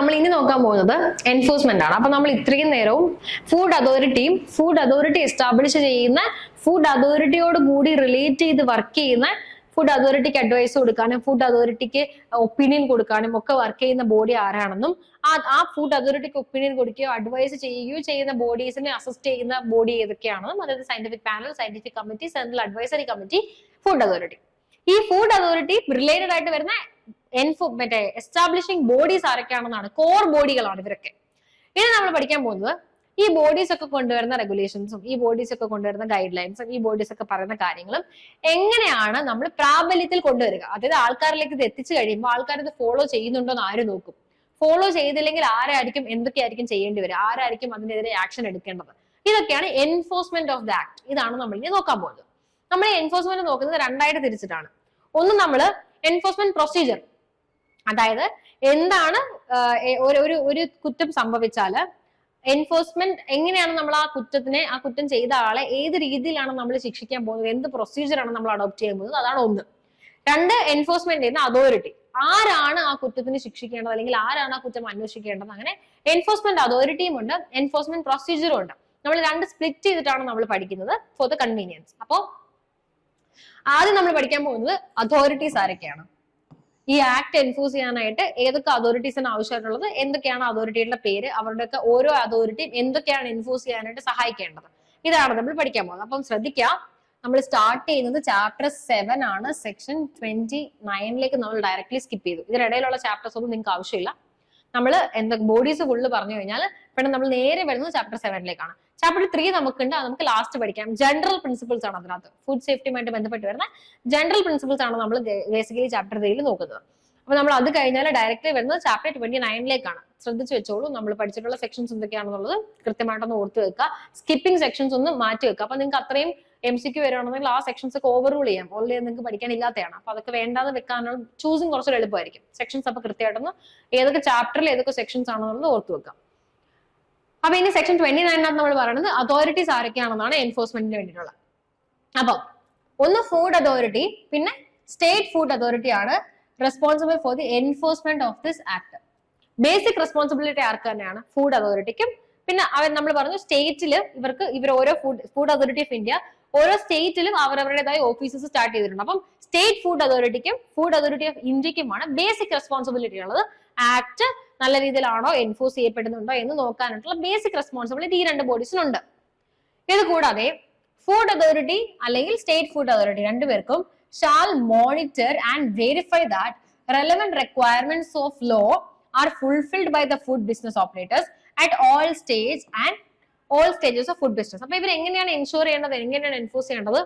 നമ്മൾ ഇനി നോക്കാൻ പോകുന്നത് എൻഫോഴ്സ്മെന്റ് ആണ്. അപ്പൊ നമ്മൾ ഇത്രയും നേരവും ഫുഡ് അതോറിറ്റി എസ്റ്റാബ്ലിഷ് ചെയ്യുന്ന, ഫുഡ് അതോറിറ്റിയോട് കൂടി റിലേറ്റ് ചെയ്ത് വർക്ക് ചെയ്യുന്ന, ഫുഡ് അതോറിറ്റിക്ക് അഡ്വൈസ് കൊടുക്കാനും ഫുഡ് അതോറിറ്റിക്ക് ഒപ്പീനിയൻ കൊടുക്കാനും ഒക്കെ വർക്ക് ചെയ്യുന്ന ബോഡി ആരാണെന്നും, ആ ഫുഡ് അതോറിറ്റിക്ക് ഒപ്പീനിയൻ കൊടുക്കുകയോ അഡ്വൈസ് ചെയ്യുകയോ ചെയ്യുന്ന ബോഡീസിനെ അസിസ്റ്റ് ചെയ്യുന്ന ബോഡി ഏതൊക്കെയാണെന്നും, അതായത് scientific panel, scientific committee, central advisory committee, food authority. ഈ ഫുഡ് അതോറിറ്റി റിലേറ്റഡ് ആയിട്ട് വരുന്ന എസ്റ്റാബ്ലിഷിംഗ് ബോഡീസ് ആരൊക്കെയാണെന്നാണ്, കോർ ബോഡികളാണ് ഇവരൊക്കെ. ഇനി നമ്മൾ പഠിക്കാൻ പോകുന്നത് ഈ ബോഡീസ് ഒക്കെ കൊണ്ടുവരുന്ന റെഗുലേഷൻസും ഈ ബോഡീസ് ഒക്കെ കൊണ്ടുവരുന്ന ഗൈഡ് ലൈൻസും ഈ ബോഡീസ് ഒക്കെ പറയുന്ന കാര്യങ്ങളും എങ്ങനെയാണ് നമ്മൾ പ്രാബല്യത്തിൽ കൊണ്ടുവരിക. അതായത് ആൾക്കാരിലേക്ക് ഇത് എത്തിച്ചു കഴിയുമ്പോൾ ആൾക്കാർ ഇത് ഫോളോ ചെയ്യുന്നുണ്ടോ എന്ന് ആര് നോക്കും? ഫോളോ ചെയ്തില്ലെങ്കിൽ ആരായിരിക്കും എന്തൊക്കെയായിരിക്കും ചെയ്യേണ്ടി വരിക, ആരായിരിക്കും അതിനെതിരെ ആക്ഷൻ എടുക്കേണ്ടത്? ഇതൊക്കെയാണ് എൻഫോഴ്സ്മെന്റ് ഓഫ് ദ ആക്ട്. ഇതാണ് നമ്മൾ ഇനി നോക്കാൻ പോകുന്നത്. നമ്മൾ എൻഫോഴ്സ്മെന്റ് നോക്കുന്നത് രണ്ടായിട്ട് തിരിച്ചിട്ടാണ്. ഒന്ന് നമ്മൾ എൻഫോഴ്സ്മെന്റ് പ്രൊസീജിയർ, അതായത് എന്താണ് ഒരു കുറ്റം സംഭവിച്ചാല് എൻഫോഴ്സ്മെന്റ് എങ്ങനെയാണ് നമ്മൾ ആ കുറ്റം ചെയ്ത ആളെ ഏത് രീതിയിലാണ് നമ്മൾ ശിക്ഷിക്കാൻ പോകുന്നത്, എന്ത് പ്രൊസീജിയറാണ് നമ്മൾ അഡോപ്റ്റ് ചെയ്യാൻ പോകുന്നത്, അതാണ് ഒന്ന്. രണ്ട്, എൻഫോഴ്സ്മെന്റ് ചെയ്യുന്ന അതോറിറ്റി, ആരാണ് ആ കുറ്റത്തിന് ശിക്ഷിക്കേണ്ടത് അല്ലെങ്കിൽ ആരാണ് ആ കുറ്റം അന്വേഷിക്കേണ്ടത്. അങ്ങനെ എൻഫോഴ്സ്മെന്റ് അതോറിറ്റിയും ഉണ്ട്, എൻഫോഴ്സ്മെന്റ് പ്രൊസീജിയറും ഉണ്ട്. നമ്മൾ രണ്ട് സ്പ്ലിറ്റ് ചെയ്തിട്ടാണ് നമ്മൾ പഠിക്കുന്നത് ഫോർ ദ കൺവീനിയൻസ്. അപ്പോ ആദ്യം നമ്മൾ പഠിക്കാൻ പോകുന്നത് അതോറിറ്റീസ് ആരൊക്കെയാണ്, ഈ ആക്ട് എൻഫോഴ്സ് ചെയ്യാനായിട്ട് ഏതൊക്കെ അതോറിറ്റീസിന് ആവശ്യമായിട്ടുള്ളത്, എന്തൊക്കെയാണ് അതോറിറ്റിയുടെ പേര്, അവരുടെയൊക്കെ ഓരോ അതോറിറ്റിയും എന്തൊക്കെയാണ് എൻഫോഴ്സ് ചെയ്യാനായിട്ട് സഹായിക്കേണ്ടത്, ഇതാണ് നമ്മൾ പഠിക്കാൻ പോകുന്നത്. അപ്പം ശ്രദ്ധിക്കാം, നമ്മൾ സ്റ്റാർട്ട് ചെയ്യുന്നത് ചാപ്റ്റർ 7 ആണ്. സെക്ഷൻ 29 നമ്മൾ ഡയറക്ട്ലി സ്കിപ്പ് ചെയ്തു. ഇതിനിടയിലുള്ള ചാപ്റ്റേഴ്സ് ഒന്നും നിങ്ങൾക്ക് ആവശ്യമില്ല. നമ്മൾ ബോഡീസ് ഫുള്ള് പറഞ്ഞു കഴിഞ്ഞാൽ പിന്നെ നമ്മൾ നേരെ വരുന്നത് ചാപ്റ്റർ 7 ചാപ്റ്റർ 3 നമുക്കുണ്ട്, അത് നമുക്ക് ലാസ്റ്റ് പഠിക്കാം. ജനറൽ പ്രിൻസിപ്പിൾസ് ആണ് അതിനകത്ത്, ഫുഡ് സേഫ്റ്റിയുമായിട്ട് ബന്ധപ്പെട്ട് വരുന്ന ജനറൽ പ്രിൻസിപ്പിൾസ് ആണ് നമ്മൾ ബേസിക്കലി ചാപ്റ്റർ 3 നോക്കുന്നത്. അപ്പൊ നമ്മൾ അത് കഴിഞ്ഞാൽ ഡയറക്റ്റ്ലി വരുന്നത് ചാപ്റ്റർ 29 ശ്രദ്ധിച്ചു വെച്ചോളൂ. നമ്മൾ പഠിച്ചിട്ടുള്ള സെക്ഷൻസ് എന്തൊക്കെയാണെന്നുള്ളത് കൃത്യമായിട്ടൊന്ന് ഓർത്ത് വെക്കുക. സ്കിപ്പിംഗ് സെക്ഷൻസ് ഒന്ന് മാറ്റി വെക്കുക. അപ്പൊ നിങ്ങൾക്ക് അത്രയും MCQ വരുവാണെന്നുണ്ടെങ്കിൽ ആ സെക്ഷൻസ് ഒക്കെ ഓവർറൂൾ ചെയ്യാം. ഓൾറെഡി നിങ്ങൾക്ക് പഠിക്കാനില്ലാത്തതാണ്. അപ്പൊ അതൊക്കെ വേണ്ടാതെ വെക്കാനുള്ള ചൂസിങ് കുറച്ചൊരു എളുപ്പമായിരിക്കും. സെക്ഷൻസ് അപ്പൊ കൃത്യമായിട്ടൊന്ന് ഏതൊക്കെ ചാപ്റ്ററിൽ ഏതൊക്കെ സെക്ഷൻസ് ആണെന്നുള്ളത് ഓർത്ത് വെക്കാം. അപ്പൊ ഇനി സെക്ഷൻ 29 നമ്മൾ പറയുന്നത് അതോറിറ്റീസ് ആരൊക്കെയാണെന്നാണ് എൻഫോഴ്സ്മെന്റിന് വേണ്ടിയിട്ടുള്ളത്. അപ്പൊ ഒന്ന് ഫുഡ് അതോറിറ്റി, പിന്നെ സ്റ്റേറ്റ് ഫുഡ് അതോറിറ്റി ആണ് responsible for the enforcement of this act. Basic responsibility ആർക്ക് തന്നെയാണ്, ഫുഡ് അതോറിറ്റിക്കും. പിന്നെ നമ്മൾ പറഞ്ഞു സ്റ്റേറ്റിൽ ഇവർ ഓരോ ഫുഡ് അതോറിറ്റി ഓഫ് ഇന്ത്യ ഓരോ സ്റ്റേറ്റിലും അവരവരുടേതായ ഓഫീസസ് സ്റ്റാർട്ട് ചെയ്തിട്ടുണ്ട്. അപ്പം സ്റ്റേറ്റ് ഫുഡ് അതോറിറ്റിക്കും ഫുഡ് അതോറിറ്റി ഓഫ് ഇന്ത്യക്കുമാണ് ബേസിക് റെസ്പോൺസിബിലിറ്റി ഉള്ളത്. ആക്ട് നല്ല രീതിയിലാണോ എൻഫോഴ്സ് ചെയ്യപ്പെടുന്നുണ്ടോ എന്ന് നോക്കാനായിട്ടുള്ള ബേസിക് റെസ്പോൺസിബിലിറ്റി ഈ രണ്ട് ബോഡീസിനുണ്ട്. ഇത് കൂടാതെ ഫുഡ് അതോറിറ്റി അല്ലെങ്കിൽ സ്റ്റേറ്റ് ഫുഡ് അതോറിറ്റി രണ്ടുപേർക്കും shall monitor and verify that relevant requirements of law are fulfilled by the food business operators at all stages of food business. അപ്പൊ ഇവർ എങ്ങനെയാണ് എൻഷുർ ചെയ്യേണ്ടത്, എങ്ങനെയാണ് എൻഫോഴ്സ് ചെയ്യേണ്ടത്?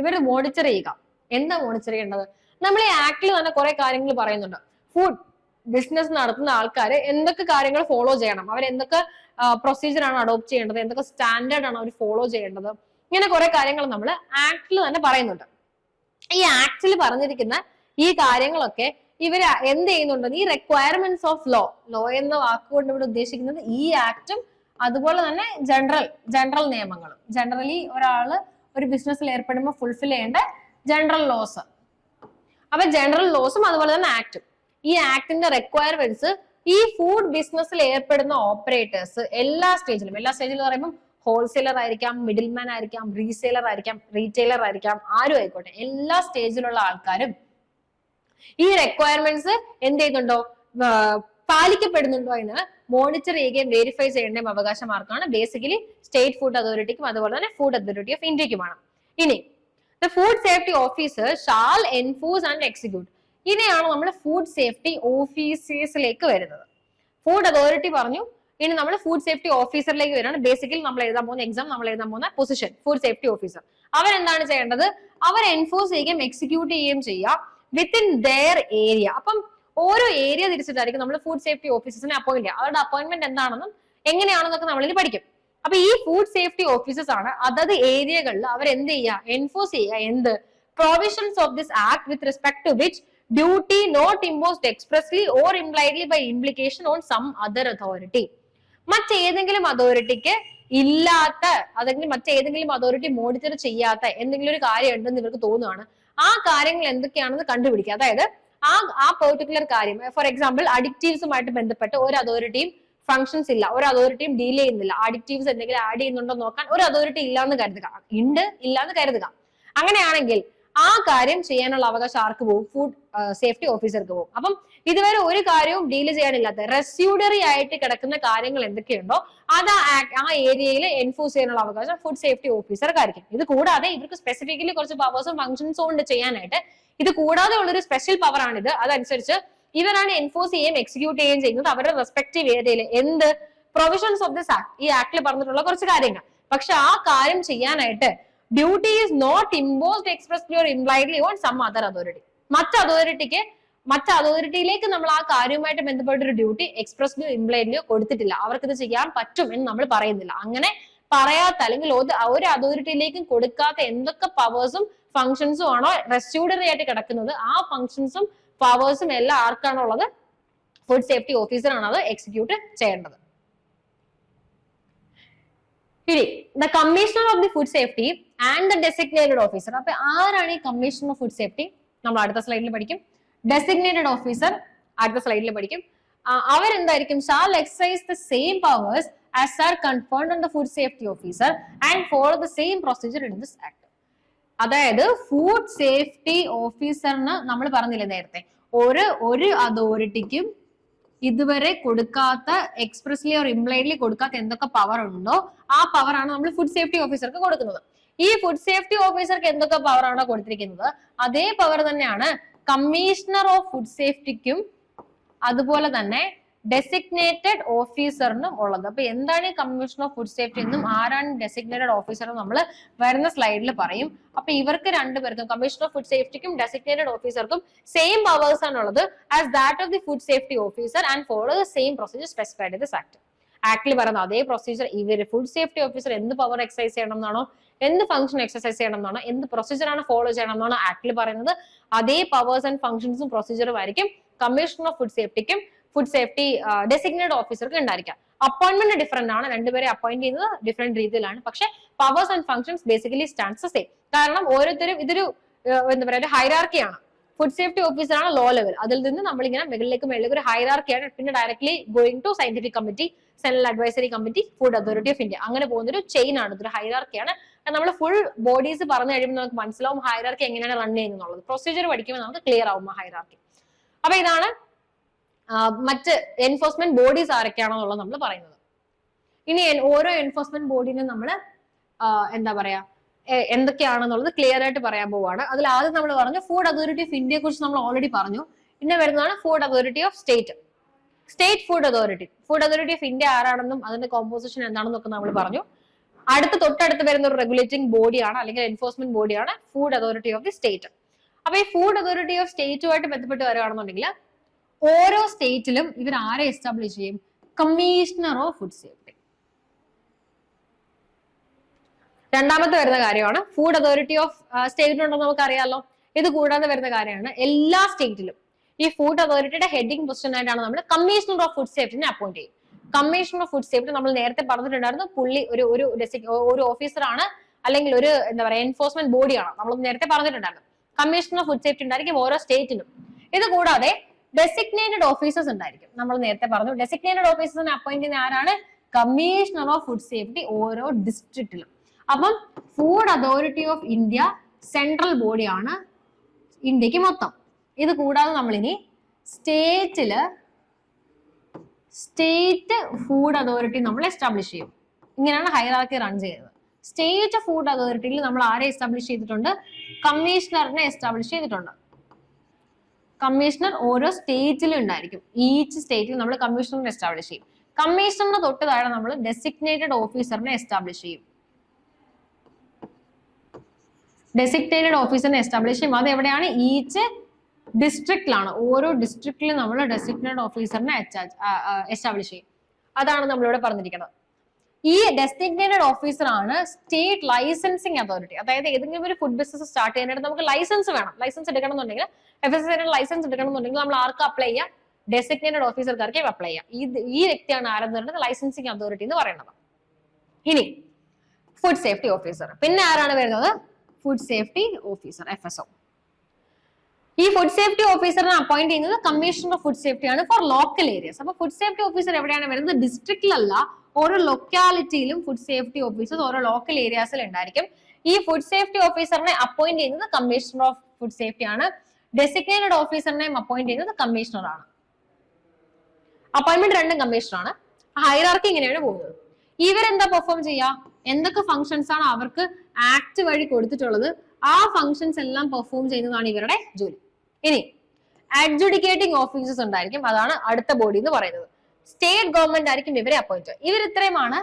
ഇവർ മോണിറ്റർ ചെയ്യുക. എന്താ മോണിറ്റർ ചെയ്യേണ്ടത്? നമ്മൾ ഈ ആക്ടിൽ തന്നെ കുറെ കാര്യങ്ങൾ പറയുന്നുണ്ട്. ഫുഡ് ബിസിനസ് നടത്തുന്ന ആൾക്കാർ എന്തൊക്കെ കാര്യങ്ങൾ ഫോളോ ചെയ്യണം, അവർ എന്തൊക്കെ പ്രൊസീജിയർ ആണ് അഡോപ്റ്റ് ചെയ്യേണ്ടത്, എന്തൊക്കെ സ്റ്റാൻഡേർഡ് ആണ് അവർ ഫോളോ ചെയ്യേണ്ടത്, ഇങ്ങനെ കുറെ കാര്യങ്ങൾ നമ്മൾ ആക്ടിൽ തന്നെ പറയുന്നുണ്ട്. ഈ ആക്ടിൽ പറഞ്ഞിരിക്കുന്ന ഈ കാര്യങ്ങളൊക്കെ ഇവർ എന്ത് ചെയ്യുന്നുണ്ട്, ഈ റിക്വയർമെന്റ്സ് ഓഫ് ലോ എന്ന വാക്കുകൊണ്ട് ഇവിടെ ഉദ്ദേശിക്കുന്നത് ഈ ആക്ടും അതുപോലെ തന്നെ ജനറൽ നിയമങ്ങളും, ജനറലി ഒരാള് ഒരു ബിസിനസ്സിൽ ഏർപ്പെടുമ്പോൾ ഫുൾഫിൽ ചെയ്യേണ്ട ജനറൽ ലോസ്. അപ്പൊ ജനറൽ ലോസും അതുപോലെ തന്നെ ആക്ടും, ഈ ആക്ടിന്റെ റിക്വയർമെന്റ്സ് ഈ ഫുഡ് ബിസിനസ്സിൽ ഏർപ്പെടുന്ന ഓപ്പറേറ്റേഴ്സ് എല്ലാ സ്റ്റേജിലും പറയുമ്പോൾ ഹോൾസെയിലർ ആയിരിക്കാം, മിഡിൽമാൻ ആയിരിക്കാം, റീസെയിലർ ആയിരിക്കാം, റീറ്റെയിലർ ആയിരിക്കാം, ആരും ആയിക്കോട്ടെ, എല്ലാ സ്റ്റേജിലുള്ള ആൾക്കാരും ഈ റിക്വയർമെന്റ്സ് എന്ത് ചെയ്യുന്നുണ്ടോ, പാലിക്കപ്പെടുന്നുണ്ടോ എന്ന് മോണിറ്റർ ചെയ്യുകയും വെരിഫൈ ചെയ്യേണ്ടതും അവകാശം ആർക്കാണ്? ബേസിക്കലി സ്റ്റേറ്റ് ഫുഡ് അതോറിറ്റിക്കും അതുപോലെ തന്നെ ഫുഡ് അതോറിറ്റി ഓഫ് ഇന്ത്യക്കുമാണ്. ഇനി the food safety officer shall enforce and execute. ഇനിയാണ് നമ്മൾ ഫുഡ് സേഫ്റ്റി ഓഫീസേഴ്സിലേക്ക് വരുന്നത്. ഫുഡ് അതോറിറ്റി പറഞ്ഞു, ഇനി നമ്മൾ ഫുഡ് സേഫ്റ്റി ഓഫീസറിലേക്ക് വരികയാണ്. ബേസിക്കലി നമ്മൾ എഴുതാൻ പോകുന്ന പൊസിഷൻ ഫുഡ് സേഫ്റ്റി ഓഫീസർ. അവരെന്താണ് ചെയ്യേണ്ടത്? അവർ എൻഫോഴ്സ് ചെയ്യുകയും എക്സിക്യൂട്ട് ചെയ്യുകയും ചെയ്യുക വിത്തിൻ ദെയർ ഏരിയ. അപ്പം ഓരോ ഏരിയ തിരിച്ചിട്ടായിരിക്കും നമ്മൾ ഫുഡ് സേഫ്റ്റി ഓഫീസേഴ്സിനെ അപ്പോയിന്റ് ചെയ്യുക. അവരുടെ അപ്പോയിന്റ്മെന്റ് എന്താണെന്നും എങ്ങനെയാണെന്നൊക്കെ നമ്മളിനി പഠിക്കും. അപ്പൊ ഈ ഫുഡ് സേഫ്റ്റി ഓഫീസേഴ്സ് ആണ് അതത് ഏരിയകളിൽ അവർ എന്ത് ചെയ്യുക, എൻഫോഴ്സ് ചെയ്യുക. എന്ത്? Provisions of this act with respect to which duty not imposed expressly or impliedly by implication on some other authority. മറ്റേതെങ്കിലും അതോറിറ്റിക്ക് ഇല്ലാത്ത, അല്ലെങ്കിൽ മറ്റേതെങ്കിലും അതോറിറ്റി മോണിറ്റർ ചെയ്യാത്ത എന്തെങ്കിലും ഒരു കാര്യം ഉണ്ടെന്ന് ഇവർക്ക് തോന്നുകയാണ്, ആ കാര്യങ്ങൾ എന്തൊക്കെയാണെന്ന് കണ്ടുപിടിക്കുക. അതായത് ആ പെർട്ടിക്കുലർ കാര്യം, ഫോർ എക്സാമ്പിൾ അഡിക്റ്റീവ്സുമായിട്ട് ബന്ധപ്പെട്ട് ഒരു അതോറിറ്റിയും ഫംഗ്ഷൻസ് ഇല്ല, ഒരു അതോറിറ്റിയും ഡീൽ ചെയ്യുന്നില്ല, അഡിക്റ്റീവ്സ് എന്തെങ്കിലും ആഡ് ചെയ്യുന്നുണ്ടോ നോക്കാൻ ഒരു അതോറിറ്റി ഇല്ലാന്ന് കരുതുക, ഇല്ലാന്ന് കരുതുക. അങ്ങനെയാണെങ്കിൽ ആ കാര്യം ചെയ്യാനുള്ള അവകാശം ആർക്ക് പോകും? ഫുഡ് സേഫ്റ്റി ഓഫീസർക്ക് പോകും. അപ്പം ഇതുവരെ ഒരു കാര്യവും ഡീൽ ചെയ്യാനില്ലാത്ത റെസ്യൂഡറി ആയിട്ട് കിടക്കുന്ന കാര്യങ്ങൾ എന്തൊക്കെയുണ്ടോ അത് ആ ഏരിയയിൽ എൻഫോഴ്സ് ചെയ്യാനുള്ള അവകാശം ഫുഡ് സേഫ്റ്റി ഓഫീസർക്കായിരിക്കും. ഇത് കൂടാതെ ഇവർക്ക് സ്പെസിഫിക്കലി കുറച്ച് പവേഴ്സും ഫംഗ്ഷൻസും ഉണ്ട് ചെയ്യാനായിട്ട്. ഇത് കൂടാതെ ഉള്ളൊരു സ്പെഷ്യൽ പവർ ആണിത്. അതനുസരിച്ച് ഇവരാണ് എൻഫോഴ്സ് ചെയ്യുകയും എക്സിക്യൂട്ട് ചെയ്യുകയും ചെയ്യുന്നത് അവരുടെ റെസ്പെക്റ്റീവ് ഏരിയയിൽ. എന്ത് പ്രൊവിഷൻസ് ഓഫ് ദിസ് ആക്ട്, ഈ ആക്ടിൽ പറഞ്ഞിട്ടുള്ള കുറച്ച് കാര്യങ്ങൾ. പക്ഷെ ആ കാര്യം ചെയ്യാനായിട്ട് duty is not imposed expressly or impliedly on some other authority. മറ്റ് അതോറിറ്റിയിലേക്ക് നമ്മൾ ആ കാര്യവുമായിട്ട് ബന്ധപ്പെട്ട ഒരു ഡ്യൂട്ടി എക്സ്പ്രസ്ലിയോ ഇംപ്ലൈഡ്ലിയോ കൊടുത്തിട്ടില്ല. അവർക്ക് ഇത് ചെയ്യാൻ പറ്റും എന്ന് നമ്മൾ പറയുന്നില്ല. അങ്ങനെ പറയാത്ത അല്ലെങ്കിൽ ഒരു അതോറിറ്റിയിലേക്കും കൊടുക്കാത്ത എന്തൊക്കെ പവേഴ്സും ഫംഗ്ഷൻസും ആണോ റെസ്യൂഡറി ആയിട്ട് കിടക്കുന്നത്, ആ ഫംഗ്ഷൻസും പവേഴ്സും എല്ലാം ആർക്കാണോ ഉള്ളത്? ഫുഡ് സേഫ്റ്റി ഓഫീസർ ആണ് അത് എക്സിക്യൂട്ട് ചെയ്യേണ്ടത്. ഇനി the commissioner of the food safety and the designated officer. അപ്പൊ ആരാണ് ഈ കമ്മീഷണർ ഓഫ് ഫുഡ് സേഫ്റ്റി? നമ്മൾ അടുത്ത സ്ലൈഡിൽ പഠിക്കും. ഡെസിഗ്നേറ്റഡ് ഓഫീസർ അടുത്ത സ്ലൈഡിൽ പഠിക്കും. അവരെന്തായിരിക്കും? Shall exercise the same powers as are conferred on the food safety officer and follow the same procedure in this act. അതായത് ഫുഡ് സേഫ്റ്റി ഓഫീസറിന് നമ്മൾ പറഞ്ഞില്ലേ നേരത്തെ, ഒരു അതോറിറ്റിക്കും ഇതുവരെ കൊടുക്കാത്ത എക്സ്പ്രസ്ലി ഓർ ഇംപ്ലൈഡ്ലി കൊടുക്കാത്ത എന്തൊക്കെ പവർ ഉണ്ടോ ആ പവർ ആണ് നമ്മൾ ഫുഡ് സേഫ്റ്റി ഓഫീസർക്ക് കൊടുക്കുന്നത്. ഈ ഫുഡ് സേഫ്റ്റി ഓഫീസർക്ക് എന്തൊക്കെ പവർ ആണോ കൊടുത്തിരിക്കുന്നത് അതേ പവർ തന്നെയാണ് കമ്മീഷണർ ഓഫ് ഫുഡ് സേഫ്റ്റിക്കും അതുപോലെ തന്നെ ഡെസിഗ്നേറ്റഡ് ഓഫീസറിനും ഉള്ളത്. അപ്പൊ എന്താണ് ഈ കമ്മീഷണർ ഓഫ് ഫുഡ് സേഫ്റ്റി എന്നും ആരാണ് ഡെസിഗ്നേറ്റഡ് ഓഫീസർ നമ്മൾ വരുന്ന സ്ലൈഡിൽ പറയും. അപ്പൊ ഇവർക്ക് രണ്ടുപേർക്കും, കമ്മീഷണർ ഓഫ് ഫുഡ് സേഫ്റ്റിക്കും ഡെസിഗ്നേറ്റഡ് ഓഫീസർക്കും സെയിം പവേഴ്സ് ആണുള്ളത് as that of the food safety officer and follow the same procedure specified in this act. ആക്ടിൽ പറയുന്ന അതേ പ്രൊസീജിയർ ഇവർ ഫുഡ് സേഫ്റ്റി ഓഫീസർ എന്ത് പവർ എക്സസൈസ് ചെയ്യണം എന്നാണോ, എന്ത് ഫംഗ്ഷൻ എക്സസൈസ് ചെയ്യണം എന്നാണോ, എന്ത് പ്രൊസീജിയർ ആണ് ഫോളോ ചെയ്യണം എന്നാണോ ആക്ടിൽ പറയുന്നത്, അതേ പവേഴ്സ് ആൻഡ് ഫംഗ്ഷൻസും പ്രൊസീജിയറും ആയിരിക്കും കമ്മീഷണർ ഓഫ് ഫുഡ് സേഫ്റ്റിക്കും ഫുഡ് സേഫ്റ്റി ഡെസിഗ്നേറ്റഡ് ഓഫീസർക്ക് ഉണ്ടായിരിക്കാം. അപ്പോയിന്റ്മെന്റ് ഡിഫറെന്റ് ആണ്, രണ്ടുപേരെ അപ്പോയിന്റ് ചെയ്യുന്നത് ഡിഫറെന്റ് രീതിയിലാണ്. പക്ഷെ powers and functions basically stands same. കാരണം ഓരോരുത്തരും ഇതൊരു എന്താ പറയുക ഒരു ഹൈറാർക്കിയാണ്. ഫുഡ് സേഫ്റ്റി ഓഫീസറാണ് ലോ ലെവൽ, അതിൽ നിന്ന് നമ്മളിങ്ങനെ മുകളിലേക്ക് ഒരു ഹൈറാർക്കിയാണ്. പിന്നെ directly going to scientific committee, central advisory committee, food authority of India, അങ്ങനെ പോകുന്ന ഒരു ചെയിൻ ആണ്, ഇതൊരു ഹൈറാർക്കിയാണ്. നമ്മൾ ഫുൾ ബോഡീസ് പറഞ്ഞു കഴിയുമ്പോൾ നമുക്ക് മനസ്സിലാവും ഹൈറാർക്കി എങ്ങനെയാണ് റൺ ചെയ്യുന്നത്. പ്രൊസീജിയർ പഠിക്കുമ്പോൾ നമുക്ക് ക്ലിയർ ആവും ആ ഹൈറാർക്കി. അപ്പൊ ഇതാണ് മറ്റ് എൻഫോഴ്സ്മെന്റ് ബോഡീസ് ആരൊക്കെയാണെന്നുള്ളത് നമ്മൾ പറയുന്നത്. ഇനി ഓരോ എൻഫോഴ്സ്മെന്റ് ബോഡീനും നമ്മൾ എന്താ പറയാ എന്തൊക്കെയാണെന്നുള്ളത് ക്ലിയർ ആയിട്ട് പറയാൻ പോവാണ്. അതിൽ ആദ്യം നമ്മൾ പറഞ്ഞു ഫുഡ് അതോറിറ്റി ഓഫ് ഇന്ത്യയെ കുറിച്ച് നമ്മൾ ഓൾറെഡി പറഞ്ഞു. പിന്നെ വരുന്നതാണ് food authority of state. State food authority of India ആരാണെന്നും അതിന്റെ കോമ്പോസിഷൻ എന്താണെന്നൊക്കെ നമ്മൾ പറഞ്ഞു. തൊട്ടടുത്ത് വരുന്ന ഒരു റെഗുലേറ്റിംഗ് ബോഡിയാണ് അല്ലെങ്കിൽ എൻഫോഴ്സ്മെന്റ് ബോഡിയാണ് food authority of the state. അപ്പൊ ഈ ഫുഡ് അതോറിറ്റി ഓഫ് സ്റ്റേറ്റുമായിട്ട് ബന്ധപ്പെട്ട് വരികയാണെന്നുണ്ടെങ്കിൽ ഓരോ സ്റ്റേറ്റിലും ഇവർ ആരെ എസ്റ്റാബ്ലിഷ് ചെയ്യും? Commissioner of food safety. രണ്ടാമത്തെ വരുന്ന കാര്യമാണ് ഫുഡ് അതോറിറ്റി ഓഫ് സ്റ്റേറ്റിലുണ്ടെന്ന് നമുക്ക് അറിയാമല്ലോ. ഇത് കൂടാതെ വരുന്ന കാര്യമാണ് എല്ലാ സ്റ്റേറ്റിലും ഈ ഫുഡ് അതോറിറ്റിയുടെ ഹെഡിങ് പൊസിഷൻ ആയിട്ടാണ് നമ്മൾ കമ്മീഷണർ ഓഫ് ഫുഡ് സേഫ്റ്റിനെ അപ്പോയിന്റ് ചെയ്യും. കമ്മീഷണർ ഓഫ് ഫുഡ് സേഫ്റ്റി നമ്മൾ നേരത്തെ പറഞ്ഞിട്ടുണ്ടായിരുന്നു, പുള്ളി ഒരു ഓഫീസറാണ് അല്ലെങ്കിൽ ഒരു എന്താ പറയുക എൻഫോഴ്സ്മെന്റ് ബോഡിയാണ്. നമ്മൾ നേരത്തെ പറഞ്ഞിട്ടുണ്ടായിരുന്നു കമ്മീഷണർ ഓഫ് ഫുഡ് സേഫ്റ്റി ഉണ്ടായിരിക്കും ഓരോ സ്റ്റേറ്റിലും. ഇത് കൂടാതെ ഡെസിഗ്നേറ്റഡ് ഓഫീസേഴ്സ് ഉണ്ടായിരിക്കും. നമ്മൾ നേരത്തെ പറഞ്ഞു ഡെസിഗ്നേറ്റഡ് ഓഫീസേഴ്സിനെ അപ്പോയിന്റ് ചെയ്യുന്ന ആരാണ്? കമ്മീഷണർ ഓഫ് ഫുഡ് സേഫ്റ്റി ഓരോ ഡിസ്ട്രിക്റ്റിലും. അപ്പം food authority of India central ബോഡിയാണ് ഇന്ത്യക്ക് മൊത്തം. ഇത് കൂടാതെ നമ്മളിനി സ്റ്റേറ്റ് ഫുഡ് അതോറിറ്റി നമ്മൾ എസ്റ്റാബ്ലിഷ് ചെയ്യും. ഇങ്ങനെയാണ് ഹൈറാർക്കി റൺ ചെയ്യുന്നത്. സ്റ്റേറ്റ് ഫുഡ് അതോറിറ്റിയിൽ നമ്മൾ ആരെ എസ്റ്റാബ്ലിഷ് ചെയ്തിട്ടുണ്ട്? കമ്മീഷണറിനെ എസ്റ്റാബ്ലിഷ് ചെയ്തിട്ടുണ്ട്. കമ്മീഷണർ ഓരോ സ്റ്റേറ്റിലും ഉണ്ടായിരിക്കും. ഈച്ച് സ്റ്റേറ്റിൽ നമ്മൾ കമ്മീഷണറിനെ എസ്റ്റാബ്ലിഷ് ചെയ്യും. കമ്മീഷണറിന് തൊട്ട് താഴെ നമ്മൾ ഡെസിഗ്നേറ്റഡ് ഓഫീസറിനെ എസ്റ്റാബ്ലിഷ് ചെയ്യും. ഡെസിഗ്നേറ്റഡ് ഓഫീസറിനെ എസ്റ്റാബ്ലിഷ് ചെയ്യും. അത് എവിടെയാണ്? ഈച്ച് ഡിസ്ട്രിക്റ്റിലാണ്. ഓരോ ഡിസ്ട്രിക്റ്റിലും നമ്മൾ ഡെസിഗ്നേറ്റഡ് ഓഫീസറിനെ എസ്റ്റാബ്ലിഷ് ചെയ്യും. അതാണ് നമ്മളിവിടെ പറഞ്ഞിരിക്കുന്നത്. ഈ ഡെസിഗ്നേറ്റഡ് ഓഫീസർ ആണ് സ്റ്റേറ്റ് ലൈസൻസിങ് അതോറിറ്റി. അതായത് ഏതെങ്കിലും ഒരു ഫുഡ് ബിസിനസ് സ്റ്റാർട്ട് ചെയ്യാനായിട്ട് നമുക്ക് ലൈസൻസ് വേണം. ലൈസൻസ് എടുക്കണമെന്നുണ്ടെങ്കിൽ FSSAI ലൈസൻസ് എടുക്കണമെന്നുണ്ടെങ്കിൽ നമ്മൾ ആർക്കും അപ്ലൈ ചെയ്യാം? ഡെസിഗ്നേറ്റഡ് ഓഫീസർക്കാർക്ക് അപ്ലൈ ചെയ്യാം. ഈ വ്യക്തിയാണ് ആരെന്ന് പറയുന്നത് ലൈസൻസിങ് അതോറിറ്റി എന്ന് പറയുന്നത്. ഇനി ഫുഡ് സേഫ്റ്റി ഓഫീസർ. പിന്നെ ആരാണ് വരുന്നത്? Food safety officer FSO. ഈ ഫുഡ് സേഫ്റ്റി ഓഫീസറിനെ അപ്പോയിന്റ് ചെയ്യുന്നത് കമ്മീഷണർ ഓഫ് ഫുഡ് സേഫ്റ്റി ആണ് ഫോർ ലോക്കൽ ഏരിയസ്. അപ്പൊ ഫുഡ് സേഫ്റ്റി ഓഫീസർ എവിടെയാണ് വരുന്നത്? ഡിസ്ട്രിക്റ്റിലല്ല, ഓരോ ലൊക്കാലിറ്റിയിലും ഫുഡ് സേഫ്റ്റി ഓഫീസേഴ്സ് ഓരോ ലോക്കൽ ഏരിയാസിൽ ഉണ്ടായിരിക്കും. ഈ ഫുഡ് സേഫ്റ്റി ഓഫീസറിനെ അപ്പോയിന്റ് ചെയ്യുന്നത് കമ്മീഷണർ ഓഫ് ഫുഡ് സേഫ്റ്റി ആണ്. ഡെസിഗ്നേറ്റഡ് ഓഫീസറിനെയും അപ്പോയിന്റ് ചെയ്യുന്നത് കമ്മീഷണർ ആണ്. അപ്പോയിന്റ്മെന്റ് രണ്ടും കമ്മീഷണർ ആണ്. ഹൈറാർക്കി ഇങ്ങനെയാണ് പോകുന്നത്. ഇവരെന്താ പെർഫോം ചെയ്യുക? എന്തൊക്കെ ഫംഗ്ഷൻസ് ആണ് അവർക്ക് ആക്ട് വഴി കൊടുത്തിട്ടുള്ളത്, ആ ഫംഗ്ഷൻസ് എല്ലാം പെർഫോം ചെയ്യുന്നതാണ് ഇവരുടെ ജോലി. ഇനി അഡ്ജുഡിക്കേറ്റിംഗ് ഓഫീസേഴ്സ് ഉണ്ടായിരിക്കും, അതാണ് അടുത്ത ബോഡി എന്ന് പറയുന്നത്. സ്റ്റേറ്റ് ഗവൺമെന്റ് ആയിരിക്കും ഇവരെ അപ്പോയിന്റ് ചെയ്യുക. ഇവർ ഇത്രയുമാണ്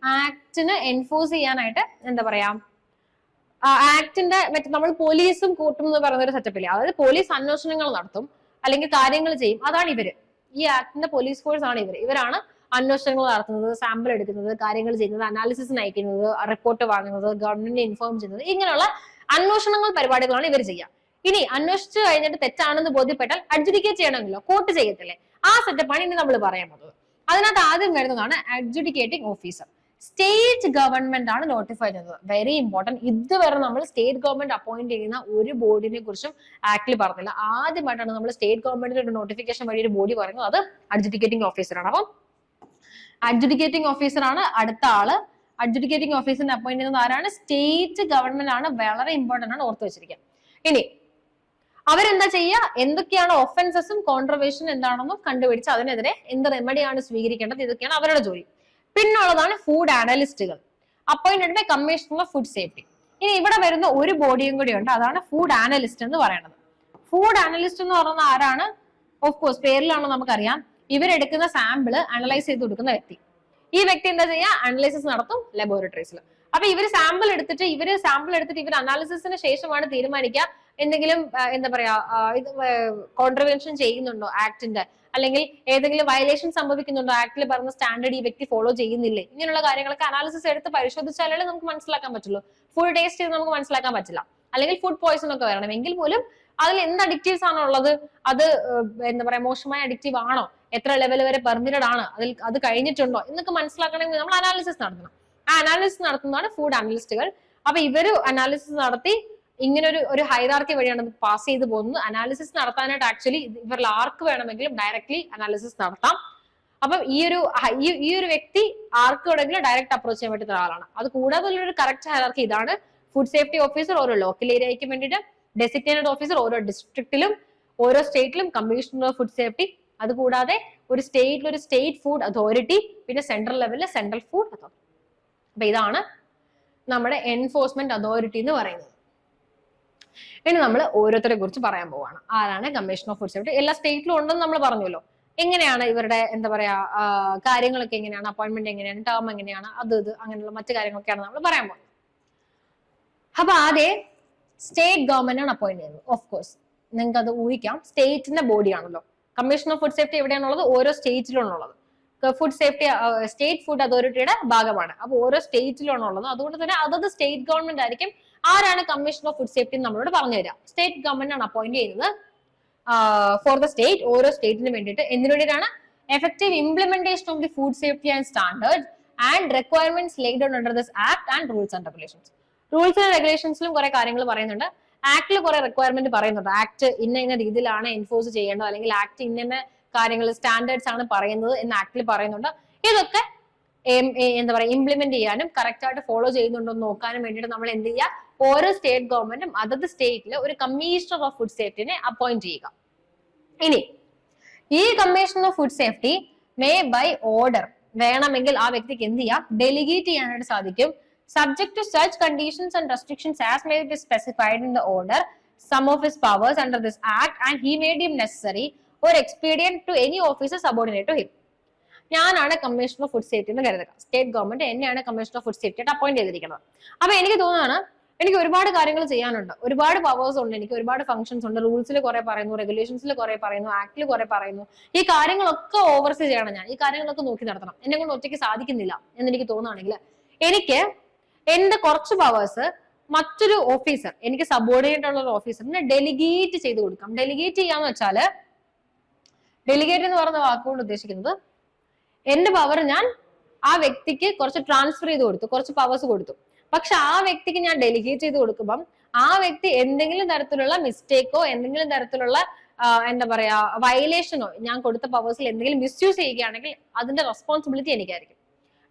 ആക്ടിന് എൻഫോഴ്സ് ചെയ്യാനായിട്ട് എന്താ പറയാ ആക്ടിന്റെ മറ്റേ നമ്മൾ പോലീസും കൂട്ടും എന്ന് പറയുന്ന ഒരു സെറ്റപ്പ് ഇല്ല. അതായത് പോലീസ് അന്വേഷണങ്ങൾ നടത്തും അല്ലെങ്കിൽ കാര്യങ്ങൾ ചെയ്യും, അതാണ് ഇവര്. ഈ ആക്ടിന്റെ പോലീസ് ഫോഴ്സ് ആണ് ഇവര്. ഇവരാണ് അന്വേഷണങ്ങൾ നടത്തുന്നത്, സാമ്പിൾ എടുക്കുന്നത്, കാര്യങ്ങൾ ചെയ്യുന്നത്, അനാലിസിസ് നയിക്കുന്നത്, റിപ്പോർട്ട് വാങ്ങുന്നത്, ഗവൺമെന്റിനെ ഇൻഫോം ചെയ്യുന്നത്, ഇങ്ങനെയുള്ള അന്വേഷണങ്ങൾ പരിപാടികളാണ് ഇവർ ചെയ്യുക. ഇനി അന്വേഷിച്ചു കഴിഞ്ഞിട്ട് തെറ്റാണെന്ന് ബോധ്യപ്പെട്ടാൽ അഡ്ജുഡിക്കേറ്റ് ചെയ്യണമെങ്കിലോ കോർട്ട് ചെയ്യത്തില്ലേ, ആ സെറ്റപ്പാണ് ഇനി നമ്മൾ പറയാൻ പോകുന്നത്. അതിനകത്ത് ആദ്യം വരുന്നതാണ് അഡ്ജുഡിക്കേറ്റിംഗ് ഓഫീസർ. സ്റ്റേറ്റ് ഗവൺമെന്റ് ആണ് നോട്ടിഫൈ ചെയ്യുന്നത്. Very important. ഇതുവരെ നമ്മൾ സ്റ്റേറ്റ് ഗവൺമെന്റ് അപ്പോയിന്റ് ചെയ്യുന്ന ഒരു ബോഡിനെ കുറിച്ചും ആക്ടിൽ പറഞ്ഞില്ല. ആദ്യമായിട്ടാണ് നമ്മൾ സ്റ്റേറ്റ് ഗവൺമെന്റിന്റെ ഒരു നോട്ടിഫിക്കേഷൻ വഴി ഒരു ബോഡി പറയുന്നത്, അത് അഡ്ജുഡിക്കേറ്റിംഗ് ഓഫീസറാണ്. അപ്പം അഡ്ജുഡിക്കേറ്റിംഗ് ഓഫീസർ ആണ് അടുത്ത ആള്. അഡ്ജുഡിക്കേറ്റിംഗ് ഓഫീസറിനെ അപ്പോയിന്റ് ചെയ്യുന്നത് ആരാണ്? സ്റ്റേറ്റ് ഗവൺമെന്റ് ആണ്. വളരെ ഇമ്പോർട്ടന്റ് ആണ്, ഓർത്ത് വെച്ചിരിക്കുക. ഇനി അവരെന്താ ചെയ്യുക? എന്തൊക്കെയാണ് ഒഫൻസസും കോൺട്രവേഷനും എന്താണെന്നും കണ്ടുപിടിച്ച് അതിനെതിരെ എന്ത് റെമഡിയാണ് സ്വീകരിക്കേണ്ടത്, ഇതൊക്കെയാണ് അവരുടെ ജോലി. പിന്നുള്ളതാണ് ഫുഡ് അനലിസ്റ്റുകൾ, appointed by commissioner of food safety. ഇനി ഇവിടെ വരുന്ന ഒരു ബോഡിയും കൂടി ഉണ്ട്, അതാണ് ഫുഡ് അനലിസ്റ്റ് എന്ന് പറയുന്നത്. ഫുഡ് അനലിസ്റ്റ് എന്ന് പറയുന്നത് ആരാണ്? ഓഫ് കോഴ്സ് പേരിലാണോ നമുക്കറിയാം, ഇവരെടുക്കുന്ന സാമ്പിള് അനലൈസ് ചെയ്ത് കൊടുക്കുന്ന വ്യക്തി. ഈ വ്യക്തി എന്താ ചെയ്യുക? അനലൈസിസ് നടത്തും ലബോറട്ടറീസിൽ. അപ്പൊ ഇവര് സാമ്പിൾ എടുത്തിട്ട് ഇവർ അനാലിസിസിന് ശേഷമാണ് തീരുമാനിക്കുക എന്തെങ്കിലും എന്താ പറയാ ഇത് കോൺട്രവെൻഷൻ ചെയ്യുന്നുണ്ടോ ആക്ടിന്റെ, അല്ലെങ്കിൽ ഏതെങ്കിലും വയലേഷൻ സംഭവിക്കുന്നുണ്ടോ, ആക്ടിൽ പറഞ്ഞ സ്റ്റാൻഡേർഡ് ഈ വ്യക്തി ഫോളോ ചെയ്യുന്നില്ലേ, ഇങ്ങനെയുള്ള കാര്യങ്ങളൊക്കെ അനാലിസിസ് എടുത്ത് പരിശോധിച്ചാലേ നമുക്ക് മനസ്സിലാക്കാൻ പറ്റുള്ളൂ. ഫുൾ ടേസ്റ്റ് ചെയ്ത് നമുക്ക് മനസ്സിലാക്കാൻ പറ്റില്ല. അല്ലെങ്കിൽ ഫുഡ് പോയ്സൺ ഒക്കെ വരണം, എങ്കിൽ പോലും അതിൽ എന്ത് അഡിക്റ്റീവ്സ് ആണോ ഉള്ളത്, അത് എന്താ പറയാ മോശമായ അഡിക്റ്റീവ് ആണോ, എത്ര ലെവൽ വരെ പെർമിറ്റഡ് ആണ്, അത് കഴിഞ്ഞിട്ടുണ്ടോ എന്നൊക്കെ മനസ്സിലാക്കണമെങ്കിൽ നമ്മൾ അനാലിസിസ് നടത്തണം. ആ അനാലിസിസ് നടത്തുന്നതാണ് ഫുഡ് അനലിസ്റ്റുകൾ. അപ്പൊ ഇവര് അനാലിസിസ് നടത്തി ഇങ്ങനെ ഒരു ഹൈറാർക്കി വഴിയാണ് പാസ് ചെയ്ത് പോകുന്നത്. അനാലിസിസ് നടത്താനായിട്ട് ആക്ച്വലി ഇവരിൽ ആർക്ക് വേണമെങ്കിലും ഡയറക്ട്ലി അനാലിസിസ് നടത്താം. അപ്പം ഈ ഒരു വ്യക്തി ആർക്ക് വേണമെങ്കിലും ഡയറക്റ്റ് അപ്രോച്ച് ചെയ്യാൻ പറ്റുന്ന ഒരാളാണ്. അത് കൂടാതെ ഒരു കറക്റ്റ് ഹൈറാർക്കി ഇതാണ്. ഫുഡ് സേഫ്റ്റി ഓഫീസർ ഓരോ ലോക്കൽ ഏരിയയ്ക്ക് വേണ്ടിയിട്ട്, ഡെസിഗ്നേറ്റഡ് ഓഫീസർ ഓരോ ഡിസ്ട്രിക്റ്റിലും, ഓരോ സ്റ്റേറ്റിലും കമ്മീഷണർ ഓഫ് ഫുഡ് സേഫ്റ്റി, അതുകൂടാതെ ഒരു സ്റ്റേറ്റിൽ ഒരു സ്റ്റേറ്റ് ഫുഡ് അതോറിറ്റി, പിന്നെ സെൻട്രൽ ലെവലിൽ സെൻട്രൽ ഫുഡ് അതോറിറ്റി. അപ്പൊ ഇതാണ് നമ്മുടെ എൻഫോഴ്സ്മെന്റ് അതോറിറ്റി എന്ന് പറയുന്നത്. ഇനി നമ്മൾ ഓരോരുത്തരെ കുറിച്ച് പറയാൻ പോവാണ്. ആരാണ് കമ്മീഷണർ ഓഫ് ഫുഡ് സേഫ്റ്റി? എല്ലാ സ്റ്റേറ്റിലും ഉണ്ടെന്ന് നമ്മൾ പറഞ്ഞല്ലോ. എങ്ങനെയാണ് ഇവരുടെ എന്താ പറയാ കാര്യങ്ങളൊക്കെ എങ്ങനെയാണ്, അപ്പോയിന്റ്മെന്റ് എങ്ങനെയാണ്, ടേം എങ്ങനെയാണ്, അത് അങ്ങനെയുള്ള മറ്റു കാര്യങ്ങളൊക്കെയാണ് നമ്മൾ പറയാൻ പോകുന്നത്. അപ്പൊ ആദ്യം സ്റ്റേറ്റ് ഗവൺമെന്റ് ആണ് അപ്പോയിന്റ് ചെയ്യുന്നത്. ഓഫ് കോഴ്സ് നിങ്ങൾക്ക് അത് ഊഹിക്കാം, സ്റ്റേറ്റിന്റെ ബോഡിയാണല്ലോ. കമ്മീഷൻ ഓഫ് ഫുഡ് സേഫ്റ്റി എവിടെയാണുള്ളത്? ഓരോ സ്റ്റേറ്റിലാണുള്ളത്. ഫുഡ് സേഫ്റ്റി സ്റ്റേറ്റ് ഫുഡ് അതോറിറ്റിയുടെ ഭാഗമാണ്. അപ്പൊ ഓരോ സ്റ്റേറ്റിലാണുള്ളത്. അതുകൊണ്ട് തന്നെ അതത് സ്റ്റേറ്റ് ഗവൺമെന്റ് ആയിരിക്കും ആരാണ് കമ്മീഷൻ ഓഫ് ഫുഡ് സേഫ്റ്റി നമ്മളോട് പറഞ്ഞു തരാം. സ്റ്റേറ്റ് ഗവൺമെന്റ് ആണ് അപ്പോയിന്റ് ചെയ്യുന്നത് ഫോർ ദ സ്റ്റേറ്റ്, ഓരോ സ്റ്റേറ്റിന് വേണ്ടിയിട്ട്. എന്തിനു വേണ്ടിയിട്ടാണ്? Effective implementation of the food safety and standard and requirements laid down under this act and rules and regulations. Rules and റെഗുലേഷൻസിലും കുറെ കാര്യങ്ങൾ പറയുന്നുണ്ട്, ആക്ടിൽ കുറെ റിക്വയർമെന്റ് പറയുന്നുണ്ട്. ആക്ട് ഇന്ന രീതിയിലാണ് എൻഫോഴ്സ് ചെയ്യേണ്ടത്, അല്ലെങ്കിൽ ആക്ട് ഇന്ന കാര്യങ്ങൾ സ്റ്റാൻഡേർഡ്സ് ആണ് പറയുന്നത് എന്ന് ആക്ടിൽ പറയുന്നുണ്ട്. ഇതൊക്കെ എന്താ പറയാ ഇംപ്ലിമെന്റ് ചെയ്യാനും കറക്റ്റ് ആയിട്ട് ഫോളോ ചെയ്യുന്നുണ്ടോ എന്ന് നോക്കാനും വേണ്ടിയിട്ട് നമ്മൾ എന്ത് ചെയ്യുക? ഓരോ സ്റ്റേറ്റ് ഗവൺമെന്റും അതത് സ്റ്റേറ്റിൽ ഒരു കമ്മീഷണർ ഓഫ് ഫുഡ് സേഫ്റ്റിനെ അപ്പോയിന്റ് ചെയ്യുക. ഇനി ഈ commissioner of food safety may by order വേണമെങ്കിൽ ആ വ്യക്തിക്ക് എന്ത് ചെയ്യാം? ഡെലിഗേറ്റ് ചെയ്യാനായിട്ട് സാധിക്കും. Subject to such conditions and restrictions as may be specified in the order, some of his powers under this act, and he may deem necessary or expedient to any officer subordinate to him. ഞാനാണ് commissioner of food safety എന്ന് കരുതുക. State government എന്നെയാണ് commissioner of food safety ആയിട്ട് appoint ചെയ്തിരിക്കുന്നത്. അപ്പൊ എനിക്ക് തോന്നുന്നതാണ്, എനിക്ക് ഒരുപാട് കാര്യങ്ങൾ ചെയ്യാനുണ്ട്, ഒരുപാട് പവേഴ്സ് ഉണ്ട്, എനിക്ക് ഒരുപാട് ഫംഗ്ഷൻസ് ഉണ്ട്. റൂൾസിൽ കുറെ പറയുന്നു, റെഗുലേഷൻസിൽ കുറെ പറയുന്നു, ആക്ടിൽ കുറെ പറയുന്നു. ഈ കാര്യങ്ങളൊക്കെ ഓവർസീ ചെയ്യണം ഞാൻ, ഈ കാര്യങ്ങളൊക്കെ നോക്കി നടത്തണം. എന്നെ കൊണ്ട് ഒറ്റയ്ക്ക് സാധിക്കുന്നില്ല എന്ന് എനിക്ക് തോന്നുകയാണെങ്കിൽ എനിക്ക് എന്റെ കുറച്ച് പവേഴ്സ് മറ്റൊരു ഓഫീസർ, എനിക്ക് സബോർഡിനേറ്റ് ഉള്ള ഒരു ഓഫീസറിനെ ഡെലിഗേറ്റ് ചെയ്ത് കൊടുക്കാം. ഡെലിഗേറ്റ് ചെയ്യാന്ന് വെച്ചാല്, ഡെലിഗേറ്റ് എന്ന് പറയുന്ന വാക്കുകൊണ്ട് ഉദ്ദേശിക്കുന്നത് എന്റെ പവർ ഞാൻ ആ വ്യക്തിക്ക് കുറച്ച് ട്രാൻസ്ഫർ ചെയ്ത് കൊടുത്തു, കുറച്ച് പവേഴ്സ് കൊടുത്തു. പക്ഷെ ആ വ്യക്തിക്ക് ഞാൻ ഡെലിഗേറ്റ് ചെയ്ത് കൊടുക്കുമ്പം ആ വ്യക്തി എന്തെങ്കിലും തരത്തിലുള്ള മിസ്റ്റേക്കോ എന്തെങ്കിലും തരത്തിലുള്ള എന്താ പറയാ വയലേഷനോ ഞാൻ കൊടുത്ത പവേഴ്സിൽ എന്തെങ്കിലും മിസ്യൂസ് ചെയ്യുകയാണെങ്കിൽ അതിന്റെ റെസ്പോൺസിബിലിറ്റി എനിക്കായിരിക്കും.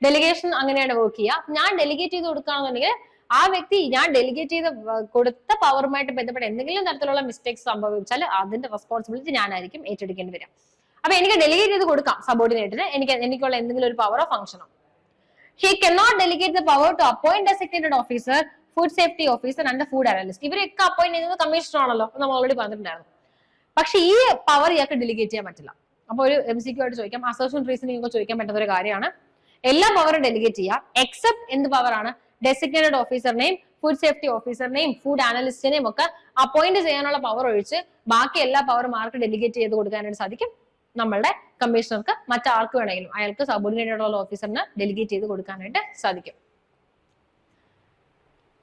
ഡെലിഗേഷൻ അങ്ങനെയാണ് വർക്ക് ചെയ്യുക. ഞാൻ ഡെലിഗേറ്റ് ചെയ്ത് കൊടുക്കുകയാണെന്നുണ്ടെങ്കിൽ ആ വ്യക്തി ഞാൻ ഡെലിഗേറ്റ് ചെയ്ത് കൊടുത്ത പവറുമായിട്ട് ബന്ധപ്പെട്ട എന്തെങ്കിലും തരത്തിലുള്ള മിസ്റ്റേക്സ് സംഭവിച്ചാൽ അതിന്റെ റെസ്പോൺസിബിലിറ്റി ഞാനായിരിക്കും ഏറ്റെടുക്കേണ്ടി വരിക. അപ്പൊ എനിക്ക് ഡെലിഗേറ്റ് ചെയ്ത് കൊടുക്കാം സബോർഡിനേറ്റിന് എനിക്കുള്ള എന്തെങ്കിലും ഒരു പവറോ ഫംഗ്ഷനോ. He cannot delegate the power to appoint designated officer, food safety officer and the food analyst. ഇവരൊക്കെ അപ്പോയിന്റ് ചെയ്യുന്നത് കമ്മീഷണർ ആണല്ലോ, നമ്മൾ ഓൾറെഡി പറഞ്ഞിട്ടുണ്ടായിരുന്നു. പക്ഷെ ഈ പവർ ഇയാൾക്ക് ഡെലിഗേറ്റ് ചെയ്യാൻ പറ്റില്ല. അപ്പൊ ഒരു MCQ ആയിട്ട് ചോദിക്കാം, അസോർഷൻ റീസണിംഗ് ഒക്കെ ചോദിക്കാൻ പറ്റുന്ന ഒരു കാര്യമാണ്. എല്ലാ പവറും ഡെലിഗേറ്റ് ചെയ്യാം എക്സെപ്റ്റ് എന്ത് പവറാണ്? ഡെസിഗ്നേറ്റഡ് ഓഫീസറിനെയും ഫുഡ് സേഫ്റ്റി ഓഫീസറിനെയും ഫുഡ് അനലിസ്റ്റിനെയും ഒക്കെ അപ്പോയിന്റ് ചെയ്യാനുള്ള പവർ ഒഴിച്ച് ബാക്കി എല്ലാ പവറും ആർക്ക് ഡെലിഗേറ്റ് ചെയ്ത് കൊടുക്കാനായിട്ട് സാധിക്കും? നമ്മളുടെ കമ്മീഷണർക്ക്, മറ്റാർക്ക് വേണമെങ്കിലും അയാൾക്ക് സബോർഡിനേറ്റഡ് ഉള്ള ഓഫീസറിന് ഡെലിഗേറ്റ് ചെയ്ത് കൊടുക്കാനായിട്ട് സാധിക്കും.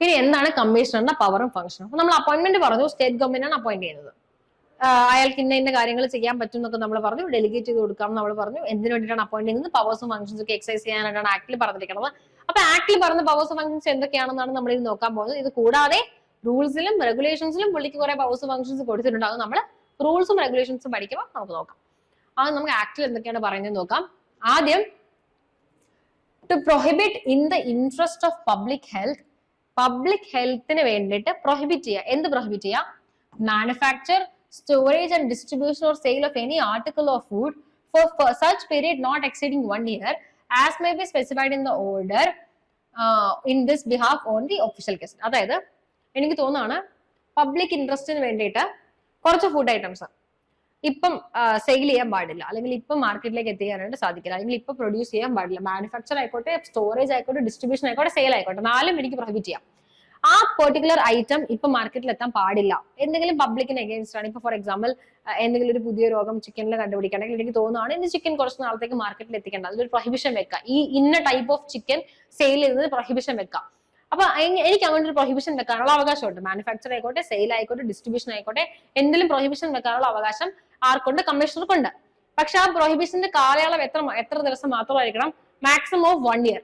ഇനി എന്താണ് കമ്മീഷണറിന്റെ പവറും ഫംഗ്ഷനും? നമ്മൾ അപ്പോയിന്റ്മെന്റ് പറഞ്ഞു, സ്റ്റേറ്റ് ഗവൺമെന്റ് ആണ് അപ്പോയിന്റ് ചെയ്യുന്നത്. അയാൾക്ക് ഇന്ന കാര്യങ്ങൾ ചെയ്യാൻ പറ്റും എന്നൊക്കെ നമ്മൾ പറഞ്ഞു, ഡെലിഗേറ്റ് ചെയ്ത് കൊടുക്കാം നമ്മൾ പറഞ്ഞു. എന്തിനു വേണ്ടിയിട്ടാണ് അപ്പോയിന്റ് ചെയ്യുന്നത്? പവേഴ്സും ഫംഗ്ഷൻസ് ഒക്കെ എക്സൈസ് ചെയ്യാനായിട്ടാണ് ആക്ടിൽ പറഞ്ഞിരിക്കുന്നത്. അപ്പൊ ആക്ടിൽ പറഞ്ഞ പവേഴ്സും ഫംഗ്ഷൻസ് എന്തൊക്കെയാണെന്നാണ് നമ്മൾ ഇത് നോക്കാൻ പോകുന്നത്. ഇത് കൂടാതെ റൂൾസിലും റെഗുലേഷൻസിലും പുള്ളിക്ക് കുറെ പവേഴ്സും ഫംഗ്ഷൻസ് കൊടുത്തിട്ടുണ്ടാകും. നമ്മൾ റൂൾസും റെഗുലേഷൻസും പഠിക്കുമ്പോൾ നമുക്ക് നോക്കാം. അത് നമുക്ക് ആക്ടിൽ എന്തൊക്കെയാണ് പറയുന്നത് നോക്കാം. ആദ്യം, to prohibit in the interest of public health, public ഹെൽത്തിന് വേണ്ടിയിട്ട് പ്രൊഹിബിറ്റ് ചെയ്യുക. എന്ത് പ്രൊഹിബിറ്റ് ചെയ്യുക? Manufacture, storage and distribution or sale of any article of food for such period not exceeding 1 year as may be specified in the order in this behalf on the official gazette. അതായത് എനിക്ക് തോന്നുന്നതാണ് public ഇൻട്രസ്റ്റിന് വേണ്ടിയിട്ട് കുറച്ച് food items ഇപ്പം sale ചെയ്യാൻ പാടില്ല, അല്ലെങ്കിൽ ഇപ്പം മാർക്കറ്റിലേക്ക് എത്തിക്കാനായിട്ട് സാധിക്കില്ല, അല്ലെങ്കിൽ ഇപ്പം പ്രൊഡ്യൂസ് ചെയ്യാൻ പാടില്ല. മാനുഫാക്ചർ ആയിക്കോട്ടെ, സ്റ്റോറേജ് ആയിക്കോട്ടെ, ഡിസ്ട്രിബ്യൂഷൻ ആയിക്കോട്ടെ, സെയിൽ ആയിക്കോട്ടെ, നാലും എനിക്ക് പ്രൊഹിബിറ്റ് ചെയ്യാം. ആ പെർട്ടിക്കുലർ ഐറ്റം ഇപ്പൊ മാർക്കറ്റിൽ എത്താൻ പാടില്ല. എന്തെങ്കിലും പബ്ലിക്കിന് അഗേൻസ്റ്റ് ആണ്. ഇപ്പൊ ഫോർ എക്സാമ്പിൾ എന്തെങ്കിലും ഒരു പുതിയ രോഗം ചിക്കനിൽ കണ്ടുപിടിക്കണമെങ്കിൽ എനിക്ക് തോന്നുകയാണ് ഇന്ന് ചിക്കൻ കുറച്ച് നാളത്തേക്ക് മാർക്കറ്റിൽ എത്തിക്കേണ്ട, അതിലൊരു പ്രൊഹിബിഷൻ വെക്കാം. ഈ ഇന്ന ടൈപ്പ് ഓഫ് ചിക്കൻ സെയിൽ ചെയ്യുന്നത് പ്രൊഹിബിഷൻ വെക്കാം. അപ്പൊ എനിക്ക് അങ്ങനെ ഒരു പ്രൊഹിബിഷൻ വെക്കാനുള്ള അവകാശമുണ്ട്. മാനുഫാക്ചർ ആയിക്കോട്ടെ, സെയിൽ ആയിക്കോട്ടെ, ഡിസ്ട്രിബ്യൂഷൻ ആയിക്കോട്ടെ, എന്തെങ്കിലും പ്രൊഹിബിഷൻ വെക്കാനുള്ള അവകാശം ആർക്കുണ്ട്? കമ്മീഷണർക്കുണ്ട്. പക്ഷെ ആ പ്രൊഹിബിഷന്റെ കാലയളവ് എത്ര ദിവസം മാത്രമായിരിക്കണം? Maximum of 1 year.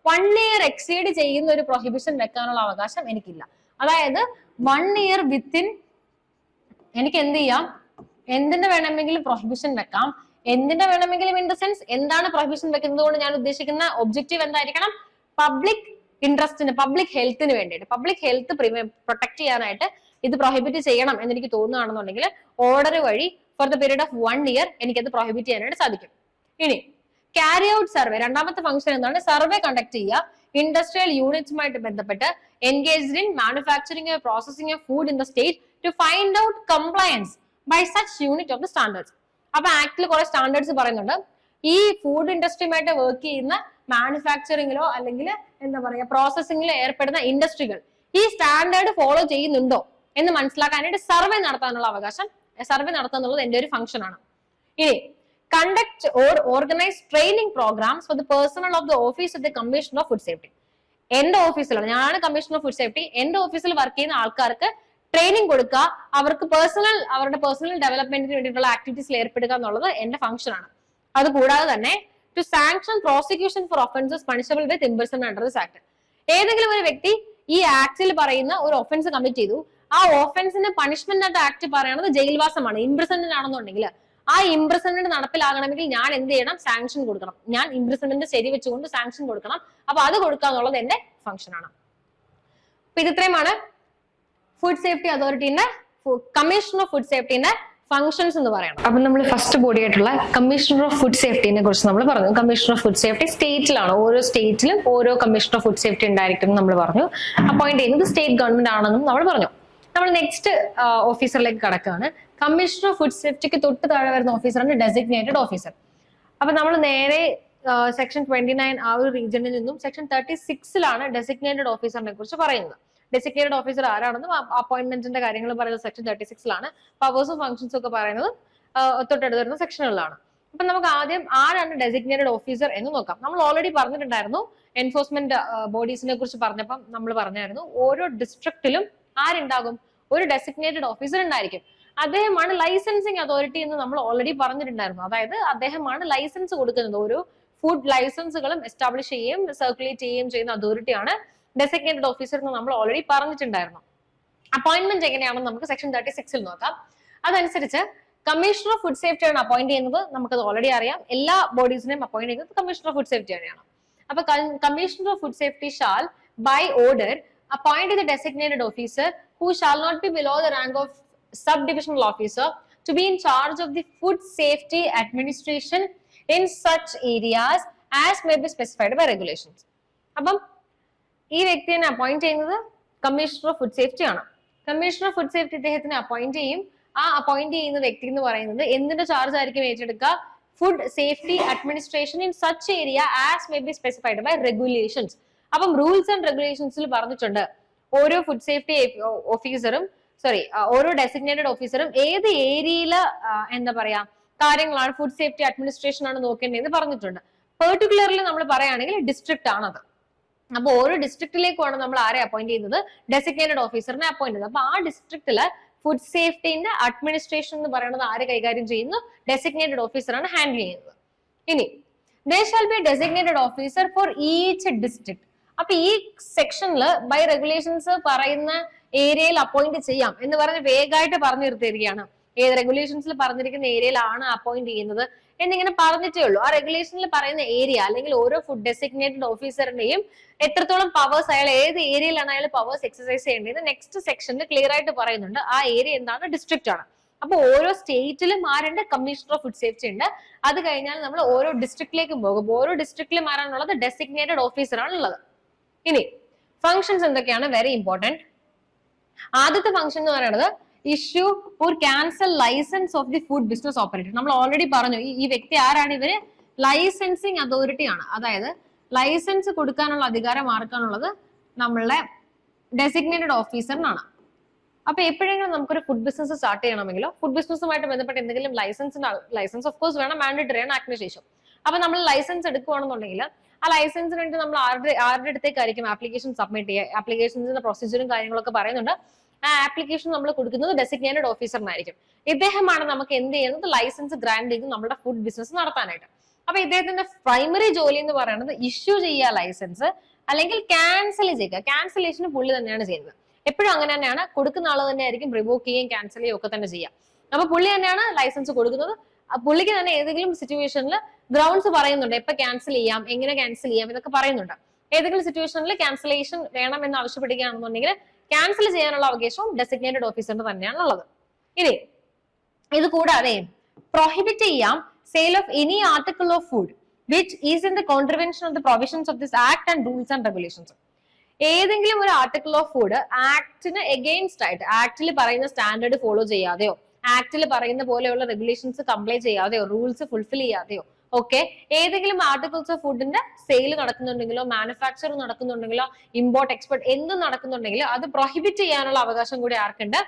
1 year exceed ചെയ്യുന്ന ഒരു പ്രൊഹിബിഷൻ വെക്കാനുള്ള അവകാശം എനിക്കില്ല. അതായത് 1 year വിത്തിൻ എനിക്ക് എന്ത് ചെയ്യാം? എന്തിന്റെ വേണമെങ്കിലും പ്രൊഹിബിഷൻ വെക്കാം. എന്തിന്റെ വേണമെങ്കിലും ഇൻ ദ സെൻസ് എന്താണ് പ്രൊഹിബിഷൻ വെക്കുന്നത് കൊണ്ട് ഞാൻ ഉദ്ദേശിക്കുന്ന ഒബ്ജക്റ്റീവ് എന്തായിരിക്കണം? പബ്ലിക് ഇൻട്രസ്റ്റിന്, പബ്ലിക് ഹെൽത്തിന് വേണ്ടിയിട്ട്, പബ്ലിക് ഹെൽത്ത് പ്രൊട്ടക്ട് ചെയ്യാനായിട്ട് ഇത് പ്രൊഹിബിറ്റ് ചെയ്യണം എന്ന് എനിക്ക് തോന്നുകയാണെന്നുണ്ടെങ്കിൽ ഓർഡർ വഴി for the period of 1 year എനിക്കത് പ്രൊഹിബിറ്റ് ചെയ്യാനായിട്ട് സാധിക്കും. ഇനി ക്യാരി ഔട്ട് സർവേ, രണ്ടാമത്തെ ഫംഗ്ഷൻ എന്താണ്? സർവേ കണ്ടക്ട് ചെയ്യുക. ഇൻഡസ്ട്രിയൽ യൂണിറ്റ്സുമായിട്ട് ബന്ധപ്പെട്ട് engaged in manufacturing and processing of food in the state to find out compliance by such unit of the standards. അപ്പൊ ആക്ടിൽ കുറെ സ്റ്റാൻഡേർഡ്സ് പറയുന്നുണ്ട്. ഈ ഫുഡ് ഇൻഡസ്ട്രിയുമായിട്ട് വർക്ക് ചെയ്യുന്ന മാനുഫാക്ചറിംഗിലോ അല്ലെങ്കിൽ എന്താ പറയാ പ്രോസസിംഗിലോ ഏർപ്പെടുന്ന ഇൻഡസ്ട്രികൾ ഈ സ്റ്റാൻഡേർഡ് ഫോളോ ചെയ്യുന്നുണ്ടോ എന്ന് മനസ്സിലാക്കാനായിട്ട് സർവേ നടത്താനുള്ള അവകാശം, സർവേ നടത്തുക എന്നുള്ളത് എന്റെ ഒരു ഫംഗ്ഷൻ ആണ്. ഇനി conduct or organize training programs for the personnel of the office of the Commissioner of Food Safety. എന്റെ ഓഫീസിലാണ്, ഞാനാണ് കമ്മീഷണർ ഓഫ് ഫുഡ് സേഫ്റ്റി. എന്റെ ഓഫീസിൽ വർക്ക് ചെയ്യുന്ന ആൾക്കാർക്ക് ട്രെയിനിങ് കൊടുക്കുക, അവർക്ക് അവരുടെ പേഴ്സണൽ ഡെവലപ്മെന്റിന് വേണ്ടിയിട്ടുള്ള ആക്ടിവിറ്റീസിൽ ഏർപ്പെടുക എന്നുള്ളത് എന്റെ ഫംഗ്ഷൻ ആണ്. അത് കൂടാതെ തന്നെ to sanction prosecution for offences punishable with imprisonment under this act. ഏതെങ്കിലും ഒരു വ്യക്തി ഈ ആക്ടിൽ പറയുന്ന ഒരു ഒഫൻസ് കമ്മിറ്റ് ചെയ്തു, ആ ഒഫൻസിന് പണിഷ്മെന്റ് ആയിട്ട് ആക്ട് പറയുന്നത് ജയിൽവാസമാണ്. ഇംപ്രിസൺമെന്റ് ആണെന്നുണ്ടെങ്കിൽ ആ ഇംപ്രിസൺമെന്റ് നടപ്പിലാകണമെങ്കിൽ ഞാൻ എന്ത് ചെയ്യണം? സാങ്ഷൻ കൊടുക്കണം. ഞാൻ ഇംപ്രിസൺമെന്റ് ശരി വെച്ചുകൊണ്ട് സാങ്ഷൻ കൊടുക്കണം. അപ്പൊ അത് കൊടുക്കുക എന്നുള്ളത് എന്റെ ഫംഗ്ഷൻ ആണ്. അപ്പൊ ഇത് ഇത്രയുമാണ് ഫുഡ് സേഫ്റ്റി അതോറിറ്റിന്റെ, കമ്മീഷണർ ഓഫ് ഫുഡ് സേഫ്റ്റിന്റെ ഫംഗ്ഷൻസ് എന്ന് പറയുന്നത്. അപ്പൊ നമ്മൾ ഫസ്റ്റ് ബോഡി ആയിട്ടുള്ള കമ്മീഷണർ ഓഫ് ഫുഡ് സേഫ്റ്റിനെ കുറിച്ച് നമ്മൾ പറഞ്ഞു. കമ്മീഷണർ ഓഫ് ഫുഡ് സേഫ്റ്റി സ്റ്റേറ്റിലാണ്, ഓരോ സ്റ്റേറ്റിലും ഓരോ കമ്മീഷണർ ഓഫ് ഫുഡ് സേഫ്റ്റി ഉണ്ടായിരിക്കും നമ്മൾ പറഞ്ഞു. അപ്പോയിന്റ് ചെയ്യുന്നത് സ്റ്റേറ്റ് ഗവൺമെന്റ് ആണെന്നും നമ്മൾ പറഞ്ഞു. നമ്മൾ നെക്സ്റ്റ് ഓഫീസറിലേക്ക് കടക്കുകയാണ്. കമ്മീഷണർ ഓഫ് ഫുഡ് സേഫ്റ്റിക്ക് തൊട്ട് താഴെ വരുന്ന ഓഫീസറാണ് ഡെസിഗ്നേറ്റഡ് ഓഫീസർ. അപ്പൊ നമ്മൾ നേരെ സെക്ഷൻ 29 ആ ഒരു റീജിയനിൽ നിന്നും സെക്ഷൻ 36 ഡെസിഗ്നേറ്റഡ് ഓഫീസറിനെ കുറിച്ച് പറയുന്നത്. ഡെസിഗ്നേറ്റഡ് ഓഫീസർ ആരാണെന്നും അപ്പോയിന്റ്മെന്റിന്റെ കാര്യങ്ങൾ പറയുന്നത് സെക്ഷൻ 36 പവേഴ്സും ഫംഗ്ഷൻസും ഒക്കെ പറയുന്നത് തൊട്ടടുത്ത് വരുന്ന സെക്ഷനുകളാണ്. അപ്പൊ നമുക്ക് ആദ്യം ആരാണ് ഡെസിഗ്നേറ്റഡ് ഓഫീസർ എന്ന് നോക്കാം. നമ്മൾ ഓൾറെഡി പറഞ്ഞിട്ടുണ്ടായിരുന്നു, എൻഫോഴ്സ്മെന്റ് ബോഡീസിനെ കുറിച്ച് പറഞ്ഞപ്പം നമ്മൾ പറഞ്ഞായിരുന്നു ഓരോ ഡിസ്ട്രിക്റ്റിലും ആരുണ്ടാകും? ഒരു ഡെസിഗ്നേറ്റഡ് ഓഫീസർ ഉണ്ടായിരിക്കും. അദ്ദേഹമാണ് ലൈസൻസിങ് അതോറിറ്റി എന്ന് നമ്മൾ ഓൾറെഡി പറഞ്ഞിട്ടുണ്ടായിരുന്നു. അതായത് അദ്ദേഹമാണ് ലൈസൻസ് കൊടുക്കുന്നത്. ഓരോ ഫുഡ് ലൈസൻസുകളും എസ്റ്റാബ്ലിഷ് ചെയ്യുകയും സർക്കുലേറ്റ് ചെയ്യുകയും ചെയ്യുന്ന അതോറിറ്റിയാണ് ഡെസിഗ്നേറ്റഡ് ഓഫീസർ എന്ന് നമ്മൾ ഓൾറെഡി പറഞ്ഞിട്ടുണ്ടായിരുന്നു. അപ്പോയിന്റ്മെന്റ് എങ്ങനെയാണെന്ന് നമുക്ക് സെക്ഷൻ 36 നോക്കാം. അതനുസരിച്ച് കമ്മീഷണർ ഓഫ് ഫുഡ് സേഫ്റ്റി ആണ് അപ്പോയിന്റ് ചെയ്യുന്നത്. നമുക്കത് ഓൾറെഡി അറിയാം. എല്ലാ ബോഡീസിനെയും അപ്പോയിന്റ് ചെയ്യുന്നത് കമ്മീഷണർ ഓഫ് ഫുഡ് സേഫ്റ്റി തന്നെയാണ്. അപ്പൊ commissioner of food safety shall by order appoint the designated officer who shall not be below the rank of sub divisional officer to be in charge of the food safety administration in such areas as may be specified by regulations. അപ്പം ഈ വ്യക്തിയെ appoint ചെയ്യുന്നത് commissioner of food safety ആണ്. Commissioner of food safety ഇദ്ദേഹത്തിനെ appoint ചെയ്യും. ആ appoint ചെയ്യുന്ന വ്യക്തി എന്ന് പറയുന്നത് എന്തിന്റെ ചാർജ് ആയിരിക്കും ഏറ്റെടുക്കുക? Food safety administration in such area as may be specified by regulations. അപ്പം റൂൾസ് ആൻഡ് റെഗുലേഷൻസിൽ പറഞ്ഞിട്ടുണ്ട് ഓരോ ഫുഡ് സേഫ്റ്റി ഓഫീസറും ഓരോ ഡെസിഗ്നേറ്റഡ് ഓഫീസറും ഏത് ഏരിയയില് എന്താ പറയാ കാര്യങ്ങളാണ് ഫുഡ് സേഫ്റ്റി അഡ്മിനിസ്ട്രേഷൻ ആണ് നോക്കേണ്ടതെന്ന് പറഞ്ഞിട്ടുണ്ട്. പെർട്ടിക്കുലർലി നമ്മൾ പറയുകയാണെങ്കിൽ ഡിസ്ട്രിക്ട് ആണത്. അപ്പൊ ഓരോ ഡിസ്ട്രിക്റ്റിലേക്കുമാണ് നമ്മൾ ആരെ അപ്പോയിന്റ് ചെയ്യുന്നത്? ഡെസിഗ്നേറ്റഡ് ഓഫീസറിനെ അപ്പോയിന്റ് ചെയ്യുന്നത്. അപ്പൊ ആ ഡിസ്ട്രിക്റ്റില് ഫുഡ് സേഫ്റ്റിന്റെ അഡ്മിനിസ്ട്രേഷൻ എന്ന് പറയുന്നത് ആര് കൈകാര്യം ചെയ്യുന്നു? ഡെസിഗ്നേറ്റഡ് ഓഫീസറാണ് ഹാൻഡിൽ ചെയ്യുന്നത്. ഇനി there shall be a designated officer for each district. അപ്പൊ ഈ സെക്ഷനില് ബൈ റെഗുലേഷൻസ് പറയുന്ന ഏരിയയിൽ അപ്പോയിന്റ് ചെയ്യാം എന്ന് പറഞ്ഞ് വേഗമായിട്ട് പറഞ്ഞു നിർത്തിയിരിക്കുകയാണ്. ഏത് റെഗുലേഷൻസിൽ പറഞ്ഞിരിക്കുന്ന ഏരിയയിലാണ് അപ്പോയിന്റ് ചെയ്യുന്നത് എന്നിങ്ങനെ പറഞ്ഞിട്ടേ ഉള്ളൂ. ആ റെഗുലേഷനിൽ പറയുന്ന ഏരിയ അല്ലെങ്കിൽ ഓരോ ഫുഡ് ഡെസിഗ്നേറ്റഡ് ഓഫീസറിന്റെയും എത്രത്തോളം പവേഴ്സ്, അയാൾ ഏത് ഏരിയയിലാണ് അയാൾ പവേഴ്സ് എക്സസൈസ് ചെയ്യേണ്ടത് നെക്സ്റ്റ് സെക്ഷനിൽ ക്ലിയർ ആയിട്ട് പറയുന്നുണ്ട്. ആ ഏരിയ എന്താണ്? ഡിസ്ട്രിക്റ്റ് ആണ്. അപ്പൊ ഓരോ സ്റ്റേറ്റിലും ആരുണ്ട്? കമ്മീഷണർ ഓഫ് ഫുഡ് സേഫ്റ്റി ഉണ്ട്. അത് കഴിഞ്ഞാൽ നമ്മൾ ഓരോ ഡിസ്ട്രിക്റ്റിലേക്കും പോകും. ഓരോ ഡിസ്ട്രിക്റ്റിലും ആരാണുള്ളത്? ഡെസിഗ്നേറ്റഡ് ഓഫീസർ ആണുള്ളത്. ഇനി ഫങ്ഷൻസ് എന്തൊക്കെയാണ്? Very important. ആദ്യത്തെ ഫംഗ്ഷൻ എന്ന് പറയുന്നത് issue or cancel licence of the food business operator. നമ്മൾ ഓൾറെഡി പറഞ്ഞു ഈ വ്യക്തി ആരാണ്? ഇവര് ലൈസൻസിങ് അതോറിറ്റി ആണ്. അതായത് ലൈസൻസ് കൊടുക്കാനുള്ള അധികാരം ആർക്കാണുള്ളത്? നമ്മളുടെ ഡെസിഗ്നേറ്റഡ് ഓഫീസറിനാണ്. അപ്പൊ എപ്പോഴെങ്കിലും നമുക്കൊരു ഫുഡ് ബിസിനസ് സ്റ്റാർട്ട് ചെയ്യണമെങ്കിലോ ഫുഡ് ബിസിനസ്സുമായിട്ട് ബന്ധപ്പെട്ട് എന്തെങ്കിലും ലൈസൻസ് ഓഫ് കോഴ്സ് വേണം, മാൻഡേറ്ററി ആണ് ആക്ടിന് ശേഷം. അപ്പൊ നമ്മൾ ലൈസൻസ് എടുക്കുകയാണെന്നുണ്ടെങ്കിൽ ആ ലൈസൻസിന് വേണ്ടി നമ്മൾ ആരുടെ അടുത്തേക്കായിരിക്കും ആപ്ലിക്കേഷൻ സബ്മിറ്റ് ചെയ്യുക? ആപ്ലിക്കേഷൻസിന്റെ പ്രൊസീജിയറും കാര്യങ്ങളൊക്കെ പറയുന്നുണ്ട്. ആ ആപ്ലിക്കേഷൻ നമ്മൾ കൊടുക്കുന്നത് ഡെസിഗ്നേറ്റഡ് ഓഫീസറിനായിരിക്കും. ഇദ്ദേഹമാണ് നമുക്ക് എന്ത് ചെയ്യുന്നത്? ലൈസൻസ് ഗ്രാന്റ് ചെയ്ത് നമ്മുടെ ഫുഡ് ബിസിനസ് നടത്താനായിട്ട്. അപ്പൊ ഇദ്ദേഹത്തിന്റെ പ്രൈമറി ജോലി എന്ന് പറയുന്നത് ഇഷ്യൂ ചെയ്യുക ലൈസൻസ്, അല്ലെങ്കിൽ ക്യാൻസൽ ചെയ്യുക. ക്യാൻസലേഷൻ പുള്ളി തന്നെയാണ് ചെയ്യുന്നത്. എപ്പോഴും അങ്ങനെ തന്നെയാണ്. കൊടുക്കുന്ന ആള് തന്നെ ആയിരിക്കും റിവോക്ക് ചെയ്യുകയും ക്യാൻസൽ ചെയ്യുകയും ഒക്കെ തന്നെ ചെയ്യാം. അപ്പൊ പുള്ളി തന്നെയാണ് ലൈസൻസ് കൊടുക്കുന്നത്. പുള്ളിക്ക് തന്നെ ഏതെങ്കിലും സിറ്റുവേഷനിൽ ഗ്രൗണ്ട്സ് പറയുന്നുണ്ട്, എപ്പൊ ക്യാൻസൽ ചെയ്യാം, എങ്ങനെ ക്യാൻസൽ ചെയ്യാം എന്നൊക്കെ പറയുന്നുണ്ട്. ഏതെങ്കിലും സിറ്റുവേഷനിൽ ക്യാൻസലേഷൻ വേണം എന്ന് ആവശ്യപ്പെടുകയാണെന്നുണ്ടെങ്കിൽ ക്യാൻസൽ ചെയ്യാനുള്ള അവകാശവും ഡെസിഗ്നേറ്റഡ് ഓഫീസറിന് തന്നെയാണ് ഉള്ളത്. ഇനി ഇത് കൂടാതെ പ്രൊഹിബിറ്റ് ചെയ്യാം sale of any article of food which is in the contravention of the provisions of this act and rules and regulations. ഏതെങ്കിലും ഒരു ആർട്ടിക്കിൾ ഓഫ് ഫുഡ് ആക്ടിന് എഗെയിൻസ്റ്റ് ആയിട്ട്, ആക്ടിൽ പറയുന്ന സ്റ്റാൻഡേർഡ് ഫോളോ ചെയ്യാതെയോ ആക്ടിൽ പറയുന്ന പോലെയുള്ള റെഗുലേഷൻസ് കംപ്ലൈ ചെയ്യാതെയോ റൂൾസ് ഫുൾഫിൽ ചെയ്യാതെയോ ഓക്കെ ഏതെങ്കിലും ആർട്ടിക്കിൾസ് ഓഫ് ഫുഡിന്റെ സെയിൽ നടക്കുന്നുണ്ടെങ്കിലോ മാനുഫാക്ചർ നടക്കുന്നുണ്ടെങ്കിലോ ഇമ്പോർട്ട് എക്സ്പോർട്ട് എന്തും നടക്കുന്നുണ്ടെങ്കിലോ അത് പ്രൊഹിബിറ്റ് ചെയ്യാനുള്ള അവകാശം കൂടി ആർക്കുണ്ട്?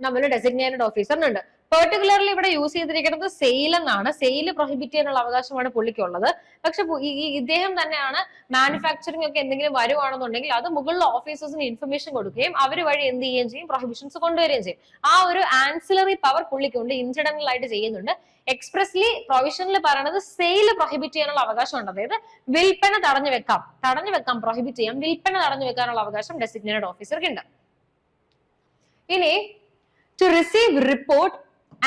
നമ്മൾ ഡെസിഗ്നേറ്റഡ് ഓഫീസറിനുണ്ട്. പെർട്ടിക്കുലർലി ഇവിടെ യൂസ് ചെയ്തിരിക്കുന്നത് സെയിൽ എന്നാണ്. സെയിൽ പ്രൊഹിബിറ്റ് ചെയ്യാനുള്ള അവകാശമാണ് പുള്ളിക്കുള്ളത്. പക്ഷെ ഇദ്ദേഹം തന്നെയാണ് മാനുഫാക്ചറിംഗ് ഒക്കെ എന്തെങ്കിലും വരുവാണെന്നുണ്ടെങ്കിൽ അത് മുകളിലുള്ള ഓഫീസേഴ്സിന് ഇൻഫർമേഷൻ കൊടുക്കുകയും അവർ വഴി എന്ത് ചെയ്യുകയും ചെയ്യും? പ്രൊഹിബിഷൻസ് കൊണ്ടുവരികയും ചെയ്യും. ആ ഒരു ആൻസിലറി പവർ പുള്ളിക്കുണ്ട്, ഇൻസിഡന്റൽ ആയിട്ട് ചെയ്യുന്നുണ്ട്. എക്സ്പ്രസ്ലി പ്രൊവിഷനിൽ പറയുന്നത് സെയിൽ പ്രൊഹിബിറ്റ് ചെയ്യാനുള്ള അവകാശമുണ്ട്. അതായത് വിൽപ്പന തടഞ്ഞു വെക്കാം, പ്രൊഹിബിറ്റ് ചെയ്യാം. വിൽപ്പന തടഞ്ഞു വെക്കാനുള്ള അവകാശം ഡെസിഗ്നേറ്റഡ് ഓഫീസർക്ക് ഉണ്ട്. ഇനി to receive report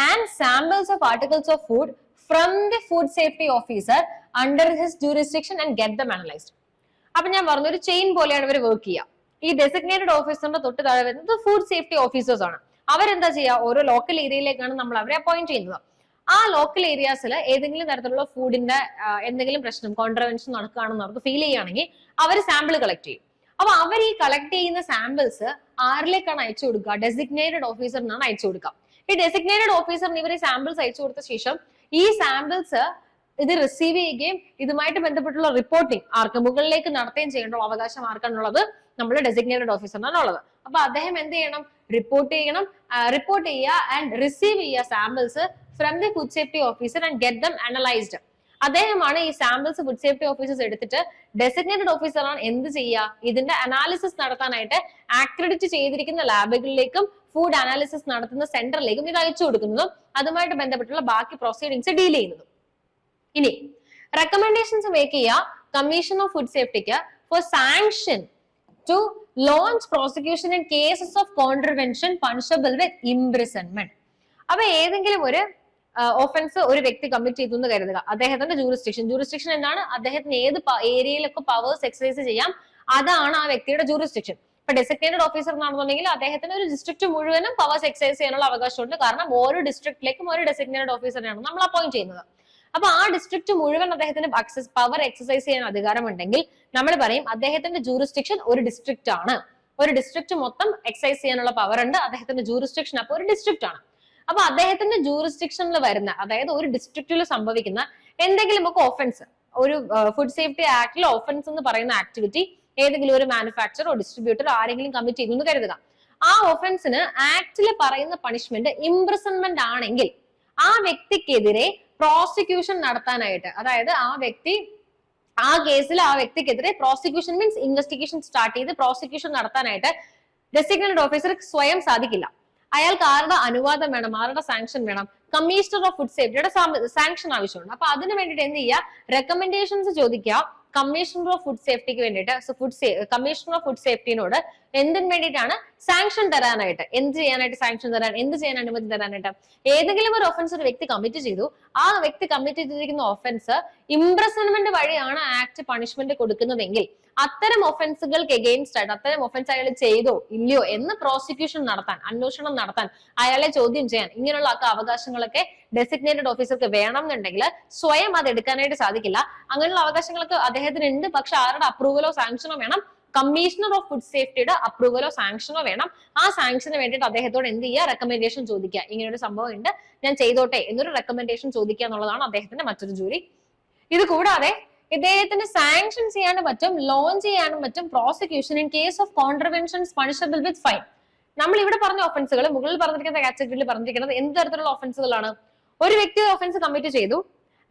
and samples of articles of food from the food safety officer under his jurisdiction and get them analyzed. അപ്പൊ ഞാൻ പറഞ്ഞ ഒരു ചെയിൻ പോലെയാണ് ഇവർ വർക്ക് ചെയ്യുക. ഈ ഡെസിഗ്നേറ്റഡ് ഓഫീസറിന്റെ തൊട്ട് താഴെ വരുന്നത് ഫുഡ് സേഫ്റ്റി ഓഫീസേഴ്സ് ആണ്. അവരെന്താ ചെയ്യുക? ഓരോ ലോക്കൽ ഏരിയയിലേക്കാണ് നമ്മൾ അവരെ അപ്പോയിന്റ് ചെയ്യുന്നത്. ആ ലോക്കൽ ഏരിയാസിൽ ഏതെങ്കിലും തരത്തിലുള്ള ഫുഡിന്റെ എന്തെങ്കിലും പ്രശ്നം കോൺട്രവെൻഷൻ നടക്കുകയാണെന്ന് അവർക്ക് ഫീൽ ചെയ്യുകയാണെങ്കിൽ അവർ സാമ്പിൾ കളക്ട് ചെയ്യും. അപ്പൊ അവർ ഈ കളക്ട് ചെയ്യുന്ന സാമ്പിൾസ് ആരിലേക്കാണ് അയച്ചു കൊടുക്കുക? ഡെസിഗ്നേറ്റഡ് ഓഫീസറിനാണ് അയച്ചു കൊടുക്കുക. ഈ ഡെസിഗ്നേറ്റഡ് ഓഫീസറിന് ഇവർ സാമ്പിൾസ് അയച്ചു കൊടുത്ത ശേഷം ഈ സാമ്പിൾസ് ഇത് റിസീവ് ചെയ്യുകയും ഇതുമായിട്ട് ബന്ധപ്പെട്ടുള്ള റിപ്പോർട്ടിംഗ് ആർക്ക് മുകളിലേക്ക് നടത്തുകയും ചെയ്യേണ്ട അവകാശം ആർക്കാണുള്ളത്? നമ്മുടെ ഡെസിഗ്നേറ്റഡ് ഓഫീസറിനാണ് ഉള്ളത്. അപ്പൊ അദ്ദേഹം എന്ത് ചെയ്യണം? റിപ്പോർട്ട് ചെയ്യുക ആൻഡ് റിസീവ് ചെയ്യുക samples from the food safety officer and get them analysed. അദ്ദേഹമാണ് ഈ സാമ്പിൾസ് ഫുഡ് സേഫ്റ്റി ഓഫീസേഴ്സ് എടുത്തിട്ട് ഡെസിഗ്നേറ്റഡ് ഓഫീസറാണ് എന്ത് ചെയ്യുക? ഇതിന്റെ അനാലിസിസ് നടത്താനായിട്ട് ആക്രഡിറ്റ് ചെയ്തിരിക്കുന്ന ലാബുകളിലേക്കും ഫുഡ് അനാലിസിസ് നടത്തുന്ന സെന്ററിലേക്കും ഇത് അയച്ചു കൊടുക്കുന്നതും അതുമായിട്ട് ബന്ധപ്പെട്ടുള്ള ബാക്കി പ്രൊസീഡിങ്സ് ഡീൽ ചെയ്യുന്നതും. ഇനി റെക്കമെൻഡേഷൻസ് മേക്ക് ചെയ്യുക കമ്മീഷൻ ഓഫ് ഫുഡ് സേഫ്റ്റിക്ക് for sanction to launch prosecution in cases of contravention punishable with imprisonment. അപ്പൊ ഏതെങ്കിലും ഒരു ഒഫൻസ് ഒരു വ്യക്തി കമ്മിറ്റ് ചെയ്തു എന്ന് കരുതുക. അദ്ദേഹത്തിന്റെ ജൂറിസ്ഡിക്ഷൻ എന്താണ്? അദ്ദേഹത്തിന് ഏത് ഏരിയയിലൊക്കെ പവേഴ്സ് എക്സസൈസ് ചെയ്യാം, അതാണ് ആ വ്യക്തിയുടെ ജൂറിസ്ഡിക്ഷൻ. ഇപ്പൊ ഡെസിഗ്നേറ്റഡ് ഓഫീസർ എന്നാണെന്നുണ്ടെങ്കിൽ അദ്ദേഹത്തിന് ഒരു ഡിസ്ട്രിക്ട് മുഴുവനും പവേഴ്സ് എക്സസൈസ് ചെയ്യാനുള്ള അവകാശമുണ്ട്. കാരണം ഓരോ ഡിസ്ട്രിക്റ്റിലേക്കും ഒരു ഡെസിഗ്നേറ്റഡ് ഓഫീസറിനെയാണ് നമ്മൾ അപ്പോയിന്റ് ചെയ്യുന്നത്. അപ്പൊ ആ ഡിസ്ട്രിക്ട് മുഴുവൻ അദ്ദേഹത്തിന് പവർ എക്സസൈസ് ചെയ്യാൻ അധികാരമുണ്ടെങ്കിൽ നമ്മൾ പറയും അദ്ദേഹത്തിന്റെ ജൂറിസ്ഡിക്ഷൻ ഒരു ഡിസ്ട്രിക്ട് ആണ്. ഒരു ഡിസ്ട്രിക്ട് മൊത്തം എക്സസൈസ് ചെയ്യാനുള്ള പവർ ഉണ്ട് അദ്ദേഹത്തിന്റെ ജൂറിസ്ഡിക്ഷൻ. അപ്പൊ ഒരു ഡിസ്ട്രിക്ട് ആണ്. അപ്പൊ അദ്ദേഹത്തിന്റെ ജൂറിസ്ഡിക്ഷനിൽ വരുന്ന, അതായത് ഒരു ഡിസ്ട്രിക്റ്റിൽ സംഭവിക്കുന്ന എന്തെങ്കിലുമൊക്കെ ഓഫൻസ്, ഒരു ഫുഡ് സേഫ്റ്റി ആക്ടിലെ ഓഫൻസ് എന്ന് പറയുന്ന ആക്ടിവിറ്റി ഏതെങ്കിലും ഒരു മാനുഫാക്ചറോ ഡിസ്ട്രിബ്യൂട്ടറോ ആരെങ്കിലും കമ്മിറ്റ് ചെയ്തു എന്ന് കരുതുക. ആ ഒഫൻസിന് ആക്ടിൽ പറയുന്ന പണിഷ്മെന്റ് ഇംപ്രിസൺമെന്റ് ആണെങ്കിൽ ആ വ്യക്തിക്കെതിരെ പ്രോസിക്യൂഷൻ നടത്താനായിട്ട്, അതായത് ആ കേസിൽ ആ വ്യക്തിക്കെതിരെ പ്രോസിക്യൂഷൻ മീൻസ് ഇൻവെസ്റ്റിഗേഷൻ സ്റ്റാർട്ട് ചെയ്ത് പ്രോസിക്യൂഷൻ നടത്താനായിട്ട് ഡെസിഗ്നേറ്റഡ് ഓഫീസർക്ക് സ്വയം സാധിക്കില്ല. അയാൾക്ക് ആരുടെ അനുവാദം വേണം, ആരുടെ സാങ്ഷൻ വേണം? കമ്മീഷണർ ഓഫ് ഫുഡ് സേഫ്റ്റിയുടെ സാങ്ഷൻ ആവശ്യമുണ്ട്. അപ്പൊ അതിന് വേണ്ടിയിട്ട് എന്ത് ചെയ്യുക? റെക്കമെൻഡേഷൻസ് ചോദിക്കുക കമ്മീഷണർ ഓഫ് ഫുഡ് സേഫ്റ്റിക്ക് വേണ്ടിയിട്ട്. കമ്മീഷണർ ഓഫ് ഫുഡ് സേഫ്റ്റിനോട് എന്തിനു വേണ്ടിയിട്ടാണ്? സാങ്ഷൻ തരാനായിട്ട്. എന്ത് ചെയ്യാനായിട്ട് സാങ്ഷൻ തരാൻ? എന്ത് ചെയ്യാൻ അനുമതി തരാനായിട്ട്? ഏതെങ്കിലും ഒരു ഒഫൻസ് ഒരു വ്യക്തി കമ്മിറ്റ് ചെയ്തു, ആ വ്യക്തി കമ്മിറ്റ് ചെയ്തിരിക്കുന്ന ഒഫൻസ് ഇംപ്രിസൺമെന്റ് വഴിയാണ് ആക്ട് പണിഷ്മെന്റ് കൊടുക്കുന്നതെങ്കിൽ അത്തരം ഒഫൻസുകൾക്ക് എഗെയിൻസ്റ്റ് ആയിട്ട്, അത്തരം ഒഫൻസ് അയാൾ ചെയ്തോ ഇല്ലയോ എന്ന് പ്രോസിക്യൂഷൻ നടത്താൻ, അന്വേഷണം നടത്താൻ, അയാളെ ചോദ്യം ചെയ്യാൻ, ഇങ്ങനെയുള്ള അവകാശങ്ങളൊക്കെ ഡെസിഗ്നേറ്റഡ് ഓഫീസർക്ക് വേണം എന്നുണ്ടെങ്കിൽ സ്വയം അത് എടുക്കാനായിട്ട് സാധിക്കില്ല. അങ്ങനെയുള്ള അവകാശങ്ങളൊക്കെ അദ്ദേഹത്തിന് ഉണ്ട്. പക്ഷെ ആരുടെ അപ്രൂവലോ സാങ്ഷനോ വേണം? കമ്മീഷണർ ഓഫ് ഫുഡ് സേഫ്റ്റിയുടെ അപ്രൂവലോ സാങ്ഷനോ വേണം. ആ സാങ്ഷന് വേണ്ടിയിട്ട് അദ്ദേഹത്തോട് എന്ത് ചെയ്യുക? റെക്കമെൻഡേഷൻ ചോദിക്കുക. ഇങ്ങനൊരു സംഭവം ഉണ്ട്, ഞാൻ ചെയ്തോട്ടെ എന്നൊരു റെക്കമെൻഡേഷൻ ചോദിക്കുക എന്നുള്ളതാണ് അദ്ദേഹത്തിന്റെ മറ്റൊരു ജോലി. ഇത് കൂടാതെ ഇദ്ദേഹത്തിന് സാങ്ഷൻ ചെയ്യാനും പറ്റും, ലോഞ്ച് ചെയ്യാനും പറ്റും prosecution in case of contraventions punishable with fine. നമ്മൾ ഇവിടെ പറഞ്ഞ ഒഫൻസുകൾ, മുകളിൽ പറഞ്ഞിരിക്കുന്ന കാറ്റഗറിയിൽ പറഞ്ഞിരിക്കുന്നത് എന്ത് തരത്തിലുള്ള ഒഫൻസുകളാണ്? ഒരു വ്യക്തി ഓഫൻസ് കമ്മിറ്റ് ചെയ്തു,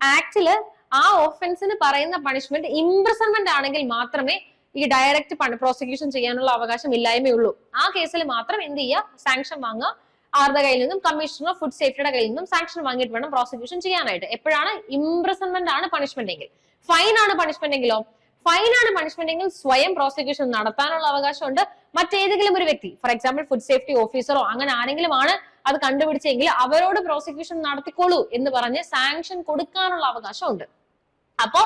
ആക്ടില് ആ ഓഫൻസിന് പറയുന്ന പണിഷ്മെന്റ് ഇംപ്രിസൺമെന്റ് ആണെങ്കിൽ മാത്രമേ ഈ ഡയറക്റ്റ് പ്രോസിക്യൂഷൻ ചെയ്യാനുള്ള അവകാശം ഇല്ലായ്മയുള്ളൂ. ആ കേസിൽ മാത്രം എന്ത് ചെയ്യുക? സാങ്ഷൻ വാങ്ങുക. ആരുടെ കയ്യിൽ നിന്നും? കമ്മീഷണർ ഓഫ് ഫുഡ് സേഫ്റ്റിയുടെ കയ്യിൽ നിന്നും സാങ്ഷൻ വാങ്ങിയിട്ട് വേണം പ്രോസിക്യൂഷൻ ചെയ്യാനായിട്ട്. എപ്പോഴാണ്? ഇംപ്രിസൺമെന്റ് ആണ് പണിഷ്മെന്റ് എങ്കിൽ. ഫൈൻ ആണ് പണിഷ്മെന്റ് എങ്കിലോ? ഫൈൻ ആണ് പണിഷ്മെന്റ് എങ്കിൽ സ്വയം പ്രോസിക്യൂഷൻ നടത്താനുള്ള അവകാശമുണ്ട്. മറ്റേതെങ്കിലും ഒരു വ്യക്തി, ഫോർ എക്സാമ്പിൾ ഫുഡ് സേഫ്റ്റി ഓഫീസറോ അങ്ങനെ ആരെങ്കിലും ആണ് അത് കണ്ടുപിടിച്ചെങ്കിൽ അവരോട് പ്രോസിക്യൂഷൻ നടത്തിക്കോളൂ എന്ന് പറഞ്ഞ് സാങ്ഷൻ കൊടുക്കാനുള്ള അവകാശമുണ്ട്. അപ്പോ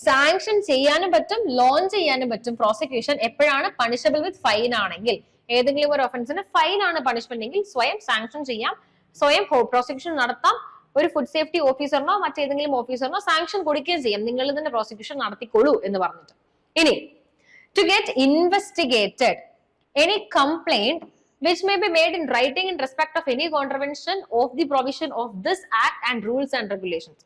സാങ്ഷൻ ചെയ്യാനും പറ്റും, ലോഞ്ച് ചെയ്യാനും പറ്റും പ്രോസിക്യൂഷൻ. എപ്പോഴാണ്? പണിഷബിൾ വിത്ത് ഫൈൻ ആണെങ്കിൽ. ഏതെങ്കിലും ഒരു ഒഫൻസിന് ഫൈൻ ആണ് പണിഷ്മെന്റ് എങ്കിൽ സ്വയം സാങ്ഷൻ ചെയ്യാം, സ്വയം പ്രോസിക്യൂഷൻ നടത്താം. ഒരു ഫുഡ് സേഫ്റ്റി ഓഫീസറിനോ മറ്റേതെങ്കിലും ഓഫീസറിനോ സാങ്ഷൻ കൊടുക്കുകയും ചെയ്യാം, നിങ്ങൾ ഇതിന്റെ പ്രോസിക്യൂഷൻ നടത്തിക്കൊള്ളൂ എന്ന് പറഞ്ഞിട്ട്. ഇനി to get investigated any complaint which may be made in writing in respect of any contravention of the provision of this act and rules and regulations.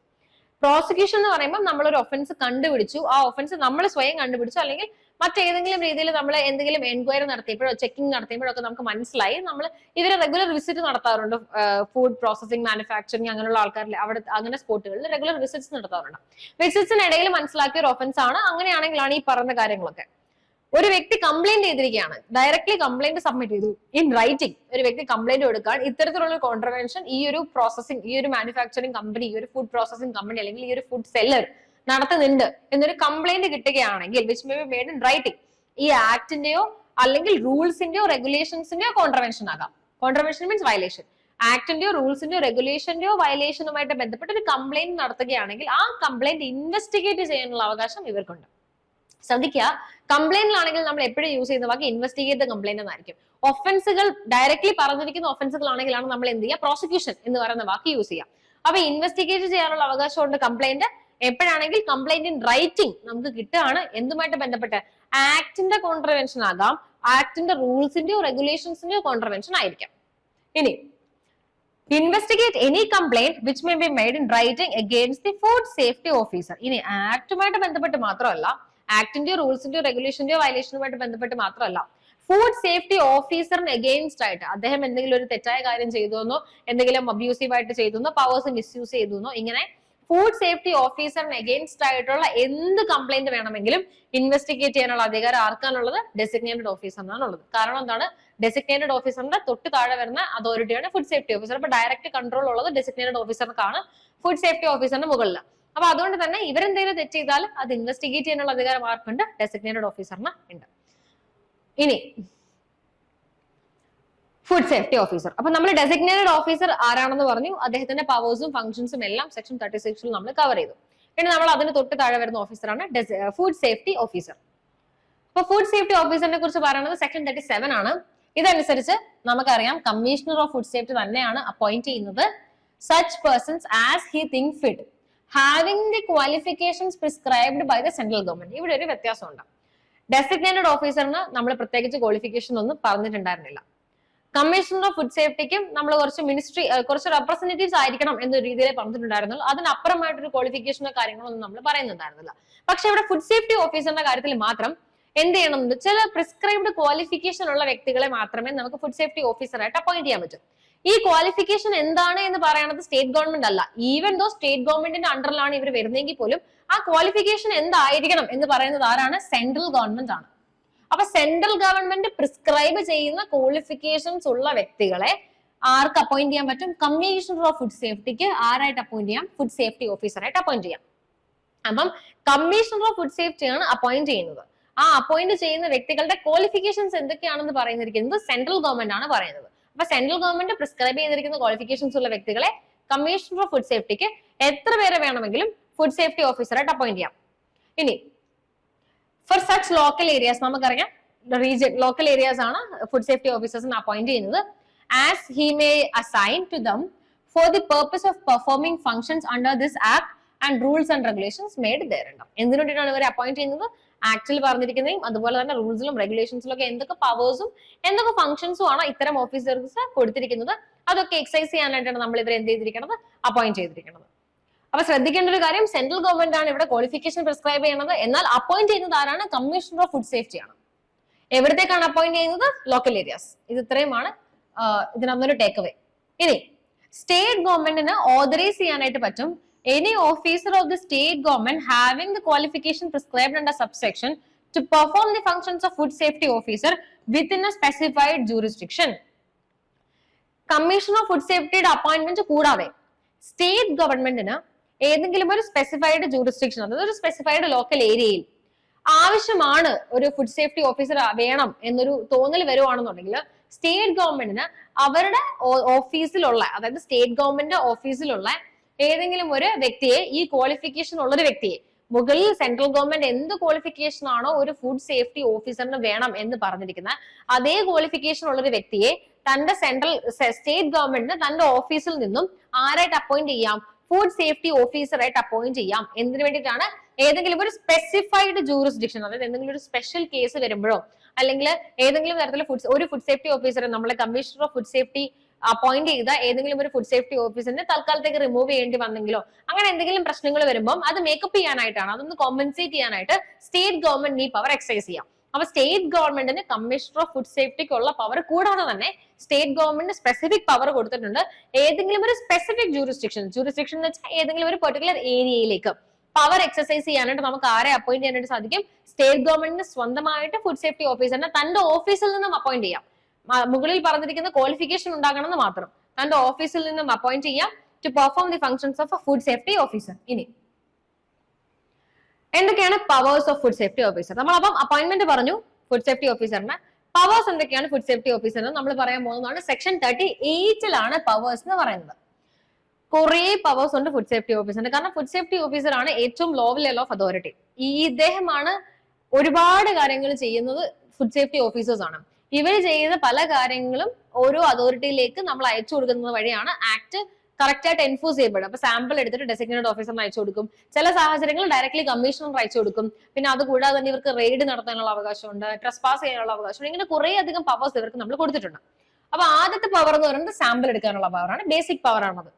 Prosecution എന്ന് പറയുമ്പോൾ നമ്മളൊരു ഒഫൻസ് കണ്ടുപിടിച്ചു, ആ ഒഫൻസ് നമ്മൾ സ്വയം കണ്ടുപിടിച്ചു, അല്ലെങ്കിൽ മറ്റേതെങ്കിലും രീതിയിൽ നമ്മൾ എന്തെങ്കിലും എൻക്വയറി നടത്തിയപ്പോഴോ ചെക്കിംഗ് നടത്തിയപ്പോഴൊക്കെ നമുക്ക് മനസ്സിലായി. നമ്മൾ ഇവരെ റെഗുലർ വിസിറ്റ് നടത്താറുണ്ട്. ഫുഡ് പ്രോസസിംഗ്, മാനുഫാക്ചറിങ് അങ്ങനെയുള്ള ആൾക്കാരിൽ അവിടെ അങ്ങനെ സ്പോട്ടുകളിൽ റെഗുലർ വിസിറ്റ്സ് നടത്താറുണ്ട്. വിസിറ്റ്സിനിടയിൽ മനസ്സിലാക്കിയ ഒരു ഒഫൻസ് ആണ്. അങ്ങനെയാണെങ്കിലാണ് ഈ പറഞ്ഞ കാര്യങ്ങളൊക്കെ. ഒരു വ്യക്തി കംപ്ലൈന്റ് ചെയ്തിരിക്കുകയാണ്, ഡയറക്ട്ലി കംപ്ലൈന്റ് സബ്മിറ്റ് ചെയ്തു, ഇൻ റൈറ്റിംഗ് ഒരു വ്യക്തി കംപ്ലൈന്റ് കൊടുക്കാൻ ഇത്തരത്തിലുള്ള കോൺട്രവെൻഷൻ ഈ ഒരു പ്രോസസിംഗ്, ഈ ഒരു മാനുഫാക്ചറിംഗ് കമ്പനി, ഈ ഒരു ഫുഡ് പ്രോസസിംഗ് കമ്പനി അല്ലെങ്കിൽ ഈ ഒരു ഫുഡ് സെല്ലർ നടത്തുന്നുണ്ട് എന്നൊരു കംപ്ലൈന്റ് കിട്ടുകയാണെങ്കിൽ which may be made in writing, ഈ ആക്ടിന്റെയോ അല്ലെങ്കിൽ റൂൾസിന്റെയോ റെഗുലേഷൻസിന്റെയോ കോൺട്രവെൻഷൻ ആകാം. Contravention means violation. ആക്ടിന്റെയോ റൂൾസിന്റെയോ റെഗുലേഷന്റെയോ വയലേഷനുമായിട്ട് ബന്ധപ്പെട്ട് ഒരു കംപ്ലൈന്റ് നടത്തുകയാണെങ്കിൽ ആ കംപ്ലൈന്റ് ഇൻവെസ്റ്റിഗേറ്റ് ചെയ്യാനുള്ള അവകാശം ഇവർക്കുണ്ട്. ശ്രദ്ധിക്കുക, കംപ്ലൈന്റിലാണെങ്കിൽ നമ്മൾ എപ്പോഴും യൂസ് ചെയ്യുന്ന വാക്ക് ഇൻവെസ്റ്റിഗേറ്റ് ദ കംപ്ലൈന്റ് എന്നായിരിക്കും. ഒഫൻസുകൾ ഡയറക്ട്ലി പറഞ്ഞിരിക്കുന്ന ഒഫൻസുകളാണെങ്കിലാണ് നമ്മൾ എന്ത് ചെയ്യുക? പ്രോസിക്യൂഷൻ എന്ന് പറയുന്ന വാക്ക് യൂസ് ചെയ്യാം. അപ്പൊ ഇൻവെസ്റ്റിഗേറ്റ് ചെയ്യാനുള്ള അവകാശമുണ്ട് കംപ്ലൈന്റ്. എപ്പോഴാണെങ്കിൽ കംപ്ലൈന്റ് ഇൻ റൈറ്റിംഗ് നമുക്ക് കിട്ടുകയാണ്. എന്തുമായിട്ട് ബന്ധപ്പെട്ട്? ആക്ടിന്റെ കോൺട്രവെൻഷൻ ആകാം, ആക്ടിന്റെ റൂൾസിന്റെയോ റെഗുലേഷൻസിന്റെയോ കോൺട്രവെൻഷൻ ആയിരിക്കാം. ഇനി investigate any complaint which may be made in writing against the food safety officer. ഇനി ആക്ടുമായിട്ട് ബന്ധപ്പെട്ട് മാത്രമല്ല, ആക്ടിന്റെയോ റൂൾസിന്റെയോ റെഗുലേഷന്റെയോ വയലേഷനുമായിട്ട് ബന്ധപ്പെട്ട് മാത്രമല്ല, ഫുഡ് സേഫ്റ്റി ഓഫീസറിന് എഗെയിൻസ്റ്റ് ആയിട്ട് അദ്ദേഹം എന്തെങ്കിലും ഒരു തെറ്റായ കാര്യം ചെയ്തുവെന്നോ, എന്തെങ്കിലും അബ്യൂസീവ് ആയിട്ട് ചെയ്തുവെന്നോ, പവേഴ്സ് മിസ്യൂസ് ചെയ്തുവെന്നോ, ഇങ്ങനെ ഫുഡ് സേഫ്റ്റി ഓഫീസറിന് എഗെയിൻസ്റ്റ് ആയിട്ടുള്ള എന്ത് കംപ്ലൈന്റ് വേണമെങ്കിലും ഇൻവെസ്റ്റിഗേറ്റ് ചെയ്യാനുള്ള അധികാരം ആർക്കാണുള്ളത്? ഡെസിഗ്നേറ്റഡ് ഓഫീസറിനാണുള്ളത്. കാരണം എന്താണ്? ഡെസിഗ്നേറ്റഡ് ഓഫീസറിന്റെ തൊട്ട് താഴെ വരുന്ന അതോറിറ്റിയാണ് ഫുഡ് സേഫ്റ്റി ഓഫീസർ. അപ്പൊ ഡയറക്റ്റ് കൺട്രോൾ ഉള്ളത് ഡെസിഗ്നേറ്റഡ് ഓഫീസർക്കാണ്, ഫുഡ് സേഫ്റ്റി ഓഫീസറിന്റെ മുകളിൽ. അപ്പൊ അതുകൊണ്ട് തന്നെ ഇവരെന്തെങ്കിലും തെറ്റ് ചെയ്താൽ അത് ഇൻവെസ്റ്റിഗേറ്റ് ചെയ്യാനുള്ള അധികാരം ആർക്കുണ്ട്? ഡെസിഗ്നേറ്റഡ് ഓഫീസറിന് ഉണ്ട്. ഇനി ഫുഡ് സേഫ്റ്റി ഓഫീസർ. അപ്പൊ നമ്മൾ ഡെസിഗ്നേറ്റഡ് ഓഫീസർ ആരാണെന്ന് പറഞ്ഞു, അദ്ദേഹത്തിന്റെ പവേഴ്സും ഫംഗ്ഷൻസും എല്ലാം സെക്ഷൻ 36 നമ്മൾ കവർ ചെയ്തു. ഇനി നമ്മൾ അതിന് തൊട്ട് താഴെ വരുന്ന ഓഫീസറാണ് ഫുഡ് സേഫ്റ്റി ഓഫീസർ. അപ്പൊ ഫുഡ് സേഫ്റ്റി ഓഫീസറിനെ കുറിച്ച് പറയുന്നത് സെക്ഷൻ 37 ആണ്. ഇതനുസരിച്ച് നമുക്കറിയാം കമ്മീഷണർ ഓഫ് ഫുഡ് സേഫ്റ്റി തന്നെയാണ് അപ്പോയിന്റ് ചെയ്യുന്നത്. Such persons as he think fit having the qualifications prescribed by the central government. ഇവിടെ ഒരു വ്യത്യാസമുണ്ട്. ഡെസിഗ്നേറ്റഡ് ഓഫീസറിന് നമ്മൾ പ്രത്യേകിച്ച് ക്വാളിഫിക്കേഷൻ ഒന്നും പറഞ്ഞിട്ടുണ്ടായിരുന്നില്ല. കമ്മീഷണർ ഓഫ് ഫുഡ് സേഫ്റ്റിക്കും നമ്മൾ കുറച്ച് റെപ്രസെന്റേറ്റീവ്സ് ആയിരിക്കണം എന്നൊരു രീതിയിൽ പറഞ്ഞിട്ടുണ്ടായിരുന്നുള്ളൂ. അതിനപ്പുറമായിട്ടൊരു ക്വാളിഫിക്കേഷനോ കാര്യങ്ങളൊന്നും നമ്മൾ പറയുന്നുണ്ടായിരുന്നില്ല. പക്ഷെ ഇവിടെ ഫുഡ് സേഫ്റ്റി ഓഫീസറിന്റെ കാര്യത്തിൽ മാത്രം എന്ത് ചെയ്യണമെന്ന് ചില പ്രിസ്ക്രൈബ്ഡ് ക്വാളിഫിക്കേഷൻ ഉള്ള വ്യക്തികളെ മാത്രമേ നമുക്ക് ഫുഡ് സേഫ്റ്റി ഓഫീസറായിട്ട് അപ്പോയിന്റ് ചെയ്യാൻ പറ്റും. ഈ ക്വാളിഫിക്കേഷൻ എന്താണ് എന്ന് പറയുന്നത് സ്റ്റേറ്റ് ഗവൺമെന്റ് അല്ല. ഈവൻ ദോ സ്റ്റേറ്റ് ഗവൺമെന്റിന്റെ അണ്ടറിലാണ് ഇവർ വരുന്നെങ്കിൽ പോലും ആ ക്വാളിഫിക്കേഷൻ എന്തായിരിക്കണം എന്ന് പറയുന്നത് ആരാണ്? സെൻട്രൽ ഗവൺമെന്റ് ആണ്. അപ്പൊ സെൻട്രൽ ഗവൺമെന്റ് പ്രിസ്ക്രൈബ് ചെയ്യുന്ന ക്വാളിഫിക്കേഷൻസ് ഉള്ള വ്യക്തികളെ ആർക്ക് അപ്പോയിന്റ് ചെയ്യാൻ പറ്റും? കമ്മീഷണർ ഓഫ് ഫുഡ് സേഫ്റ്റിക്ക് ആരായിട്ട് അപ്പോയിന്റ് ചെയ്യാം? ഫുഡ് സേഫ്റ്റി ഓഫീസറായിട്ട് അപ്പോയിന്റ് ചെയ്യാം. അപ്പം കമ്മീഷണർ ഓഫ് ഫുഡ് സേഫ്റ്റി ആണ് അപ്പോയിന്റ് ചെയ്യുന്നത്. ആ അപ്പോയിന്റ് ചെയ്യുന്ന വ്യക്തികളുടെ ക്വാളിഫിക്കേഷൻസ് എന്തൊക്കെയാണെന്ന് പറയുന്നിരിക്കുന്നത് സെൻട്രൽ ഗവൺമെന്റ് ആണ് പറയുന്നത്. അപ്പൊ സെൻട്രൽ ഗവൺമെന്റ് പ്രിസ്ക്രൈബ് ചെയ്തിരിക്കുന്ന ക്വാളിഫിക്കേഷൻസ് ഉള്ള വ്യക്തികളെ കമ്മീഷണർ ഓഫ് ഫുഡ് സേഫ്റ്റിക്ക് എത്ര പേരെ വേണമെങ്കിലും ഫുഡ് സേഫ്റ്റി ഓഫീസറായിട്ട് അപ്പോയിന്റ് ചെയ്യാം. ഇനി ഫോർ സച്ച് ലോക്കൽ ഏരിയാസ്, നമുക്കറിയാം ലോക്കൽ ഏരിയാസ് ആണ് ഫുഡ് സേഫ്റ്റി ഓഫീസേഴ്സിനെ അപ്പോയിന്റ് ചെയ്യുന്നത്. As he may assign to them for the purpose of performing functions under this act and rules and regulations made ദേറുണ്ട്. എന്തിനു വേണ്ടിയിട്ടാണ് ഇവരെ അപ്പോയിന്റ് ചെയ്യുന്നത്? ആക്ടിൽ പറഞ്ഞിരിക്കുന്നതും അതുപോലെ തന്നെ റൂൾസിലും റെഗുലേഷൻസിലും ഒക്കെ എന്തൊക്കെ പവേഴ്സും എന്തൊക്കെ ഫംഗ്ഷൻസും ആണ് ഇത്തരം ഓഫീസേഴ്സ് കൊടുത്തിരിക്കുന്നത്, അതൊക്കെ എക്സൈസ് ചെയ്യാനായിട്ടാണ് നമ്മൾ ഇവരെ എന്ത് ചെയ്തിരിക്കുന്നത്? അപ്പോയിന്റ് ചെയ്തിരിക്കുന്നത്. അപ്പൊ ശ്രദ്ധിക്കേണ്ട ഒരു കാര്യം, സെൻട്രൽ ഗവൺമെന്റ് ആണ് ഇവിടെ ക്വാളിഫിക്കേഷൻ പ്രിസ്ക്രൈബ് ചെയ്യുന്നത്. എന്നാൽ അപ്പോയിന്റ് ചെയ്യുന്നത് ആരാണ്? കമ്മീഷണർ ഓഫ് ഫുഡ് സേഫ്റ്റി ആണ്. എവിടത്തേക്കാണ് അപ്പോയിന്റ് ചെയ്യുന്നത്? Local areas. ഇത് ഇത്രയുമാണ് ഇതിനൊന്നൊരു ടേക്ക് അവേ. ഇനി സ്റ്റേറ്റ് ഗവൺമെന്റിന് ഓതറൈസ് ചെയ്യാനായിട്ട് പറ്റും any officer of the state government having the qualification prescribed under subsection to perform the functions of food safety officer within a specified jurisdiction. Commissioner of food സേഫ്റ്റിയുടെ appointment കൂടാതെ state ഗവൺമെന്റിന് ഏതെങ്കിലും ഒരു specified jurisdiction, അതായത് ഒരു specified local ഏരിയയിൽ ആവശ്യമാണ് ഒരു ഫുഡ് സേഫ്റ്റി ഓഫീസർ വേണം എന്നൊരു തോന്നൽ വരുവാണെന്നുണ്ടെങ്കിൽ സ്റ്റേറ്റ് ഗവൺമെന്റിന് അവരുടെ ഓഫീസിലുള്ള, അതായത് സ്റ്റേറ്റ് ഗവൺമെന്റ് ഓഫീസിലുള്ള ഏതെങ്കിലും ഒരു വ്യക്തിയെ, ഈ ക്വാളിഫിക്കേഷൻ ഉള്ള ഒരു വ്യക്തിയെ, മുകളിൽ സെൻട്രൽ ഗവൺമെന്റ് എന്ത് ക്വാളിഫിക്കേഷൻ ആണോ ഒരു ഫുഡ് സേഫ്റ്റി ഓഫീസറിന് വേണം എന്ന് പറഞ്ഞിരിക്കുന്ന അതേ ക്വാളിഫിക്കേഷൻ ഉള്ള ഒരു വ്യക്തിയെ തന്റെ സ്റ്റേറ്റ് ഗവൺമെന്റിന് തന്റെ ഓഫീസിൽ നിന്നും ആരായിട്ട് അപ്പോയിന്റ് ചെയ്യാം? ഫുഡ് സേഫ്റ്റി ഓഫീസറായിട്ട് അപ്പോയിന്റ് ചെയ്യാം. എന്തിനു വേണ്ടിയിട്ടാണ്? ഏതെങ്കിലും ഒരു സ്പെസിഫൈഡ് ജൂറിസ്ഡിക്ഷൻ, അതായത് എന്തെങ്കിലും ഒരു സ്പെഷ്യൽ കേസ് വരുമ്പോഴോ അല്ലെങ്കിൽ ഏതെങ്കിലും തരത്തിൽ ഒരു ഫുഡ് സേഫ്റ്റി ഓഫീസറെ നമ്മളെ commissioner of food safety appoint ചെയ്ത ഏതെങ്കിലും ഒരു ഫുഡ് സേഫ്റ്റി ഓഫീസറിനെ തൽക്കാലത്തേക്ക് റിമൂവ് ചെയ്യേണ്ടി വന്നെങ്കിലോ അങ്ങനെ എന്തെങ്കിലും പ്രശ്നങ്ങൾ വരുമ്പോൾ അത് മേക്കപ്പ് ചെയ്യാനായിട്ടാണ്, അതൊന്ന് കോമ്പൻസേറ്റ് ചെയ്യാനായിട്ട് സ്റ്റേറ്റ് ഗവൺമെന്റ് ഈ പവർ എക്സൈസ് ചെയ്യാം. അപ്പൊ സ്റ്റേറ്റ് ഗവൺമെന്റിന് കമ്മീഷണർ ഓഫ് ഫുഡ് സേഫ്റ്റിക്കുള്ള പവർ കൂടാതെ തന്നെ സ്റ്റേറ്റ് ഗവൺമെന്റ് സ്പെസിഫിക് പവർ കൊടുത്തിട്ടുണ്ട്. ഏതെങ്കിലും ഒരു സ്പെസിഫിക് ജൂറിസ്ഡിക്ഷൻ എന്ന് വെച്ചാൽ ഏതെങ്കിലും ഒരു പെർട്ടിക്കുലർ ഏരിയയിലേക്ക് പവർ എക്സസൈസ് ചെയ്യാനായിട്ട് നമുക്ക് ആരെ അപ്പോയിന്റ് ചെയ്യാനായിട്ട് സാധിക്കും? സ്റ്റേറ്റ് ഗവൺമെന്റിന് സ്വന്തമായിട്ട് ഫുഡ് സേഫ്റ്റി ഓഫീസറിനെ തന്റെ ഓഫീസിൽ നിന്നും അപ്പോയിന്റ് ചെയ്യാം. മുകളിൽ പറഞ്ഞിരിക്കുന്ന ക്വാളിഫിക്കേഷൻ ഉണ്ടാകണമെന്ന് മാത്രം തന്റെ ഓഫീസിൽ നിന്നും അപ്പോയിന്റ് ചെയ്യാം to perform the functions of a food safety officer. ഇനി എന്തൊക്കെയാണ് powers of food safety officer? നമ്മളപ്പം അപ്പോയിന്റ്മെന്റ് പറഞ്ഞു ഫുഡ് സേഫ്റ്റി ഓഫീസറിന്. പവേഴ്സ് എന്തൊക്കെയാണ് ഫുഡ് സേഫ്റ്റി ഓഫീസറിന് നമ്മൾ പറയാൻ പോകുന്നതാണ് സെക്ഷൻ 38 പവേഴ്സ് എന്ന് പറയുന്നത്. കുറെ പവേഴ്സ് ഉണ്ട് ഫുഡ് സേഫ്റ്റി ഓഫീസറിന്. കാരണം ഫുഡ് സേഫ്റ്റി ഓഫീസർ ആണ് ഏറ്റവും ലോവർ ലെവൽ ഓഫ് അതോറിറ്റി. ഇദ്ദേഹമാണ് ഒരുപാട് കാര്യങ്ങൾ ചെയ്യുന്നത്. ഫുഡ് സേഫ്റ്റി ഓഫീസേഴ്സ് ആണ്. ഇവർ ചെയ്യുന്ന പല കാര്യങ്ങളും ഓരോ അതോറിറ്റിയിലേക്ക് നമ്മൾ അയച്ചു കൊടുക്കുന്നത് വഴിയാണ് ആക്ട് കറക്റ്റ് ആയിട്ട് എൻഫോഴ്സ് ചെയ്യപ്പെടും. അപ്പൊ സാമ്പിൾ എടുത്തിട്ട് ഡെസിഗ്നേറ്റഡ് ഓഫീസറിന് അയച്ചു കൊടുക്കും. ചില സാഹചര്യങ്ങളിൽ ഡയറക്ട്ലി കമ്മീഷണർ അയച്ചു കൊടുക്കും. പിന്നെ അത് കൂടാതെ തന്നെ ഇവർക്ക് റെയ്ഡ് നടത്താനുള്ള അവകാശമുണ്ട്, ട്രസ്പാസ് ചെയ്യാനുള്ള അവകാശമുണ്ട്. ഇങ്ങനെ കുറെ അധികം പവേഴ്സ് ഇവർക്ക് നമ്മൾ കൊടുത്തിട്ടുണ്ട്. അപ്പൊ ആദ്യത്തെ പവർ എന്ന് പറയുന്നത് സാമ്പിൾ എടുക്കാനുള്ള പവറാണ്, ബേസിക് പവർ ആണത്.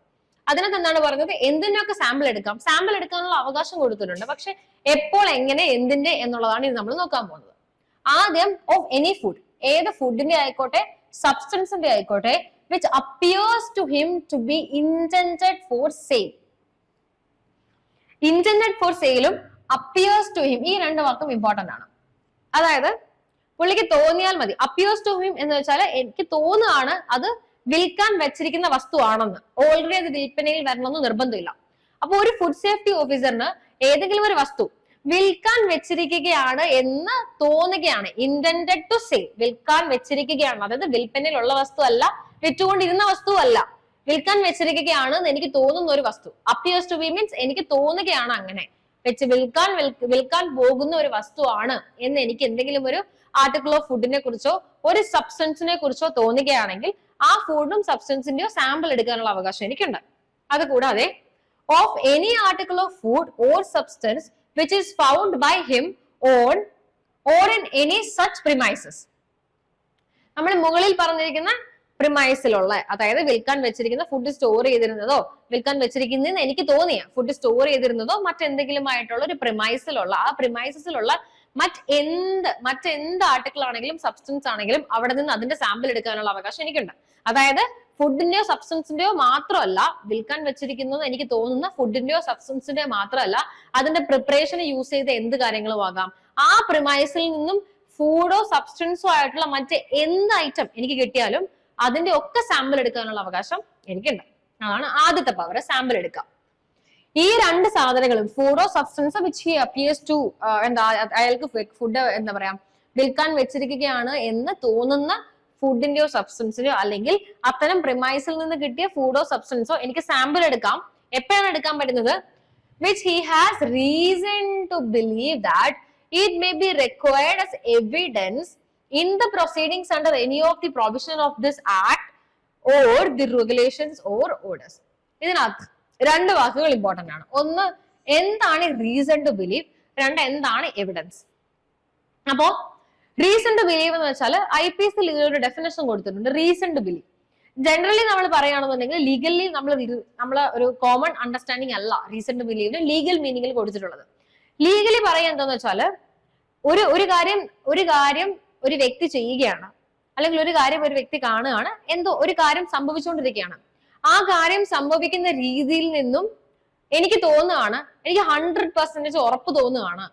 അതിനകത്ത് എന്താണ് പറയുന്നത്? എന്തിനൊക്കെ സാമ്പിൾ എടുക്കാം, സാമ്പിൾ എടുക്കാനുള്ള അവകാശം കൊടുത്തിട്ടുണ്ട്. പക്ഷെ എപ്പോൾ, എങ്ങനെ, എന്തിന്റെ എന്നുള്ളതാണ് ഇത് നമ്മൾ നോക്കാൻ പോകുന്നത്. ആദ്യം ഓഫ് എനി ഫുഡ്, ഏത് ഫുഡിന്റെ ആയിക്കോട്ടെ സബ്സ്റ്റൻസിന്റെ ആയിക്കോട്ടെ which appears to him to be intended for sale. Intended for sale ഉം appears to him ഈ രണ്ട് വാക്കും ഇമ്പോർട്ടന്റ് ആണ്. അതായത് പുള്ളിക്ക് തോന്നിയാൽ മതി. appears to him എന്ന് വെച്ചാൽ എനിക്ക് തോന്നുകയാണ് അത് വിൽക്കാൻ വെച്ചിരിക്കുന്ന വസ്തു ആണെന്ന്, ഓൾറെഡി അത് വിൽപ്പനയിൽ വരണമെന്ന് നിർബന്ധമില്ല. അപ്പൊ ഒരു ഫുഡ് സേഫ്റ്റി ഓഫീസറിന് ഏതെങ്കിലും ഒരു വസ്തു വിൽക്കാൻ വെച്ചിരിക്കുകയാണ് എന്ന് തോന്നുകയാണ്, ഇന്റൻഡഡ് ടു സെയിൽ, വിൽക്കാൻ വെച്ചിരിക്കുകയാണ്, അതായത് വിൽപ്പനയിലുള്ള വസ്തു അല്ല, വിറ്റുകൊണ്ടിരുന്ന വസ്തു അല്ല, വിൽക്കാൻ വെച്ചിരിക്കുകയാണ് എന്ന് എനിക്ക് തോന്നുന്ന ഒരു വസ്തു. അപ്പിയേഴ്സ് ടു ബി മീൻസ് എനിക്ക് തോന്നുകയാണ്, അങ്ങനെ വിൽക്കാൻ പോകുന്ന ഒരു വസ്തുവാണ് എന്ന് എനിക്ക് എന്തെങ്കിലും ഒരു ആർട്ടിക്കിൾ ഓഫ് ഫുഡിനെ കുറിച്ചോ ഒരു സബ്സ്റ്റൻസിനെ കുറിച്ചോ തോന്നുകയാണെങ്കിൽ ആ ഫുഡും സബ്സ്റ്റൻസിന്റെയോ സാമ്പിൾ എടുക്കാനുള്ള അവകാശം എനിക്കുണ്ട്. അതുകൂടാതെ of any article of food or substance which is found by him on or in any such premises. നമ്മൾ മുകളിൽ പറഞ്ഞിരിക്കുന്ന പ്രിമൈസിലുള്ള, അതായത് വിൽക്കാൻ വെച്ചിരിക്കുന്ന ഫുഡ് സ്റ്റോർ ചെയ്തിരുന്നതോ വിൽക്കാൻ വെച്ചിരിക്കുന്നതെന്ന് എനിക്ക് തോന്നിയ ഫുഡ് സ്റ്റോർ ചെയ്തിരുന്നതോ മറ്റെന്തെങ്കിലും ആയിട്ടുള്ള ഒരു പ്രിമൈസിലുള്ള, ആ പ്രിമൈസിലുള്ള മറ്റെന്ത് ആർട്ടിക്കിൾ ആണെങ്കിലും സബ്സ്റ്റൻസ് ആണെങ്കിലും അവിടെ നിന്ന് അതിന്റെ സാമ്പിൾ എടുക്കാനുള്ള അവകാശം എനിക്കുണ്ട്. അതായത് ഫുഡിന്റെയോ സബ്സ്റ്റൻസിന്റെയോ മാത്രമല്ല, വിൽക്കാൻ വെച്ചിരിക്കുന്നത് എനിക്ക് തോന്നുന്ന ഫുഡിന്റെയോ സബ്സ്റ്റൻസിന്റെയോ മാത്രമല്ല, അതിന്റെ പ്രിപ്പറേഷന് യൂസ് ചെയ്ത എന്ത് കാര്യങ്ങളും ആകാം, ആ പ്രിമൈസിൽ നിന്നും ഫുഡോ സബ്സ്റ്റൻസോ ആയിട്ടുള്ള മറ്റ് എന്ത് ഐറ്റം എനിക്ക് കിട്ടിയാലും അതിന്റെ ഒക്കെ സാമ്പിൾ എടുക്കാനുള്ള അവകാശം എനിക്കുണ്ട്. അതാണ് ആദ്യത്തെ പവർ, സാമ്പിൾ എടുക്കാം. ഈ രണ്ട് സാധനങ്ങളും ഫുഡോ സബ്സ്റ്റൻസോ വിച്ച് ഹി അപ്പിയേഴ്സ് ടു, അയാൾക്ക് ഫുഡ് എന്താ പറയാ വിൽക്കാൻ വെച്ചിരിക്കുകയാണ് എന്ന് തോന്നുന്ന ഫുഡിന്റെയോ സബ്സ്റ്റൻസിന്റെയോ അല്ലെങ്കിൽ അത്തരം പ്രിമൈസിൽ നിന്ന് കിട്ടിയ ഫുഡോ സബ്സ്റ്റൻസോ എനിക്ക് സാമ്പിൾ എടുക്കാം. എപ്പോഴാണ് എടുക്കാൻ പറ്റുന്നത്? Which he has reason to believe that it may be required as evidence in the proceedings under any of the provision of this act or the regulations or orders. ഇതിനകത്ത് രണ്ട് വാക്കുകൾ ഇമ്പോർട്ടന്റ് ആണ്. ഒന്ന്, എന്താണ് റീസൺ ടു ബിലീവ്, രണ്ട്, എന്താണ് evidence. അപ്പോ reason to believe എന്ന് വെച്ചാൽ IPC ഒരു ഡെഫിനേഷൻ കൊടുത്തിട്ടുണ്ട്. റീസൺ ടു ബിലീവ് ജനറലി നമ്മൾ പറയുകയാണെന്നുണ്ടെങ്കിൽ ലീഗലി നമ്മൾ ഒരു കോമൺ അണ്ടർസ്റ്റാൻഡിങ് അല്ല റീസൺ ടു ബിലീവിന് ലീഗൽ മീനിങ്ങിൽ കൊടുത്തിട്ടുള്ളത്. ലീഗലി പറയാൻ എന്താന്ന് വെച്ചാൽ ഒരു കാര്യം ഒരു വ്യക്തി ചെയ്യുകയാണ്, അല്ലെങ്കിൽ ഒരു കാര്യം ഒരു വ്യക്തി കാണുകയാണ്, എന്തോ ഒരു കാര്യം സംഭവിച്ചുകൊണ്ടിരിക്കുകയാണ്. ആ കാര്യം സംഭവിക്കുന്ന രീതിയിൽ നിന്നും എനിക്ക് തോന്നുകയാണ്, എനിക്ക് 100% ഉറപ്പ് തോന്നുകയാണ്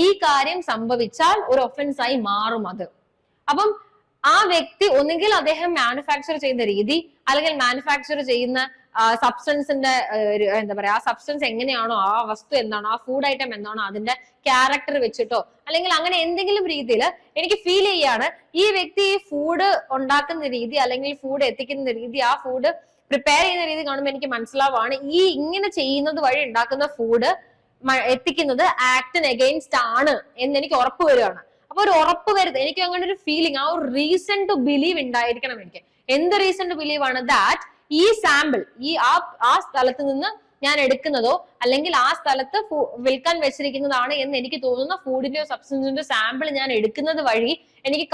ഈ കാര്യം സംഭവിച്ചാൽ ഒരു ഒഫൻസ് ആയി മാറും അത്. അപ്പം ആ വ്യക്തി ഒന്നുകിൽ അദ്ദേഹം മാനുഫാക്ചർ ചെയ്യുന്ന രീതി, അല്ലെങ്കിൽ മാനുഫാക്ചർ ചെയ്യുന്ന സബ്സ്റ്റൻസിന്റെ എന്താ പറയാ ആ സബ്സ്റ്റൻസ് എങ്ങനെയാണോ, ആ വസ്തു എന്താണോ, ആ ഫുഡ് ഐറ്റം എന്താണോ അതിന്റെ ക്യാരക്ടർ വെച്ചിട്ടോ അല്ലെങ്കിൽ അങ്ങനെ എന്തെങ്കിലും രീതിയിൽ എനിക്ക് ഫീൽ ചെയ്യാണ് ഈ വ്യക്തി ഈ ഫുഡ് ഉണ്ടാക്കുന്ന രീതി അല്ലെങ്കിൽ ഫുഡ് എത്തിക്കുന്ന രീതി, ആ ഫുഡ് പ്രിപ്പയർ ചെയ്യുന്ന രീതി കാണുമ്പോൾ എനിക്ക് മനസ്സിലാവാണ് ഈ ഇങ്ങനെ ചെയ്യുന്നത് വഴി ഉണ്ടാക്കുന്ന ഫുഡ് എത്തിക്കുന്നത് ആക്ടിന് എഗെയിൻസ്റ്റ് ആണ് എന്ന് എനിക്ക് ഉറപ്പ് വരികയാണ്. അപ്പൊ ഒരു ഉറപ്പ് വരുന്നത് എനിക്ക് അങ്ങനെ ഒരു ഫീലിംഗ്, ആ ഒരു റീസൺ ടു ബിലീവ് ഉണ്ടായിരിക്കണം എനിക്ക്. എന്ത് റീസൺ ടു ബിലീവ് ആണ്? ദാറ്റ് ഈ സാമ്പിൾ ആ സ്ഥലത്ത് നിന്ന് ഞാൻ എടുക്കുന്നതോ അല്ലെങ്കിൽ ആ സ്ഥലത്ത് വിൽക്കാൻ വെച്ചിരിക്കുന്നതാണ് എന്ന് എനിക്ക് തോന്നുന്ന ഫുഡിന്റെയോ സബ്സ്റ്റൻസിന്റെയോ സാമ്പിൾ ഞാൻ എടുക്കുന്നത് വഴി എനിക്ക്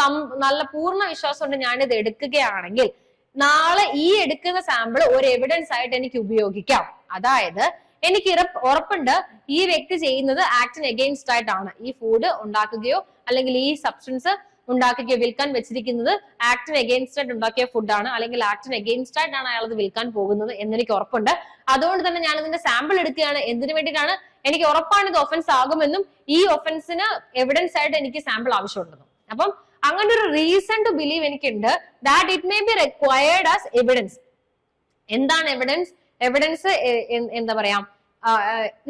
നല്ല പൂർണ്ണ വിശ്വാസം കൊണ്ട് ഞാനിത് എടുക്കുകയാണെങ്കിൽ നാളെ ഈ എടുക്കുന്ന സാമ്പിൾ ഒരു എവിഡൻസ് ആയിട്ട് എനിക്ക് ഉപയോഗിക്കാം. അതായത് എനിക്ക് ഉറപ്പുണ്ട് ഈ വ്യക്തി ചെയ്യുന്നത് ആക്ടിന് എഗെയിൻസ്റ്റ് ആയിട്ടാണ്, ഈ ഫുഡ് ഉണ്ടാക്കുകയോ അല്ലെങ്കിൽ ഈ സബ്സ്റ്റൻസ് ഉണ്ടാക്കുകയോ വിൽക്കാൻ വെച്ചിരിക്കുന്നത് ആക്ടിന് എഗെയിൻസ്റ്റ് ആയിട്ട് ഉണ്ടാക്കിയ ഫുഡാണ്, അല്ലെങ്കിൽ ആക്ടിന് എഗെയിൻസ്റ്റ് ആയിട്ടാണ് അയാൾ അത് വിൽക്കാൻ പോകുന്നത് എന്നെനിക്ക് ഉറപ്പുണ്ട്. അതുകൊണ്ട് തന്നെ ഞാൻ ഇതിന്റെ സാമ്പിൾ എടുക്കുകയാണ്. എന്തിനു വേണ്ടിയിട്ടാണ്? എനിക്ക് ഉറപ്പാണ് ഇത് ഒഫൻസ് ആകുമെന്നും ഈ ഒഫൻസിന് എവിഡൻസ് ആയിട്ട് എനിക്ക് സാമ്പിൾ ആവശ്യമുണ്ടെന്നും. അപ്പം അങ്ങനെ ഒരു റീസൺ ടു ബിലീവ് എനിക്കുണ്ട് that it may be required as evidence. എന്താണ് എവിഡൻസ്? എവിഡൻസ് എന്താ പറയാ,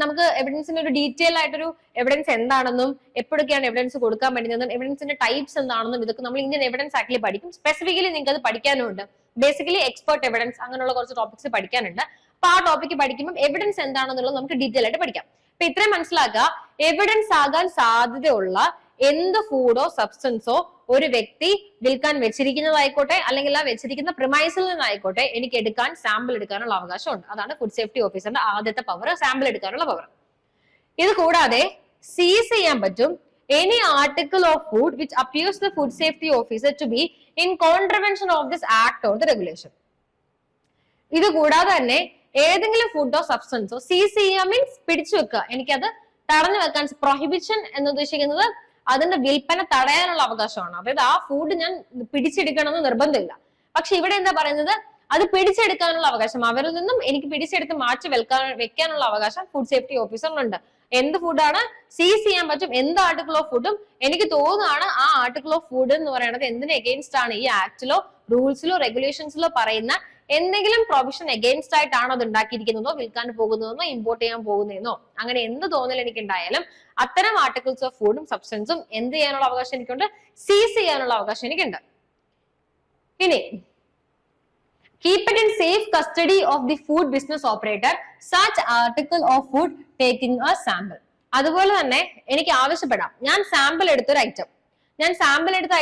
നമുക്ക് എവിഡൻസിന്റെ ഒരു ഡീറ്റെയിൽ ആയിട്ടൊരു എവിഡൻസ് എന്താണെന്നും എപ്പോഴൊക്കെയാണ് എവിഡൻസ് കൊടുക്കാൻ പറ്റുന്നതെന്നും എവിഡൻസിന്റെ ടൈപ്സ് എന്താണെന്നും ഇതൊക്കെ നമ്മൾ ഇന്ത്യൻ എവിഡൻസ് ആക്ടിൽ പഠിക്കും. സ്പെസിഫിക്കലി നിങ്ങൾക്ക് അത് പഠിക്കാനുണ്ട്. ബേസിക്കലി എക്സ്പെർട്ട് എവിഡൻസ് അങ്ങനെയുള്ള കുറച്ച് ടോപ്പിക്സ് പഠിക്കാനുണ്ട്. അപ്പൊ ആ ടോപ്പിക്ക് പഠിക്കുമ്പോൾ എവിഡൻസ് എന്താണെന്നുള്ളത് നമുക്ക് ഡീറ്റെയിൽ ആയിട്ട് പഠിക്കാം. അപ്പൊ ഇത്രയും മനസ്സിലാക്കുക, എവിഡൻസ് ആകാൻ സാധ്യതയുള്ള എന്ത് ഫുഡോ സബ്സ്റ്റൻസോ ഒരു വ്യക്തി വിൽക്കാൻ വെച്ചിരിക്കുന്നതായിക്കോട്ടെ അല്ലെങ്കിൽ ആ വെച്ചിരിക്കുന്ന പ്രിമൈസിൽ നിന്നായിക്കോട്ടെ എനിക്ക് എടുക്കാൻ സാമ്പിൾ എടുക്കാനുള്ള അവകാശമുണ്ട്. അതാണ് ഫുഡ് സേഫ്റ്റി ഓഫീസറിന്റെ ആദ്യത്തെ പവർ, സാമ്പിൾ എടുക്കാനുള്ള പവർ. ഇത് കൂടാതെ സീസ് ചെയ്യാൻ പറ്റും any article of food which appears the food safety officer to be in contravention of this act or the regulation. ഇത് കൂടാതെ തന്നെ ഏതെങ്കിലും ഫുഡോ സബ്സ്റ്റൻസോ സീസ് ചെയ്യുക മീൻസ് പിടിച്ചു വെക്കുക, എനിക്കത് തടഞ്ഞു വെക്കാൻ. പ്രൊഹിബിഷൻ എന്ന് ഉദ്ദേശിക്കുന്നത് അതിന്റെ വിൽപ്പന തടയാനുള്ള അവകാശമാണ്. അതായത് ആ ഫുഡ് ഞാൻ പിടിച്ചെടുക്കണമെന്ന് നിർബന്ധമില്ല. പക്ഷെ ഇവിടെ എന്താ പറയുന്നത്, അത് പിടിച്ചെടുക്കാനുള്ള അവകാശം, അവരിൽ നിന്നും എനിക്ക് പിടിച്ചെടുത്ത് മാറ്റി വെക്കാനുള്ള അവകാശം ഫുഡ് സേഫ്റ്റി ഓഫീസറിനുണ്ട്. എന്ത് ഫുഡാണ് സീസ് ചെയ്യാൻ പറ്റും, എന്ത് ആർട്ടിക്കിൾ ഓഫ് ഫുഡും എനിക്ക് തോന്നുകയാണ് ആ ആർട്ടിക്കിൾ ഓഫ് ഫുഡ് എന്ന് പറയുന്നത് എന്തിന് എഗെയിൻസ്റ്റ് ആണ്, ഈ ആക്ടിലോ റൂൾസിലോ റെഗുലേഷൻസിലോ പറയുന്ന എന്തെങ്കിലും പ്രൊവിഷൻ എഗെയിൻസ്റ്റ് ആയിട്ടാണോ അത് ഉണ്ടാക്കിയിരിക്കുന്നതോ വിൽക്കാൻ പോകുന്നതെന്നോ ഇമ്പോർട്ട് ചെയ്യാൻ പോകുന്നതെന്നോ അങ്ങനെ എന്ത് തോന്നൽ എനിക്ക് ഉണ്ടായാലും അത്തരം ആർട്ടിക്കിൾസ് ഓഫ് ഫുഡും സബ്സ്റ്റൻസും എന്ത് ചെയ്യാനുള്ള അവകാശം എനിക്കുണ്ട്? സീസ് ചെയ്യാനുള്ള അവകാശം എനിക്കുണ്ട്. ഇനി keep it in safe custody of the food business operator such article of food taking a sample. അതുപോലെ തന്നെ എനിക്ക് ആവശ്യപ്പെടാം, ഞാൻ സാമ്പിൾ എടുത്തൊരു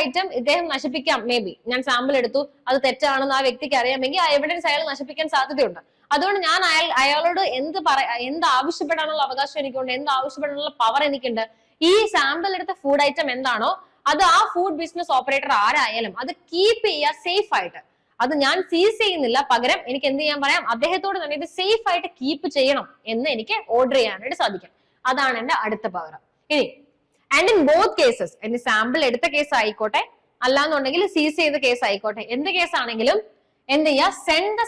ഐറ്റം, ഇദ്ദേഹം നശിപ്പിക്കാം. മേ ബി ഞാൻ സാമ്പിൾ എടുത്തു, അത് തെറ്റാണെന്ന് ആ വ്യക്തിക്ക് അറിയാമെങ്കിൽ ആ എവിഡൻസ് അയാൾ നശിപ്പിക്കാൻ സാധ്യതയുണ്ട്. അതുകൊണ്ട് ഞാൻ അയാളോട് എന്ത് ആവശ്യപ്പെടാനുള്ള അവകാശം എനിക്കുണ്ട്, എന്ത് ആവശ്യപ്പെടാനുള്ള പവർ എനിക്കുണ്ട്. ഈ സാമ്പിൾ എടുത്ത ഫുഡ് ഐറ്റം എന്താണോ അത് ആ ഫുഡ് ബിസിനസ് ഓപ്പറേറ്റർ ആരായാലും അത് കീപ്പ് ചെയ്യുക സേഫ് ആയിട്ട്. അത് ഞാൻ സീസ് ചെയ്യുന്നില്ല, പകരം എനിക്ക് എന്ത് ചെയ്യാൻ പറയാം, അദ്ദേഹത്തോട് തന്നെ ഇത് സേഫ് ആയിട്ട് കീപ്പ് ചെയ്യണം എന്ന് എനിക്ക് ഓർഡർ ചെയ്യാനായിട്ട് സാധിക്കും. അതാണ് എന്റെ അടുത്ത പവർ. ഇനി ആൻഡ് ഇൻ ബോത്ത് കേസസ്, എന്റെ സാമ്പിൾ എടുത്ത കേസ് ആയിക്കോട്ടെ അല്ലാന്നുണ്ടെങ്കിൽ സീസ് ചെയ്ത കേസ് ആയിക്കോട്ടെ, എന്ത് കേസ് ആണെങ്കിലും എന്ത് ചെയ്യുക, send the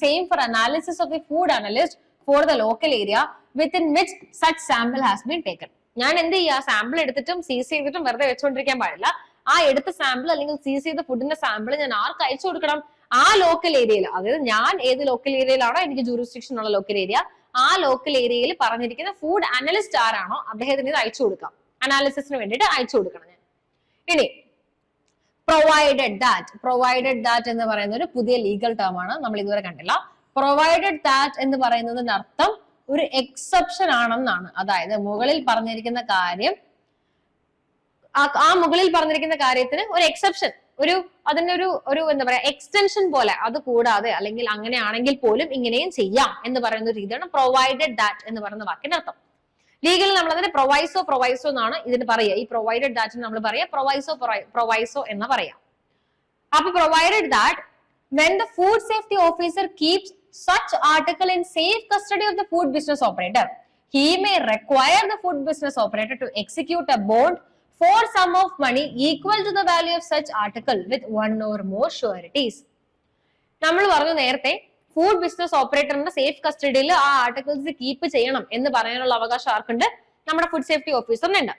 same for analysis of the food analyst for the local area within which such sample has been taken. ഞാൻ എന്ത് ചെയ്യുക, സാമ്പിൾ എടുത്തിട്ടും സീസ് ചെയ്തിട്ടും വെറുതെ വെച്ചുകൊണ്ടിരിക്കാൻ പാടില്ല. ആ എടുത്ത സാമ്പിൾ അല്ലെങ്കിൽ സീസ് ചെയ്ത ഫുഡിന്റെ സാമ്പിൾ ഞാൻ ആർക്ക് അയച്ചു കൊടുക്കണം? ആ ലോക്കൽ ഏരിയയിൽ, അതായത് ഞാൻ ഏത് ലോക്കൽ ഏരിയയിലാണോ എനിക്ക് ജൂറിസ്ഡിക്ഷൻ ഉള്ള ലോക്കൽ ഏരിയ, ആ ലോക്കൽ ഏരിയയിൽ പറഞ്ഞിരിക്കുന്ന ഫുഡ് അനലിസ്റ്റ് ആരാണോ അദ്ദേഹത്തിന് ഇത് അയച്ചു കൊടുക്കാം, അനാലിസിസിന് വേണ്ടിയിട്ട് അയച്ചു കൊടുക്കണം ഞാൻ. ഇനി പ്രൊവൈഡഡ് ദാറ്റ് എന്ന് പറയുന്ന ഒരു പുതിയ ലീഗൽ ടേം ആണ്, നമ്മൾ ഇതുവരെ കണ്ടില്ല. പ്രൊവൈഡഡ് ദാറ്റ് എന്ന് പറയുന്നതിന്റെ അർത്ഥം ഒരു എക്സെപ്ഷൻ ആണെന്നാണ്. അതായത് മുകളിൽ പറഞ്ഞിരിക്കുന്ന കാര്യം, ആ മുകളിൽ പറഞ്ഞിരിക്കുന്ന കാര്യത്തിന് ഒരു എക്സെപ്ഷൻ, അതിന്റെ ഒരു എന്താ പറയാ എക്സ്റ്റൻഷൻ പോലെ, അത് കൂടാതെ അല്ലെങ്കിൽ അങ്ങനെയാണെങ്കിൽ പോലും ഇങ്ങനെയും ചെയ്യാം എന്ന് പറയുന്ന ഒരു രീതിയാണ് പ്രൊവൈഡഡ് ദാറ്റ് എന്ന് പറയുന്ന വാക്കിന്റെ അർത്ഥം. ലീഗലിൽ നമ്മൾ അതിന് പ്രൊവൈസോ എന്നാണ് ഇതിന് പറയുക. ഈ പ്രൊവൈഡഡ് ദാറ്റിന് നമ്മൾ പറയാ പ്രൊവൈസോ എന്ന് പറയാം. അപ്പൊ provided that when the food safety officer keeps such article in safe custody of the food business operator, he may require the food business operator to execute a bond for sum of money equal to the value of such article with one or more sureties. നമ്മൾ പറഞ്ഞു നേരത്തെ food business ഓപ്പറേറ്ററിന്റെ safe കസ്റ്റഡിയിൽ ആ articles keep ചെയ്യണം എന്ന് പറയാനുള്ള അവകാശം ആർക്കുണ്ട്? നമ്മുടെ ഫുഡ് സേഫ്റ്റി ഓഫീസറിനുണ്ട്.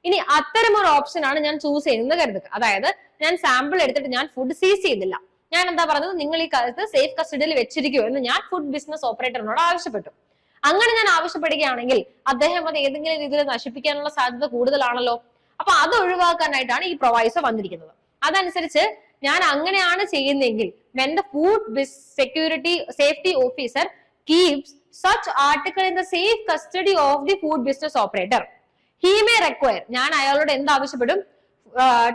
ഇനി അത്തരം ഒരു ഓപ്ഷൻ ആണ് ഞാൻ ചൂസ് ചെയ്യുന്നത് കരുതുക. അതായത് ഞാൻ സാമ്പിൾ എടുത്തിട്ട് ഞാൻ ഫുഡ് സീസ് ചെയ്തില്ല, ഞാൻ എന്താ പറഞ്ഞത്, നിങ്ങൾ ഈ കാലത്ത് സേഫ് കസ്റ്റഡിയിൽ വെച്ചിരിക്കുമോ എന്ന് ഞാൻ ഫുഡ് ബിസിനസ് ഓപ്പറേറ്ററിനോട് ആവശ്യപ്പെട്ടു. അങ്ങനെ ഞാൻ ആവശ്യപ്പെടുകയാണെങ്കിൽ അദ്ദേഹം അത് ഏതെങ്കിലും രീതിയിൽ നശിപ്പിക്കാനുള്ള സാധ്യത കൂടുതലാണല്ലോ. അപ്പൊ അത് ഒഴിവാക്കാനായിട്ടാണ് ഈ പ്രൊവൈസോ വന്നിരിക്കുന്നത്. അതനുസരിച്ച് ഞാൻ അങ്ങനെയാണ് ചെയ്യുന്നതെങ്കിൽ when the food security safety officer keeps such article in the safe custody of the food business operator, he may require, ഞാൻ അയാളോട് എന്ത് ആവശ്യപ്പെടും,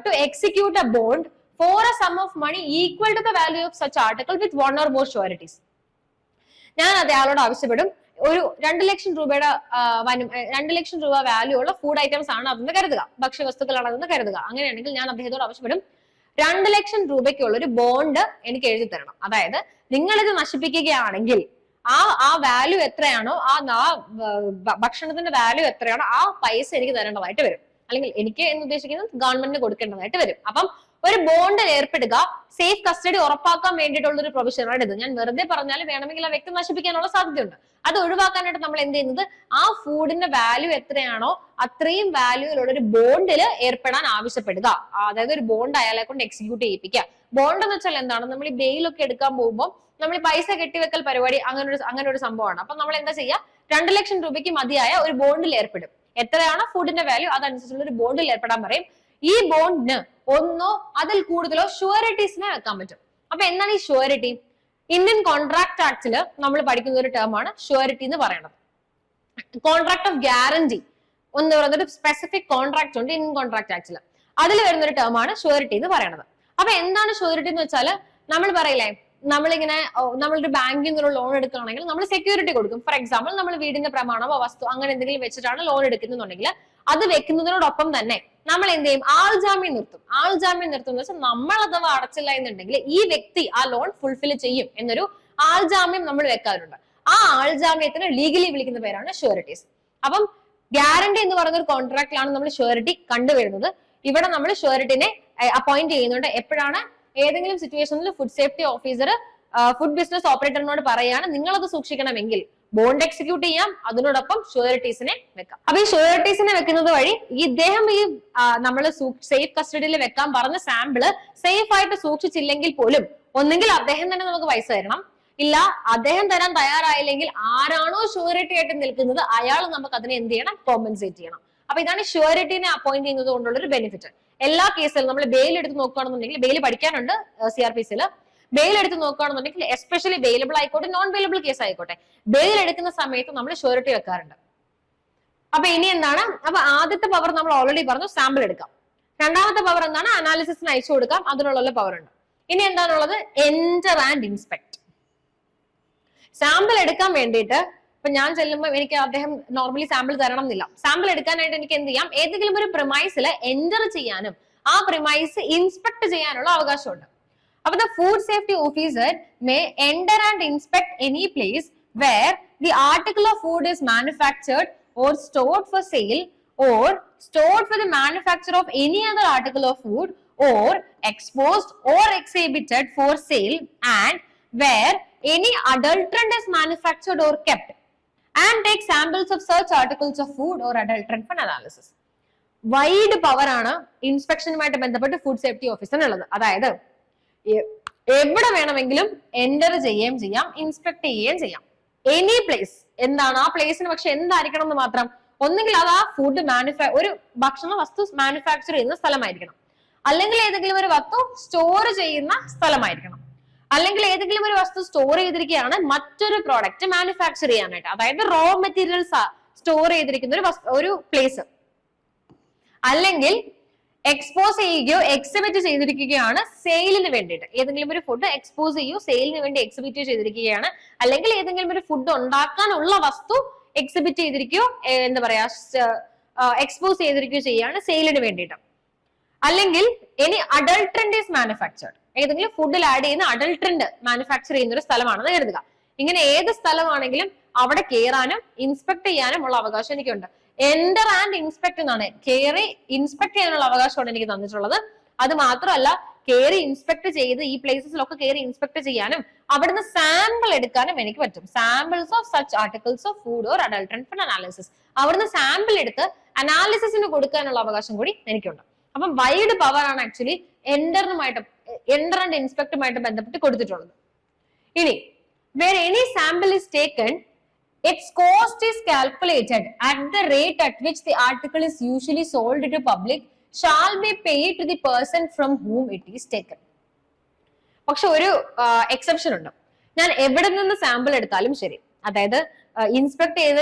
to execute a bond for a sum of money equal to the value of such article with one or more sureties. ഞാൻ അയാളോട് ആവശ്യപ്പെടും, ഒരു 2 ലക്ഷം രൂപയുടെ 2 ലക്ഷം രൂപ വാല്യൂ ഉള്ള ഫുഡ് ഐറ്റംസ് ആണ് അതെന്ന് കരുതുക, ഭക്ഷ്യവസ്തുക്കളാണ് അതെന്ന് കരുതുക. അങ്ങനെയാണെങ്കിൽ ഞാൻ അദ്ദേഹത്തോട് ആവശ്യപ്പെടും 2 ലക്ഷം രൂപയ്ക്കുള്ള ഒരു ബോണ്ട് എനിക്ക് എഴുതി തരണം. അതായത് നിങ്ങൾ ഇത് നശിപ്പിക്കുകയാണെങ്കിൽ ആ വാല്യൂ എത്രയാണോ, ആ ഭക്ഷണത്തിന്റെ വാല്യൂ എത്രയാണോ ആ പൈസ എനിക്ക് തരേണ്ടതായിട്ട് വരും. അല്ലെങ്കിൽ എനിക്ക് എന്ന് ഉദ്ദേശിക്കുന്നത് ഗവൺമെന്റിന് കൊടുക്കേണ്ടതായിട്ട് വരും. അപ്പം ഒരു ബോണ്ടിൽ ഏർപ്പെടുക സേഫ് കസ്റ്റഡി ഉറപ്പാക്കാൻ വേണ്ടിയിട്ടുള്ള ഒരു പ്രൊവിഷനാണ് ഇത്. ഞാൻ വെറുതെ പറഞ്ഞാൽ വേണമെങ്കിൽ ആ വ്യക്തി നശിപ്പിക്കാനുള്ള സാധ്യതയുണ്ട്. അത് ഒഴിവാക്കാനായിട്ട് നമ്മൾ എന്ത് ചെയ്യുന്നത്, ആ ഫുഡിന്റെ വാല്യൂ എത്രയാണോ അത്രയും വാല്യൂയിലുള്ള ഒരു ബോണ്ടിൽ ഏർപ്പെടാൻ ആവശ്യപ്പെടുക. അതായത് ഒരു ബോണ്ട് അയാളെ കൊണ്ട് എക്സിക്യൂട്ട് ചെയ്യിപ്പിക്കുക. ബോണ്ട് എന്ന് വെച്ചാൽ എന്താണ്, നമ്മൾ ഈ ബെയിലൊക്കെ എടുക്കാൻ പോകുമ്പോൾ നമ്മൾ ഈ പൈസ കെട്ടിവെക്കൽ പരിപാടി അങ്ങനെ ഒരു സംഭവമാണ്. അപ്പൊ നമ്മൾ എന്താ ചെയ്യുക, 2 ലക്ഷം രൂപയ്ക്ക് മതിയായ ഒരു ബോണ്ടിൽ ഏർപ്പെടും. എത്രയാണോ ഫുഡിന്റെ വാല്യൂ അതനുസരിച്ചുള്ള ഒരു ബോണ്ടിൽ ഏർപ്പെടാൻ പറയും. ഈ ബോണ്ടിന് ഒന്നോ അതിൽ കൂടുതലോ ഷുവറിറ്റീസിനെ വെക്കാൻ പറ്റും. അപ്പൊ എന്താണ് ഈ ഷുവറിറ്റി? ഇന്ത്യൻ കോൺട്രാക്ട് ആക്ടിൽ നമ്മൾ പഠിക്കുന്ന ഒരു ടേം ആണ് ഷുവറിറ്റി എന്ന് പറയുന്നത്. കോൺട്രാക്ട് ഓഫ് ഗ്യാരണ്ടി എന്ന് പറയുന്ന ഒരു സ്പെസിഫിക് കോൺട്രാക്ട് ഉണ്ട് ഇന്ത്യൻ കോൺട്രാക്ട് ആക്ടിൽ. അതിൽ വരുന്ന ഒരു ടേം ആണ് ഷുവറിറ്റി എന്ന് പറയുന്നത്. അപ്പൊ എന്താണ് ഷുവറിറ്റി എന്ന് വെച്ചാൽ, നമ്മൾ പറയില്ലേ, നമ്മളൊരു ബാങ്കിൽ നിന്നൊരു ലോൺ എടുക്കുകയാണെങ്കിൽ നമ്മൾ സെക്യൂരിറ്റി കൊടുക്കും. ഫോർ എക്സാമ്പിൾ നമ്മൾ വീടിന്റെ പ്രമാണമോ വസ്തു അങ്ങനെ എന്തെങ്കിലും വെച്ചിട്ടാണ് ലോൺ എടുക്കുന്നുണ്ടെങ്കിൽ അത് വെക്കുന്നതിനോടൊപ്പം തന്നെ നമ്മൾ എന്ത് ചെയ്യും, ആൾജാമ്യം നിർത്തും. ആൾജാമ്യം നിർത്തും എന്ന് വെച്ചാൽ നമ്മൾ അഥവാ അടച്ചില്ല എന്നുണ്ടെങ്കിൽ ഈ വ്യക്തി ആ ലോൺ ഫുൾഫിൽ ചെയ്യും എന്നൊരു ആൾജാമ്യം നമ്മൾ വെക്കാറുണ്ട്. ആ ആൾജാമ്യത്തിന് ലീഗലി വിളിക്കുന്ന പേരാണ് ഷുവറിറ്റീസ്. അപ്പം ഗ്യാരണ്ടി എന്ന് പറയുന്ന ഒരു കോൺട്രാക്റ്റിലാണ് നമ്മൾ ഷുവറിറ്റി കണ്ടുവരുന്നത്. ഇവിടെ നമ്മൾ ഷുവറിറ്റിനെ അപ്പോയിന്റ് ചെയ്യുന്നുണ്ട്. എപ്പോഴാണ് ഏതെങ്കിലും സിറ്റുവേഷനിൽ food safety officer food business ഓപ്പറേറ്ററിനോട് പറയാണ് നിങ്ങളത് സൂക്ഷിക്കണമെങ്കിൽ ബോണ്ട് എക്സിക്യൂട്ട് ചെയ്യാം, അതിനോടൊപ്പം ഷുവറിറ്റീസിനെ വെക്കാം. അപ്പൊ ഈ ഷുവറിറ്റീസിനെ വെക്കുന്നത് വഴി ഇദ്ദേഹം ഈ നമ്മൾ സേഫ് കസ്റ്റഡിയിൽ വെക്കാൻ പറഞ്ഞ സാമ്പിള് സേഫ് ആയിട്ട് സൂക്ഷിച്ചില്ലെങ്കിൽ പോലും ഒന്നെങ്കിൽ അദ്ദേഹം തന്നെ നമുക്ക് പൈസ തരണം, ഇല്ല അദ്ദേഹം തരാൻ തയ്യാറായില്ലെങ്കിൽ ആരാണോ ഷുവറിറ്റി ആയിട്ട് നിൽക്കുന്നത് അയാൾ നമുക്ക് അതിനെ എന്ത് ചെയ്യണം, കോമ്പൻസേറ്റ് ചെയ്യണം. അപ്പൊ ഇതാണ് ഷുവറിറ്റിനെ അപ്പോയിന്റ് ചെയ്യുന്നത് കൊണ്ടുള്ള ഒരു ബെനിഫിറ്റ്. എല്ലാ കേസിലും നമ്മൾ ബെയിൽ എടുത്ത് നോക്കുകയാണെന്നുണ്ടെങ്കിൽ, ബെയിൽ പഠിക്കാനുണ്ട് CRPCയിൽ, ബെയിൽ എടുത്ത് നോക്കുകയാണെന്നുണ്ടെങ്കിൽ എസ്പെഷ്യലി ബെയിലബിൾ ആയിക്കോട്ടെ നോൺ ബെയിലബിൾ കേസ് ആയിക്കോട്ടെ, ബെയിൽ എടുക്കുന്ന സമയത്ത് നമ്മൾ ഷുവറിറ്റി വെക്കാറുണ്ട്. അപ്പൊ ഇനി എന്താണ്, അപ്പൊ ആദ്യത്തെ പവർ നമ്മൾ ഓൾറെഡി പറഞ്ഞു, സാമ്പിൾ എടുക്കാം. രണ്ടാമത്തെ പവർ എന്താണ്, അനാലിസിസിന് അയച്ചു കൊടുക്കാം, അതിനുള്ള പവർ ഉണ്ട്. ഇനി എന്താണുള്ളത്, എൻറ്റർ ആൻഡ് ഇൻസ്പെക്ട്. സാമ്പിൾ എടുക്കാൻ വേണ്ടിയിട്ട് ഇപ്പൊ ഞാൻ ചെല്ലുമ്പോൾ എനിക്ക് അദ്ദേഹം നോർമലി സാമ്പിൾ തരണം എന്നില്ല. സാമ്പിൾ എടുക്കാനായിട്ട് എനിക്ക് എന്ത് ചെയ്യാം, ഏതെങ്കിലും ഒരു പ്രിമൈസിൽ എൻറ്റർ ചെയ്യാനും ആ പ്രിമൈസ് ഇൻസ്പെക്ട് ചെയ്യാനുള്ള അവകാശമുണ്ട്. അപ്പൊ the food safety officer may enter and inspect any place where the article of food is manufactured or stored for sale or stored for the manufacture of any other article of food or exposed or exhibited for sale and where any adulterant is manufactured or kept and take samples of such articles of food or adulterant for analysis. Wide power ആണ് ഇൻസ്പെക്ഷനുമായിട്ട് ബന്ധപ്പെട്ട് food safety ഓഫീസറിനുള്ളത്. അതായത് എവിടെ വേണമെങ്കിലും enter ചെയ്യുകയും ചെയ്യാം, inspect ചെയ്യുകയും ചെയ്യാം. Any place എന്താണ്, ആ പ്ലേസിന് പക്ഷെ എന്തായിരിക്കണം എന്ന് മാത്രം, ഒന്നുകിൽ അത് ആ ഫുഡ് ഒരു ഭക്ഷണ വസ്തു മാനുഫാക്ചർ ചെയ്യുന്ന സ്ഥലമായിരിക്കണം, അല്ലെങ്കിൽ ഏതെങ്കിലും ഒരു വസ്തു സ്റ്റോർ ചെയ്യുന്ന സ്ഥലമായിരിക്കണം, അല്ലെങ്കിൽ ഏതെങ്കിലും ഒരു വസ്തു സ്റ്റോർ ചെയ്തിരിക്കുകയാണ് മറ്റൊരു പ്രോഡക്റ്റ് മാനുഫാക്ചർ ചെയ്യാനായിട്ട്, അതായത് റോ മെറ്റീരിയൽസ് സ്റ്റോർ ചെയ്തിരിക്കുന്ന ഒരു പ്ലേസ്, അല്ലെങ്കിൽ എക്സ്പോസ് ചെയ്യുകയോ എക്സിബിറ്റ് ചെയ്തിരിക്കുകയാണ് സെയിലിന് വേണ്ടിയിട്ട്. ഏതെങ്കിലും ഒരു ഫുഡ് എക്സ്പോസ് ചെയ്യുകയോ സെയിലിന് വേണ്ടി എക്സിബിറ്റ് ചെയ്തിരിക്കുകയാണ്, അല്ലെങ്കിൽ ഏതെങ്കിലും ഒരു ഫുഡ് ഉണ്ടാക്കാനുള്ള വസ്തു എക്സിബിറ്റ് ചെയ്തിരിക്കുകയോ എന്താ പറയാ എക്സ്പോസ് ചെയ്തിരിക്കുകയോ ചെയ്യാണ് സെയിലിന് വേണ്ടിയിട്ട്. അല്ലെങ്കിൽ ഇനി അഡൾട്രന്റ് ഈസ് മാനുഫാക്ചർഡ്, ഏതെങ്കിലും ഫുഡിൽ ആഡ് ചെയ്യുന്ന അഡൾട്രന്റ് മാനുഫാക്ചർ ചെയ്യുന്ന ഒരു സ്ഥലമാണെന്ന് കരുതുക. ഇങ്ങനെ ഏത് സ്ഥലമാണെങ്കിലും അവിടെ കയറാനും ഇൻസ്പെക്ട് ചെയ്യാനും ഉള്ള അവകാശം എനിക്കുണ്ട്. എൻറ്റർ ആൻഡ് ഇൻസ്പെക്ട് എന്നാണ്, കയറി ഇൻസ്പെക്ട് ചെയ്യാനുള്ള അവകാശമാണ് എനിക്ക് തന്നിട്ടുള്ളത്. അത് മാത്രമല്ല, കയറി ഇൻസ്പെക്ട് ചെയ്ത് ഈ പ്ലേസസിലൊക്കെ കയറി ഇൻസ്പെക്ട് ചെയ്യാനും അവിടുന്ന് സാമ്പിൾ എടുക്കാനും എനിക്ക് പറ്റും. Samples of such articles of food or adulterant for analysis, അവിടുന്ന് സാമ്പിൾ എടുത്ത് അനാലിസിസിന് കൊടുക്കാനുള്ള അവകാശം കൂടി എനിക്കുണ്ട്. അപ്പം വൈഡ് പവർ ആണ് ആക്ച്വലി എൻറ്റർ ആൻഡ് ഇൻസ്പെക്ടുമായിട്ട് ബന്ധപ്പെട്ട് കൊടുത്തിട്ടുള്ളത്. ഇനി where any sample is taken, its cost is calculated at the rate at which the article is usually sold to public shall be paid to the person from whom it is taken. പക്ഷെ ഒരു exception ഉണ്ട്. ഞാൻ എവിടെ നിന്ന് sample എടുത്താലും ശരി, അതായത് inspect ചെയ്ത്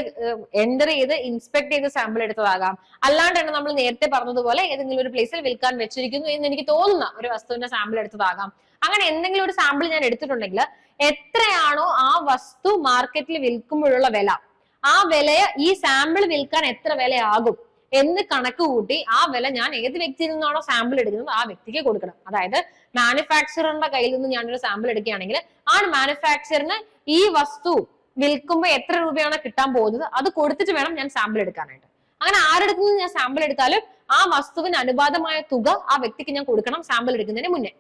എൻറ്റർ ചെയ്ത് ഇൻസ്പെക്ട് ചെയ്ത് സാമ്പിൾ എടുത്തതാകാം, അല്ലാണ്ട് തന്നെ നമ്മൾ നേരത്തെ പറഞ്ഞതുപോലെ ഏതെങ്കിലും ഒരു പ്ലേസിൽ വിൽക്കാൻ വെച്ചിരിക്കുന്നു എന്ന് എനിക്ക് തോന്നുന്ന ഒരു വസ്തുവിന്റെ സാമ്പിൾ എടുത്തതാകാം. അങ്ങനെ എന്തെങ്കിലും ഒരു സാമ്പിൾ ഞാൻ എടുത്തിട്ടുണ്ടെങ്കിൽ എത്രയാണോ ആ വസ്തു മാർക്കറ്റിൽ വിൽക്കുമ്പോഴുള്ള വില, ആ വിലയെ ഈ സാമ്പിൾ വിൽക്കാൻ എത്ര വിലയാകും എന്ന് കണക്ക് കൂട്ടി ആ വില ഞാൻ ഏത് വ്യക്തിയിൽ നിന്നാണോ സാമ്പിൾ എടുക്കുന്നത് ആ വ്യക്തിക്ക് കൊടുക്കണം. അതായത് മാനുഫാക്ചററിന്റെ കയ്യിൽ നിന്ന് ഞാനൊരു സാമ്പിൾ എടുക്കുകയാണെങ്കിൽ ആ മാനുഫാക്ചറിന് ഈ വസ്തു വിൽക്കുമ്പോൾ എത്ര രൂപയാണ് കിട്ടാൻ പോകുന്നത് അത് കൊടുത്തിട്ട് വേണം ഞാൻ സാമ്പിൾ എടുക്കാനായിട്ട്. അങ്ങനെ ആരെടുത്തു നിന്ന് ഞാൻ സാമ്പിൾ എടുത്താലും ആ വസ്തുവിന് അനുപാതമായ തുക ആ വ്യക്തിക്ക് ഞാൻ കൊടുക്കണം സാമ്പിൾ എടുക്കുന്നതിന് മുന്നേ.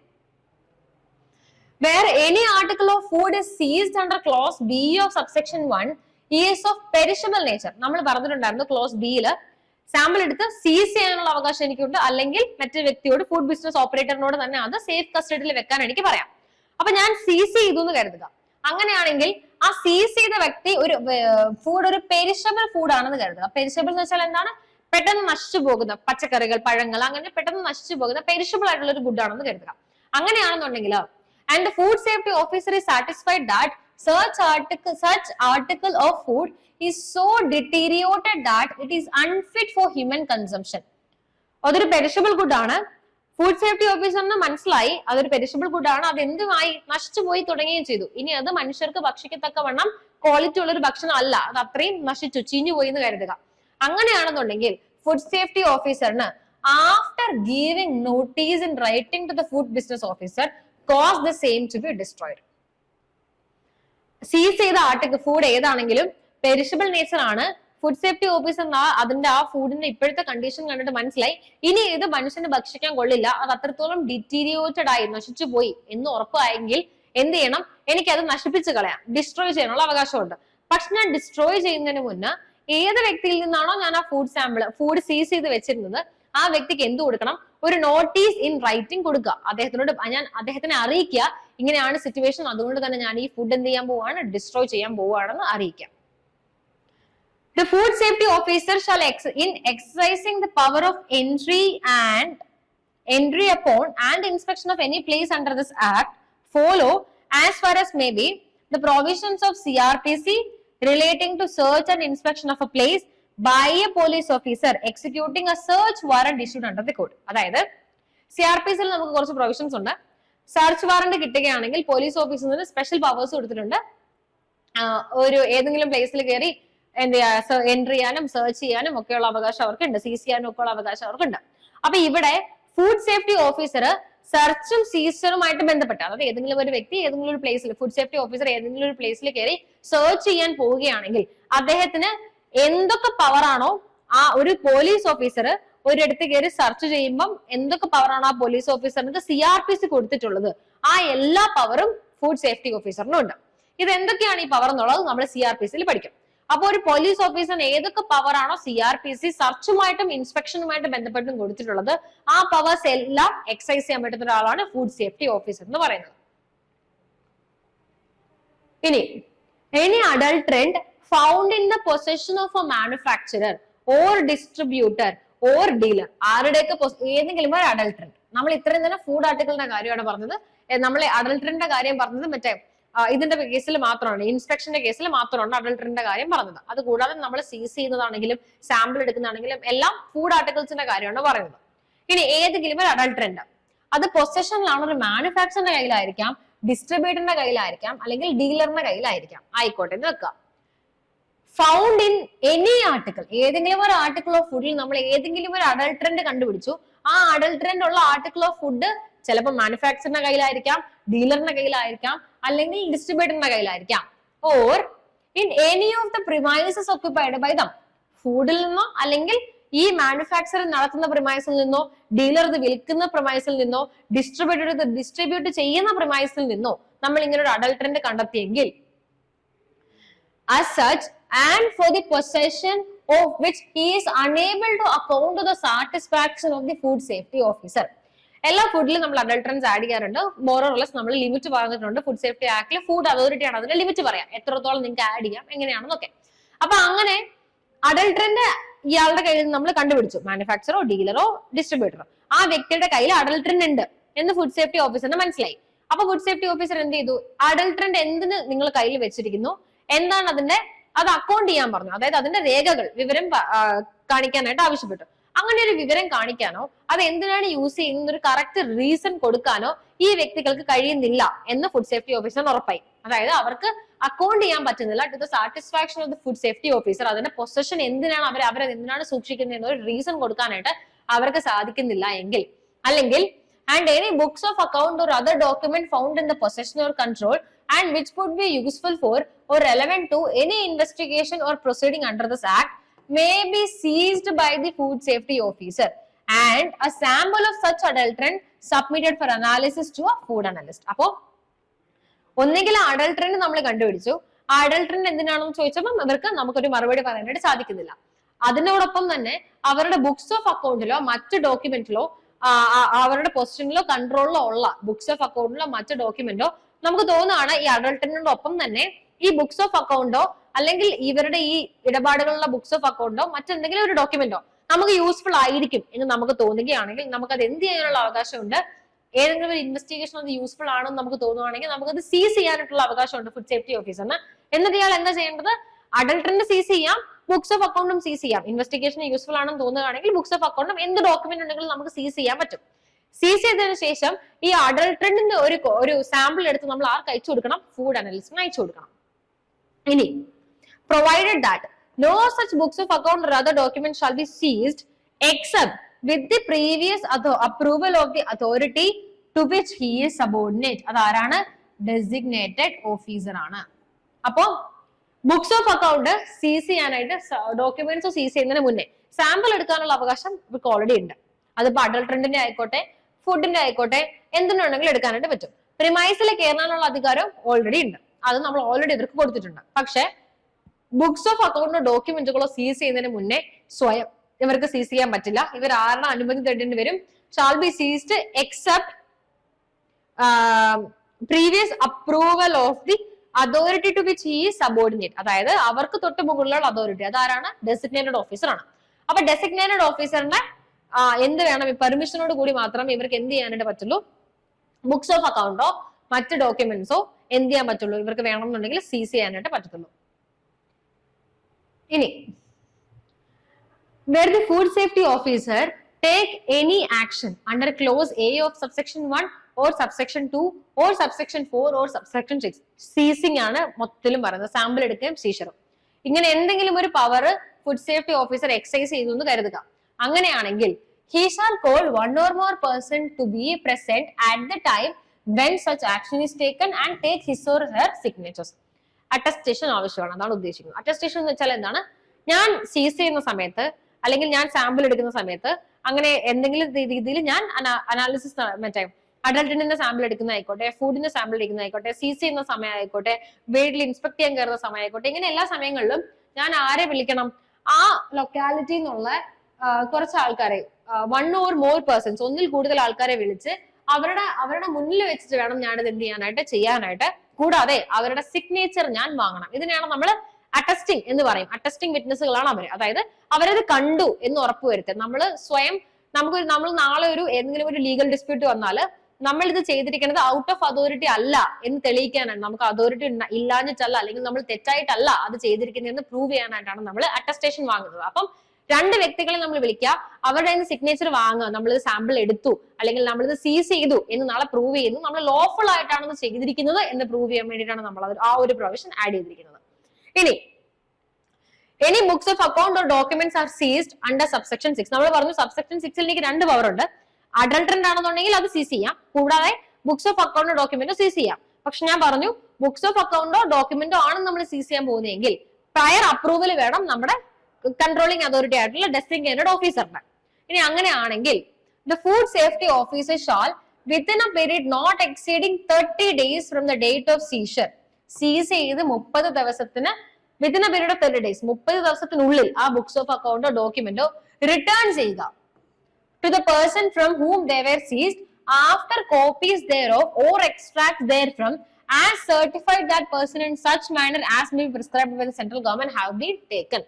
Where any article of food is seized under clause B of subsection 1 is of perishable nature. നമ്മൾ പറഞ്ഞിട്ടുണ്ടായിരുന്നു ക്ലോസ് ബിയില് സാമ്പിൾ എടുത്ത് സീസ് ചെയ്യാനുള്ള അവകാശം എനിക്കുണ്ട്, അല്ലെങ്കിൽ മറ്റൊരു വ്യക്തിയോട് ഫുഡ് ബിസിനസ് ഓപ്പറേറ്ററിനോട് തന്നെ അത് സേഫ് കസ്റ്റഡിയിൽ വെക്കാൻ എനിക്ക് പറയാം. അപ്പൊ ഞാൻ സീസ് ചെയ്തു എന്ന് കരുതുക. അങ്ങനെയാണെങ്കിൽ ആ സീസ് ചെയ്ത വ്യക്തി ഒരു പെരിഷബിൾ ഫുഡ് ആണെന്ന് കരുതുക. പെരിഷബിൾ എന്ന് വെച്ചാൽ എന്താണ്, പെട്ടെന്ന് നശിച്ചു പോകുന്ന പച്ചക്കറികൾ, പഴങ്ങൾ, അങ്ങനെ പെട്ടെന്ന് നശിച്ചു പോകുന്ന പെരിഷബിൾ ആയിട്ടുള്ള ഒരു ഫുഡ് ആണെന്ന് കരുതുക. അങ്ങനെയാണെന്നുണ്ടെങ്കിൽ and the food safety officer is satisfied that such article of food is so deteriorated that it is unfit for human consumption. അതൊരു പെരിഷബിൾ ഗുഡ് ആണ്. ഫുഡ് സേഫ്റ്റി ഓഫീസറിന് മനസ്സിലായി അതൊരു പെരിഷബിൾ ഗുഡ് ആണ്, അത് എന്തുമായി നശിച്ചു പോയി തുടങ്ങുകയും ചെയ്തു. ഇനി അത് മനുഷ്യർക്ക് ഭക്ഷിക്കത്തക്കവണ്ണം ക്വാളിറ്റി ഉള്ള ഒരു ഭക്ഷണം അല്ല, അത് അത്രയും നശിച്ചു ചീഞ്ഞു പോയി എന്ന് കരുതുക. അങ്ങനെയാണെന്നുണ്ടെങ്കിൽ ഫുഡ് സേഫ്റ്റി ഓഫീസറിന് after giving notice in writing to the food business officer cause the same to be destroyed. Seize ചെയ്ത ആർട്ടിക്കിൾ ഫുഡ് ഏതാണെങ്കിലും പെരിഷബിൾ നേച്ചർ ആണ്. ഫുഡ് സേഫ്റ്റി ഓഫീസർ അതിന്റെ ആ ഫുഡിന്റെ ഇപ്പോഴത്തെ കണ്ടീഷൻ കണ്ടിട്ട് മനസ്സിലായി ഇനി ഇത് മനുഷ്യന് ഭക്ഷിക്കാൻ കൊള്ളില്ല, അത് അത്രത്തോളം ഡിറ്റീരിയോറ്റഡ് ആയി നശിച്ചു പോയി എന്ന് ഉറപ്പായെങ്കിൽ എന്ത് ചെയ്യണം, എനിക്കത് നശിപ്പിച്ച് കളയാം, ഡിസ്ട്രോയ് ചെയ്യാനുള്ള അവകാശമുണ്ട്. ഭക്ഷണം ഡിസ്ട്രോയ് ചെയ്യുന്നതിന് മുന്നേ ഏത് വ്യക്തിയിൽ നിന്നാണോ ഞാൻ ആ ഫുഡ് സീസ് ചെയ്ത് വെച്ചിരുന്നത് ആ വ്യക്തിക്ക് എന്ത് കൊടുക്കണം? ഒരു നോട്ടീസ് ഇൻ റൈറ്റിംഗ് കൊടുക്കുക. അദ്ദേഹത്തിനെ അറിയിക്കുക, ഇങ്ങനെയാണ് സിറ്റുവേഷൻ, അതുകൊണ്ട് തന്നെ ഞാൻ ഈ ഫുഡ് എന്ത് ചെയ്യാൻ പോവാണ്? ഡിസ്ട്രോയ് ചെയ്യാൻ പോവാണെന്ന് അറിയിക്കാം. The food safety officer shall in exercising the power of entry upon and inspection of any place under this act follow as far as may be the provisions of CRPC relating to search and inspection of a place by a police officer executing a search warrant issued under the code. അതായത് CRPC യിൽ നമുക്ക് കുറച്ച് provisions ഉണ്ട്. Search warrant കിട്ടുകയാണെങ്കിൽ police ഓഫീസിൽ നിന്ന് special powers കൊടുത്തിട്ടുണ്ട്. ഒരു ഏതെങ്കിലും പ്ലേസിൽ കയറി എന്ത് ചെയ്യാ, എൻട്രി ചെയ്യാനും സെർച്ച് ചെയ്യാനും ഒക്കെയുള്ള അവകാശം അവർക്കുണ്ട്, സീസ് ചെയ്യാനും ഒക്കെയുള്ള അവകാശം അവർക്കുണ്ട്. അപ്പൊ ഇവിടെ ഫുഡ് സേഫ്റ്റി ഓഫീസർ സെർച്ചും സീസറുമായിട്ട് ബന്ധപ്പെട്ട്, അതായത് ഏതെങ്കിലും ഒരു വ്യക്തി ഏതെങ്കിലും ഒരു പ്ലേസിൽ, ഫുഡ് സേഫ്റ്റി ഓഫീസർ ഏതെങ്കിലും ഒരു പ്ലേസിൽ കയറി സെർച്ച് ചെയ്യാൻ പോവുകയാണെങ്കിൽ അദ്ദേഹത്തിന് എന്തൊക്കെ പവറാണോ ആ ഒരു പോലീസ് ഓഫീസർ ഒരിടത്ത് കയറി സെർച്ച് ചെയ്യുമ്പം എന്തൊക്കെ പവറാണോ ആ പോലീസ് ഓഫീസറിന് CRPC കൊടുത്തിട്ടുള്ളത്, ആ എല്ലാ പവറും ഫുഡ് സേഫ്റ്റി ഓഫീസറിനും ഉണ്ട്. ഇത് എന്തൊക്കെയാണ് ഈ പവർ എന്നുള്ളത് നമ്മൾ CRPC പഠിക്കും. അപ്പൊ ഒരു പോലീസ് ഓഫീസറിന് ഏതൊക്കെ പവറാണോ CRPC സെർച്ചുമായിട്ടും ഇൻസ്പെക്ഷനുമായിട്ട് ബന്ധപ്പെട്ടും കൊടുത്തിട്ടുള്ളത്, ആ പവേഴ്സ് എല്ലാം എക്സൈസ് ചെയ്യാൻ പറ്റുന്ന ഒരാളാണ് ഫുഡ് സേഫ്റ്റി ഓഫീസർ എന്ന് പറയുന്നത്. ഇനി any adulterant found in the possession of a manufacturer or distributor or dealer, ആരുടെയൊക്കെ ഏതെങ്കിലും ഒരു അഡൾട്രന്റ്, നമ്മൾ ഇത്രയും തന്നെ ഫുഡ് ആർട്ടിക്കിളിന്റെ കാര്യമാണ് പറഞ്ഞത്, നമ്മൾ അഡൾട്രന്റിന്റെ കാര്യം പറഞ്ഞത് മറ്റേ ഇതിന്റെ കേസിൽ മാത്രമാണ്, ഇൻസ്പെക്ഷന്റെ കേസിൽ മാത്രമാണ് അഡൾട്രന്റിന്റെ കാര്യം പറഞ്ഞത്. അത് കൂടാതെ നമ്മൾ സീസ് ചെയ്യുന്നതാണെങ്കിലും സാമ്പിൾ എടുക്കുന്നതാണെങ്കിലും എല്ലാം ഫുഡ് ആർട്ടിക്കിൾസിന്റെ കാര്യമാണ് പറയുന്നത്. ഇനി ഏതെങ്കിലും ഒരു അഡൾട്രന്റ് അത് പൊസഷനിലാണ്, ഒരു മാനുഫാക്ചറിന്റെ കയ്യിലായിരിക്കാം, ഡിസ്ട്രിബ്യൂട്ടറിന്റെ കയ്യിലായിരിക്കാം, അല്ലെങ്കിൽ ഡീലറിന്റെ കയ്യിലായിരിക്കാം, ആയിക്കോട്ടെ എന്ന് വെക്കാം. ഫൗണ്ട് ഇൻ എനി ആർട്ടിക്കിൾ, ഏതെങ്കിലും ഒരു ആർട്ടിക്കിൾ ഓഫ് ഫുഡിൽ നമ്മൾ ഏതെങ്കിലും ഒരു അഡൾട്രന്റ് കണ്ടുപിടിച്ചു, ആ അഡൾട്രന്റ് ഉള്ള ആർട്ടിക്കിൾ ഓഫ് ഫുഡ് ചിലപ്പോൾ മാനുഫാക്ചറിന്റെ കയ്യിലായിരിക്കാം, ഡീലറിന്റെ കയ്യിലായിരിക്കാം, അല്ലെങ്കിൽ ഡിസ്ട്രിബ്യൂട്ടറിന്റെ കയ്യിലായിരിക്കാം. Or in any of the premises occupied by them, ഫുഡിൽ നിന്നോ അല്ലെങ്കിൽ ഈ മാനുഫാക്ചർ നടത്തുന്ന പ്രിമൈസിൽ നിന്നോ, ഡീലർ ഇത് വിൽക്കുന്ന പ്രിമൈസിൽ നിന്നോ, ഡിസ്ട്രിബ്യൂട്ടർ ഇത് ഡിസ്ട്രിബ്യൂട്ട് ചെയ്യുന്ന പ്രിമൈസിൽ നിന്നോ നമ്മൾ ഇങ്ങനെ ഒരു അഡൾട്രന്റ് കണ്ടെത്തിയെങ്കിൽ, as such and for the possession of which he is unable to account to the satisfaction of the food safety officer. എല്ലാ ഫുഡിലും നമ്മൾ അഡൾട്രൻസ് ആഡ് ചെയ്യാറുണ്ട്. മോർ ഓർ ലെസ് നമ്മൾ ലിമിറ്റ് പറഞ്ഞിട്ടുണ്ട്. ഫുഡ് സേഫ്റ്റി ആക്ടിൽ ഫുഡ് അതോറിറ്റിയാണ് അതിന്റെ ലിമിറ്റ് പറയാം, എത്രത്തോളം നിങ്ങൾക്ക് add ചെയ്യാം എങ്ങനെയാണെന്നൊക്കെ. അപ്പൊ അങ്ങനെ അഡൾട്രന്റ് ഇയാളുടെ കയ്യിൽ നിന്ന് നമ്മൾ കണ്ടുപിടിച്ചു, മാനുഫാക്ചറോ ഡീലറോ ഡിസ്ട്രിബ്യൂട്ടറോ, ആ വ്യക്തിയുടെ കയ്യിൽ അഡൾട്രന്റ് ഉണ്ട് എന്ന് ഫുഡ് സേഫ്റ്റി ഓഫീസറിന് മനസ്സിലായി. അപ്പൊ ഫുഡ് സേഫ്റ്റി ഓഫീസർ എന്ത് ചെയ്തു? അഡൾട്രന്റ് എന്തിന് നിങ്ങൾ കയ്യിൽ വെച്ചിരിക്കുന്നു, എന്താണ് അതിന്റെ, അത് അക്കൗണ്ട് ചെയ്യാൻ പറഞ്ഞു. അതായത് അതിന്റെ രേഖകൾ, വിവരം കാണിക്കാനായിട്ട് ആവശ്യപ്പെട്ടു. അങ്ങനെ ഒരു വിവരം കാണിക്കാനോ അത് എന്തിനാണ് യൂസ് ചെയ്യുന്ന ഒരു കറക്റ്റ് റീസൺ കൊടുക്കാനോ ഈ വ്യക്തികൾക്ക് കഴിയുന്നില്ല എന്ന് ഫുഡ് സേഫ്റ്റി ഓഫീസറിന് ഉറപ്പായി. അതായത് അവർക്ക് അക്കൗണ്ട് ചെയ്യാൻ പറ്റുന്നില്ല to the satisfaction of the food safety officer. അതിന്റെ പൊസഷൻ എന്തിനാണ് അവരെ എന്തിനാണ് സൂക്ഷിക്കുന്നത് എന്നൊരു റീസൺ കൊടുക്കാനായിട്ട് അവർക്ക് സാധിക്കുന്നില്ല എങ്കിൽ, അല്ലെങ്കിൽ and any books of account or other document found in the possession or control and which would be useful for or relevant to any investigation or proceeding under this act may be seized by the food safety officer and a sample of such adulterant submitted for analysis to a food analyst. അപ്പോ ഒന്നെങ്കിൽ അഡൾട്രന്റ് നമ്മൾ കണ്ടുപിടിച്ചു, ആ അഡൾട്രന്റ് എന്തിനാണെന്ന് ചോദിച്ചപ്പോൾ ഇവർക്ക് നമുക്കൊരു മറുപടി പറയാനായിട്ട് സാധിക്കുന്നില്ല. അതിനോടൊപ്പം തന്നെ അവരുടെ ബുക്സ് ഓഫ് അക്കൗണ്ടിലോ മറ്റ് ഡോക്യുമെന്റിലോ അവരുടെ പൊസിഷനിലോ കൺട്രോളിലോ ഉള്ള ബുക്സ് ഓഫ് അക്കൗണ്ടിലോ മറ്റ് ഡോക്യുമെന്റോ നമുക്ക് തോന്നുകയാണ് ഈ അഡൾട്ടറിനോടൊപ്പം തന്നെ ഈ ബുക്സ് ഓഫ് അക്കൗണ്ടോ അല്ലെങ്കിൽ ഇവരുടെ ഈ ഇടപാടുകളുള്ള ബുക്സ് ഓഫ് അക്കൗണ്ടോ മറ്റെന്തെങ്കിലും ഒരു ഡോക്യുമെന്റോ നമുക്ക് യൂസ്ഫുൾ ആയിരിക്കും എന്ന് നമുക്ക് തോന്നുകയാണെങ്കിൽ നമുക്ക് അത് എന്ത് ചെയ്യാനുള്ള അവകാശമുണ്ട്. ഏതെങ്കിലും ഒരു ഇൻവെസ്റ്റിഗേഷൻ അത് യൂസ്ഫുൾ ആണെന്ന് നമുക്ക് തോന്നുവാണെങ്കിൽ നമുക്കത് സീസ് ചെയ്യാനായിട്ടുള്ള അവകാശമുണ്ട് ഫുഡ് സേഫ്റ്റി ഓഫീസറിന്. എന്നിട്ട് ഇയാൾ എന്താ ചെയ്യേണ്ടത്? അഡൾട്ടറിന് സീസ് ചെയ്യാം, ബുക്സ് ഓഫ് അക്കൗണ്ടും സീസ് ചെയ്യാം. ഇൻവെസ്റ്റിഗേഷൻ യൂസ്ഫുൾ ആണെന്ന് തോന്നുകയാണെങ്കിൽ ബുക്സ് ഓഫ് അക്കൗണ്ടും എന്ത് ഡോക്യുമെന്റ് ഉണ്ടെങ്കിലും നമുക്ക് സീസ് ചെയ്യാൻ പറ്റും. സീസ് ചെയ്തതിനു ശേഷം ഈ അഡൾട്രന്റിന്റെ ഒരു സാമ്പിൾ എടുത്ത് നമ്മൾ ആർക്ക് അയച്ചു കൊടുക്കണം? ഫുഡ് അനലിസ്റ്റിന് അയച്ചു കൊടുക്കണം. ഇനി provided that no such books of account or other documents shall be seized except with the previous approval of the authority to which he is subordinate. അതാരാണ്? ഡെസിഗ്നേറ്റഡ് ഓഫീസർ ആണ്. അപ്പോ ബുക്സ് ഓഫ് അക്കൗണ്ട് സീസ് ചെയ്യാനായിട്ട് documents സീസ് ചെയ്യുന്നതിന് മുന്നേ sample എടുക്കാനുള്ള അവകാശം ഇവർക്ക് ഓൾറെഡി ഉണ്ട്. അതിപ്പോ അഡൾട്രന്റിന്റെ ആയിക്കോട്ടെ ഫുഡിന്റെ ആയിക്കോട്ടെ എന്തിനുണ്ടെങ്കിലും എടുക്കാനായിട്ട് പറ്റും. പ്രിമൈസിൽ കയറാനുള്ള അധികാരം ഓൾറെഡി ഉണ്ട്, അത് നമ്മൾ ഓൾറെഡി ഇവർക്ക് കൊടുത്തിട്ടുണ്ട്. പക്ഷെ ബുക്സ് ഓഫ് അക്കൗണ്ടോ ഡോക്യുമെന്റുകളോ സീസ് ചെയ്യുന്നതിന് മുന്നേ സ്വയം ഇവർക്ക് സീസ് ചെയ്യാൻ പറ്റില്ല. ഇവർ ആരുടെ അനുമതി തേടേണ്ടി വരും? Shall be seized except previous approval of the authority to which he is subordinate. അതായത് അവർക്ക് തൊട്ട് മുകളിലുള്ള അതോറിറ്റി, അതാരാണ്? ഡെസിഗ്നേറ്റഡ് ഓഫീസർ ആണ്. അപ്പൊ ഡെസിഗ്നേറ്റഡ് ഓഫീസറിന്റെ എന്ത് വേണം? പെർമിഷനോട് കൂടി മാത്രമേ ഇവർക്ക് എന്ത് ചെയ്യാനായിട്ട് പറ്റുള്ളൂ? ബുക്സ് ഓഫ് അക്കൗണ്ടോ മറ്റ് ഡോക്യുമെന്റ്സോ എന്ത് ചെയ്യാൻ പറ്റുള്ളൂ? ഇവർക്ക് വേണമെന്നുണ്ടെങ്കിൽ സീസ് ചെയ്യാനായിട്ട് പറ്റത്തുള്ളൂ. ഇനി where the food safety officer take any action under clause A of subsection 1 or subsection 2 or subsection 4 or subsection 6, ceasing ആണ് മൊത്തത്തിലും പറയുന്നത്. സാമ്പിൾ എടുക്കുകയും സീഷറും. ഇങ്ങനെ എന്തെങ്കിലും ഒരു power food safety officer excise ചെയ്തു എന്ന് കരുതുക. അങ്ങനെയാണെങ്കിൽ he shall call one or more person to be present at the time when such action is taken and take his or her signatures. Attestation ആവശ്യമാണ്, അതാണ് ഉദ്ദേശിക്കുന്നത്. അറ്റസ്റ്റേഷൻ എന്ന് വെച്ചാൽ എന്താണ്? ഞാൻ സീസ് ചെയ്യുന്ന സമയത്ത് അല്ലെങ്കിൽ ഞാൻ സാമ്പിൾ എടുക്കുന്ന സമയത്ത് അങ്ങനെ എന്തെങ്കിലും രീതിയിൽ ഞാൻ അനാലിസിസ് മറ്റേ അഡൽട്ടിന്റെ സാമ്പിൾ എടുക്കുന്ന ആയിക്കോട്ടെ, ഫുഡിന്റെ സാമ്പിൾ എടുക്കുന്ന ആയിക്കോട്ടെ, സീസ് ചെയ്യുന്ന സമയം ആയിക്കോട്ടെ, വീട്ടിൽ ഇൻസ്പെക്ട് ചെയ്യാൻ കയറുന്ന സമയം ആയിക്കോട്ടെ, ഇങ്ങനെ എല്ലാ സമയങ്ങളിലും ഞാൻ ആരെ വിളിക്കണം? ആ ലൊക്കാലിറ്റി എന്നുള്ള കുറച്ച് ആൾക്കാരെ, വൺ ഓർ മോർ പേഴ്സൺസ്, ഒന്നിൽ കൂടുതൽ ആൾക്കാരെ വിളിച്ച് അവരുടെ മുന്നിൽ വെച്ചിട്ട് വേണം ഞാനിത് എന്ത് ചെയ്യാനായിട്ട്. കൂടാതെ അവരുടെ സിഗ്നേച്ചർ ഞാൻ വാങ്ങണം. ഇതിനെയാണ് നമ്മൾ അറ്റസ്റ്റിംഗ് എന്ന് പറയും. അറ്റസ്റ്റിംഗ് വിറ്റ്നസ്സുകളാണ് അവര്. അതായത് അവരത് കണ്ടു എന്ന് ഉറപ്പുവരുത്തുക. നമ്മൾ നാളെ ഏതെങ്കിലും ഒരു ലീഗൽ ഡിസ്പ്യൂട്ട് വന്നാൽ നമ്മൾ ഇത് ചെയ്തിരിക്കുന്നത് ഔട്ട് ഓഫ് അതോറിറ്റി അല്ല എന്ന് തെളിയിക്കാനാണ്. നമുക്ക് അതോറിറ്റി ഇല്ലാഞ്ഞിട്ടല്ല, അല്ലെങ്കിൽ നമ്മൾ തെറ്റായിട്ടല്ല അത് ചെയ്തിരിക്കുന്നതെന്ന് പ്രൂവ് ചെയ്യാനായിട്ടാണ് നമ്മൾ അറ്റസ്റ്റേഷൻ വാങ്ങുന്നത്. അപ്പം രണ്ട് വ്യക്തികളെ നമ്മൾ വിളിക്കുക, അവരുടെ സിഗ്നേച്ചർ വാങ്ങുക, നമ്മളിത് സാമ്പിൾ എടുത്തു അല്ലെങ്കിൽ നമ്മളിത് സീസ് ചെയ്തു എന്ന് നാളെ പ്രൂവ് ചെയ്യുന്നു, നമ്മൾ ലോഫുൾ ആയിട്ടാണ് ഇത് ചെയ്തിരിക്കുന്നത് എന്ന് പ്രൂവ് ചെയ്യാൻ വേണ്ടിയിട്ടാണ് നമ്മൾ ആ ഒരു പ്രൊവിഷൻ ആഡ് ചെയ്തിരിക്കുന്നത്. ഇനി any books of account or documents are seized under subsection 6. നമ്മൾ പറഞ്ഞു subsection 6 എനിക്ക് രണ്ട് പവർ ഉണ്ട്. അഡൾട്ടറന്റ് ആണെന്നുണ്ടെങ്കിൽ അത് സീസ് ചെയ്യാം, കൂടാതെ ബുക്സ് ഓഫ് അക്കൗണ്ടോ ഡോക്യുമെന്റോ സീസ് ചെയ്യാം. പക്ഷെ ഞാൻ പറഞ്ഞു ബുക്സ് ഓഫ് അക്കൗണ്ടോ ഡോക്യുമെന്റോ ആണ് നമ്മൾ സീസ് ചെയ്യാൻ പോകുന്നതെങ്കിൽ പ്രയർ അപ്രൂവൽ വേണം നമ്മുടെ കൺട്രോളിംഗ് അതോറിറ്റി ആയിട്ടുള്ള ഡെസിഗ്നേറ്റഡ് ഓഫീസറിന്റെ. ഇനി അങ്ങനെയാണെങ്കിൽ the food safety officer shall within a period not exceeding 30 days from the date of seizure, സീസ് ചെയ്ത് 30 ദിവസത്തിന് within a period of 30 days, 30 ദിവസത്തിനുള്ളിൽ ആ ബുക്സ് ഓഫ് അക്കൗണ്ടോ ഡോക്യുമെന്റോ റിട്ടേൺ ചെയ്യുക to the person from whom they were seized after copies thereof or extracts therefrom as certified that person in such manner as may be prescribed by the central government have been taken.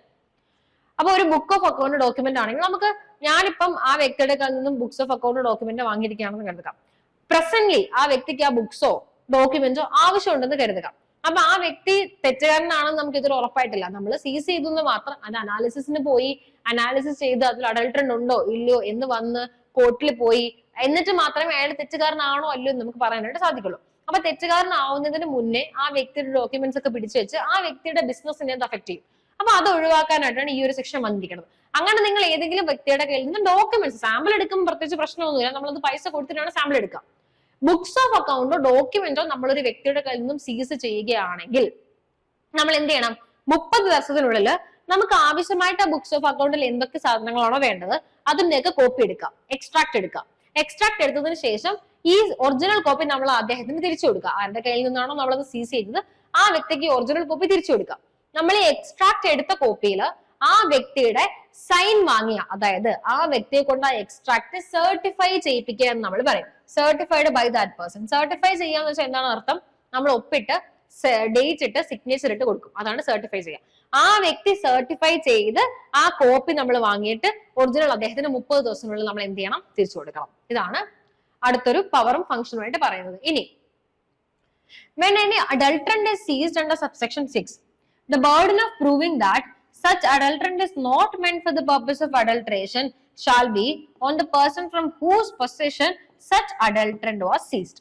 അപ്പൊ ഒരു book of account document ആണെങ്കിൽ നമുക്ക് ഞാനിപ്പം ആ വ്യക്തിയുടെ കയ്യിൽ നിന്നും books of account document വാങ്ങിയിരിക്കുകയാണെന്ന് കരുതുക. പ്രസന്റ്ലി ആ വ്യക്തിക്ക് ആ ബുക്സോ ഡോക്യുമെന്റോ ആവശ്യമുണ്ടെന്ന് കരുതുക. അപ്പൊ ആ വ്യക്തി തെറ്റുകാരനാണെന്ന് നമുക്ക് ഇതൊരു ഉറപ്പായിട്ടില്ല. നമ്മൾ സീസ് ചെയ്തു മാത്രം, അത് അനാലിസിസിന് പോയി അനാലിസിസ് ചെയ്ത് അതിൽ അഡൾട്ടറന്റ് ഉണ്ടോ ഇല്ലയോ എന്ന് വന്ന് കോർട്ടിൽ പോയി എന്നിട്ട് മാത്രമേ അയാൾ തെറ്റുകാരനാണോ അല്ലയോ എന്ന് നമുക്ക് പറയാനായിട്ട് സാധിക്കുള്ളൂ. അപ്പൊ തെറ്റുകാരനാവുന്നതിന് മുന്നേ ആ വ്യക്തിയുടെ ഡോക്യുമെന്റ്സ് ഒക്കെ പിടിച്ചു വെച്ച് ആ വ്യക്തിയുടെ ബിസിനസിനെ അത് അഫക്ട് ചെയ്യും. അപ്പൊ അത് ഒഴിവാക്കാനായിട്ടാണ് ഈ ഒരു സെക്ഷൻ വന്നിരിക്കുന്നത്. അങ്ങനെ നിങ്ങൾ ഏതെങ്കിലും വ്യക്തിയുടെ കയ്യിൽ നിന്ന് ഡോക്യുമെന്റ്സ് സാമ്പിൾ എടുക്കുമ്പോൾ പ്രത്യേകിച്ച് പ്രശ്നമൊന്നുമില്ല, നമ്മളത് പൈസ കൊടുത്തിട്ടാണ് സാമ്പിൾ എടുക്കുക. ബുക്സ് ഓഫ് അക്കൗണ്ടോ ഡോക്യുമെന്റോ നമ്മളൊരു വ്യക്തിയുടെ കയ്യിൽ നിന്നും സീസ് ചെയ്യുകയാണെങ്കിൽ നമ്മൾ എന്ത് ചെയ്യണം? 30 ദിവസത്തിനുള്ളിൽ നമുക്ക് ആവശ്യമായിട്ട് ആ ബുക്സ് ഓഫ് അക്കൗണ്ടിൽ എന്തൊക്കെ സാധനങ്ങളാണോ വേണ്ടത് അതിന്റെയൊക്കെ കോപ്പി എടുക്കാം, എക്സ്ട്രാക്ട് എടുക്കാം. എക്സ്ട്രാക്ട് എടുത്തതിന് ശേഷം ഈ ഒറിജിനൽ കോപ്പി നമ്മൾ അദ്ദേഹത്തിന് തിരിച്ചു കൊടുക്കുക. ആരുടെ കയ്യിൽ നിന്നാണോ നമ്മളത് സീസ് ചെയ്തത് ആ വ്യക്തിക്ക് ഒറിജിനൽ കോപ്പി തിരിച്ചു കൊടുക്കാം. നമ്മൾ ഈ എക്സ്ട്രാക്ട് എടുത്ത കോപ്പിയിൽ ആ വ്യക്തിയുടെ സൈൻ വാങ്ങിയ, അതായത് ആ വ്യക്തിയെ കൊണ്ട് ആ എക്സ്ട്രാക്ട് സർട്ടിഫൈ ചെയ്യിപ്പിക്കുക എന്ന് നമ്മൾ പറയും. Certified by that person. Certify ചെയ്യാന്ന് വെച്ചാൽ എന്താണ് അർത്ഥം? നമ്മൾ ഒപ്പിട്ട് ഡേറ്റ് ഇട്ട് സിഗ്നേച്ചർ ഇട്ട് കൊടുക്കും, അതാണ് സർട്ടിഫൈ ചെയ്യുക. ആ വ്യക്തി സർട്ടിഫൈ ചെയ്ത് ആ കോപ്പി നമ്മൾ വാങ്ങിയിട്ട് ഒറിജിനൽ അദ്ദേഹത്തിന് 30 ദിവസത്തിനുള്ളിൽ നമ്മൾ എന്ത് ചെയ്യണം? തിരിച്ചു കൊടുക്കണം. ഇതാണ് അടുത്തൊരു പവറും ഫംഗ്ഷനുമായിട്ട് പറയുന്നത്. ഇനി when any adulterant is seized under subsection 6, the burden of proving that such adulterant is not meant for the purpose of adulteration shall be on the person from whose possession such adulterant was seized.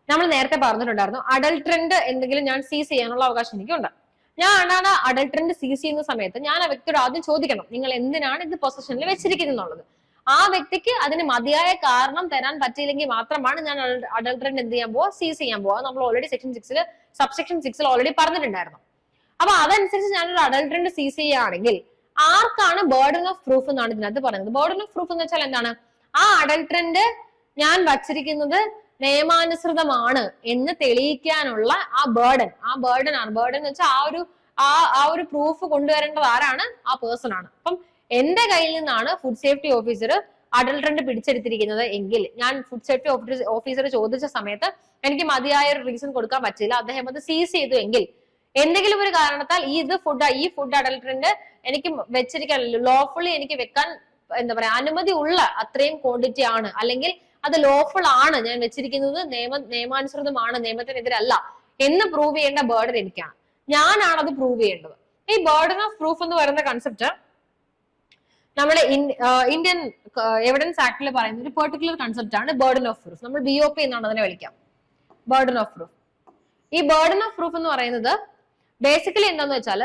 നമ്മൾ നേരത്തെ പറഞ്ഞിട്ടുണ്ടായിരുന്നു അഡൾട്ടറന്റ് എന്തെങ്കിലും ഞാൻ സീസ് ചെയ്യാനുള്ള അവകാശം എനിക്കുണ്ട്. ഞാൻ ആ അഡൾട്ടറന്റ് സീസ് ചെയ്യുന്ന സമയത്ത് ഞാൻ ആ വ്യക്തിയോട് ആദ്യം ചോദിക്കണം, നിങ്ങൾ എന്തിനാണ് ഇത് പൊസഷനിൽ വെച്ചിരിക്കുന്നത് എന്നുള്ളത്. ആ വ്യക്തിക്ക് അതിന് മതിയായ കാരണം തരാൻ പറ്റിയില്ലെങ്കിൽ മാത്രമാണ് ഞാൻ അഡൾട്ടറന്റ് എന്ത് ചെയ്യാൻ പോവാ? സീസ് ചെയ്യാൻ പോവാ. നമ്മൾ ഓൾറെഡി സബ്സെക്ഷൻ 6 ഓൾറെഡി പറഞ്ഞിട്ടുണ്ടായിരുന്നു. അപ്പൊ അതനുസരിച്ച് ഞാനൊരു അഡൾട്ടറന്റ് സീസ് ചെയ്യുകയാണെങ്കിൽ ആർക്കാണ് ബേർഡൻ ഓഫ് പ്രൂഫ് എന്നാണ് ഇതിനകത്ത് പറയുന്നത്. ബേർഡൻ ഓഫ് പ്രൂഫ് എന്ന് വെച്ചാൽ എന്താണ്? ആ അഡൾട്ടറന്റ് ഞാൻ വച്ചിരിക്കുന്നത് നിയമാനുസൃതമാണ് എന്ന് തെളിയിക്കാനുള്ള ആ ബേർഡൻ ആണ്. ബേർഡൻ എന്ന് വെച്ചാൽ ആ ഒരു ആ ഒരു പ്രൂഫ് കൊണ്ടുവരേണ്ടത് ആരാണ്? ആ പേഴ്സൺ ആണ്. അപ്പം എന്റെ കയ്യിൽ നിന്നാണ് ഫുഡ് സേഫ്റ്റി ഓഫീസർ അഡൾട്രന്റ് പിടിച്ചെടുത്തിരിക്കുന്നത് എങ്കിൽ ഞാൻ ഫുഡ് സേഫ്റ്റി ഓഫീസർ ചോദിച്ച സമയത്ത് എനിക്ക് മതിയായ ഒരു റീസൺ കൊടുക്കാൻ പറ്റില്ല, അദ്ദേഹം അത് സീസ് ചെയ്തു എങ്കിൽ, എന്തെങ്കിലും ഒരു കാരണത്താൽ ഈ ഫുഡ് അഡൾട്രന്റ് എനിക്ക് വെച്ചിരിക്കാൻ ലോഫുള്ളി എനിക്ക് വെക്കാൻ എന്താ പറയാ അനുമതി ഉള്ള അത്രയും ക്വാണ്ടിറ്റി ആണ്, അല്ലെങ്കിൽ അത് ലോഫുൾ ആണ്, ഞാൻ വെച്ചിരിക്കുന്നത് നിയമാനുസൃതമാണ്, നിയമത്തിനെതിരല്ല എന്ന് പ്രൂവ് ചെയ്യേണ്ട ബേർഡൻ എനിക്കാണ്. ഞാനാണ് അത് പ്രൂവ് ചെയ്യേണ്ടത്. ഈ ബേർഡൻ ഓഫ് പ്രൂഫ് എന്ന് പറയുന്ന കൺസെപ്റ്റ് നമ്മുടെ ഇന്ത്യൻ എവിഡൻസ് ആക്ടിൽ പറയുന്ന ഒരു പെർട്ടിക്കുലർ കൺസെപ്റ്റ് ആണ് ബേർഡൻ ഓഫ് പ്രൂഫ്. നമ്മൾ BOP എന്നാണ് അതിനെ വിളിക്കാം, ബേർഡൻ ഓഫ് പ്രൂഫ്. ഈ ബേർഡൻ ഓഫ് പ്രൂഫ് എന്ന് പറയുന്നത് ബേസിക്കലി എന്താന്ന് വെച്ചാൽ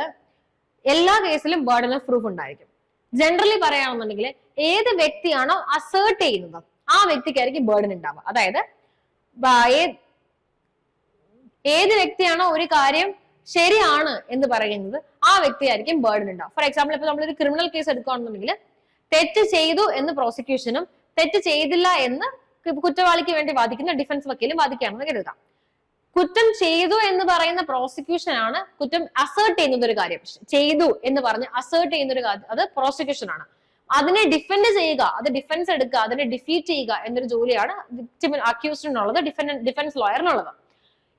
എല്ലാ കേസിലും ബേർഡൻ ഓഫ് പ്രൂഫ് ഉണ്ടായിരിക്കും. ജനറലി പറയുകയാണെന്നുണ്ടെങ്കിൽ ഏത് വ്യക്തിയാണോ അസേർട്ട് ചെയ്യുന്നത് ആ വ്യക്തിക്കായിരിക്കും ബേർഡൻ ഉണ്ടാവുക. അതായത് ഏത് വ്യക്തിയാണോ ഒരു കാര്യം ശരിയാണ് എന്ന് പറയുന്നത് ആ വ്യക്തിയായിരിക്കും ബേർഡൻ ഉണ്ടാവും. ഫോർ എക്സാമ്പിൾ, ഇപ്പൊ നമ്മളൊരു ക്രിമിനൽ കേസ് എടുക്കുകയാണെന്നുണ്ടെങ്കിൽ തെറ്റ് ചെയ്തു എന്ന് പ്രോസിക്യൂഷനും തെറ്റ് ചെയ്തില്ല എന്ന് കുറ്റവാളിക്ക് വേണ്ടി വാദിക്കുന്ന ഡിഫൻസ് വക്കീലും വാദിക്കുകയാണെന്ന് കരുതാം. കുറ്റം ചെയ്തു എന്ന് പറയുന്ന പ്രോസിക്യൂഷൻ ആണ് കുറ്റം അസേർട്ട് ചെയ്യുന്ന ഒരു കാര്യം. ചെയ്തു എന്ന് പറഞ്ഞ് അസേർട്ട് ചെയ്യുന്ന ഒരു കാര്യം അത് പ്രോസിക്യൂഷൻ ആണ്. അതിനെ ഡിഫെൻഡ് ചെയ്യുക, അത് ഡിഫൻസ് എടുക്കുക, അതിനെ ഡിഫീറ്റ് ചെയ്യുക എന്നൊരു ജോലിയാണ് അക്യൂസ്ഡിനുള്ളത്, ഡിഫൻസ് ലോയറിനുള്ളത്.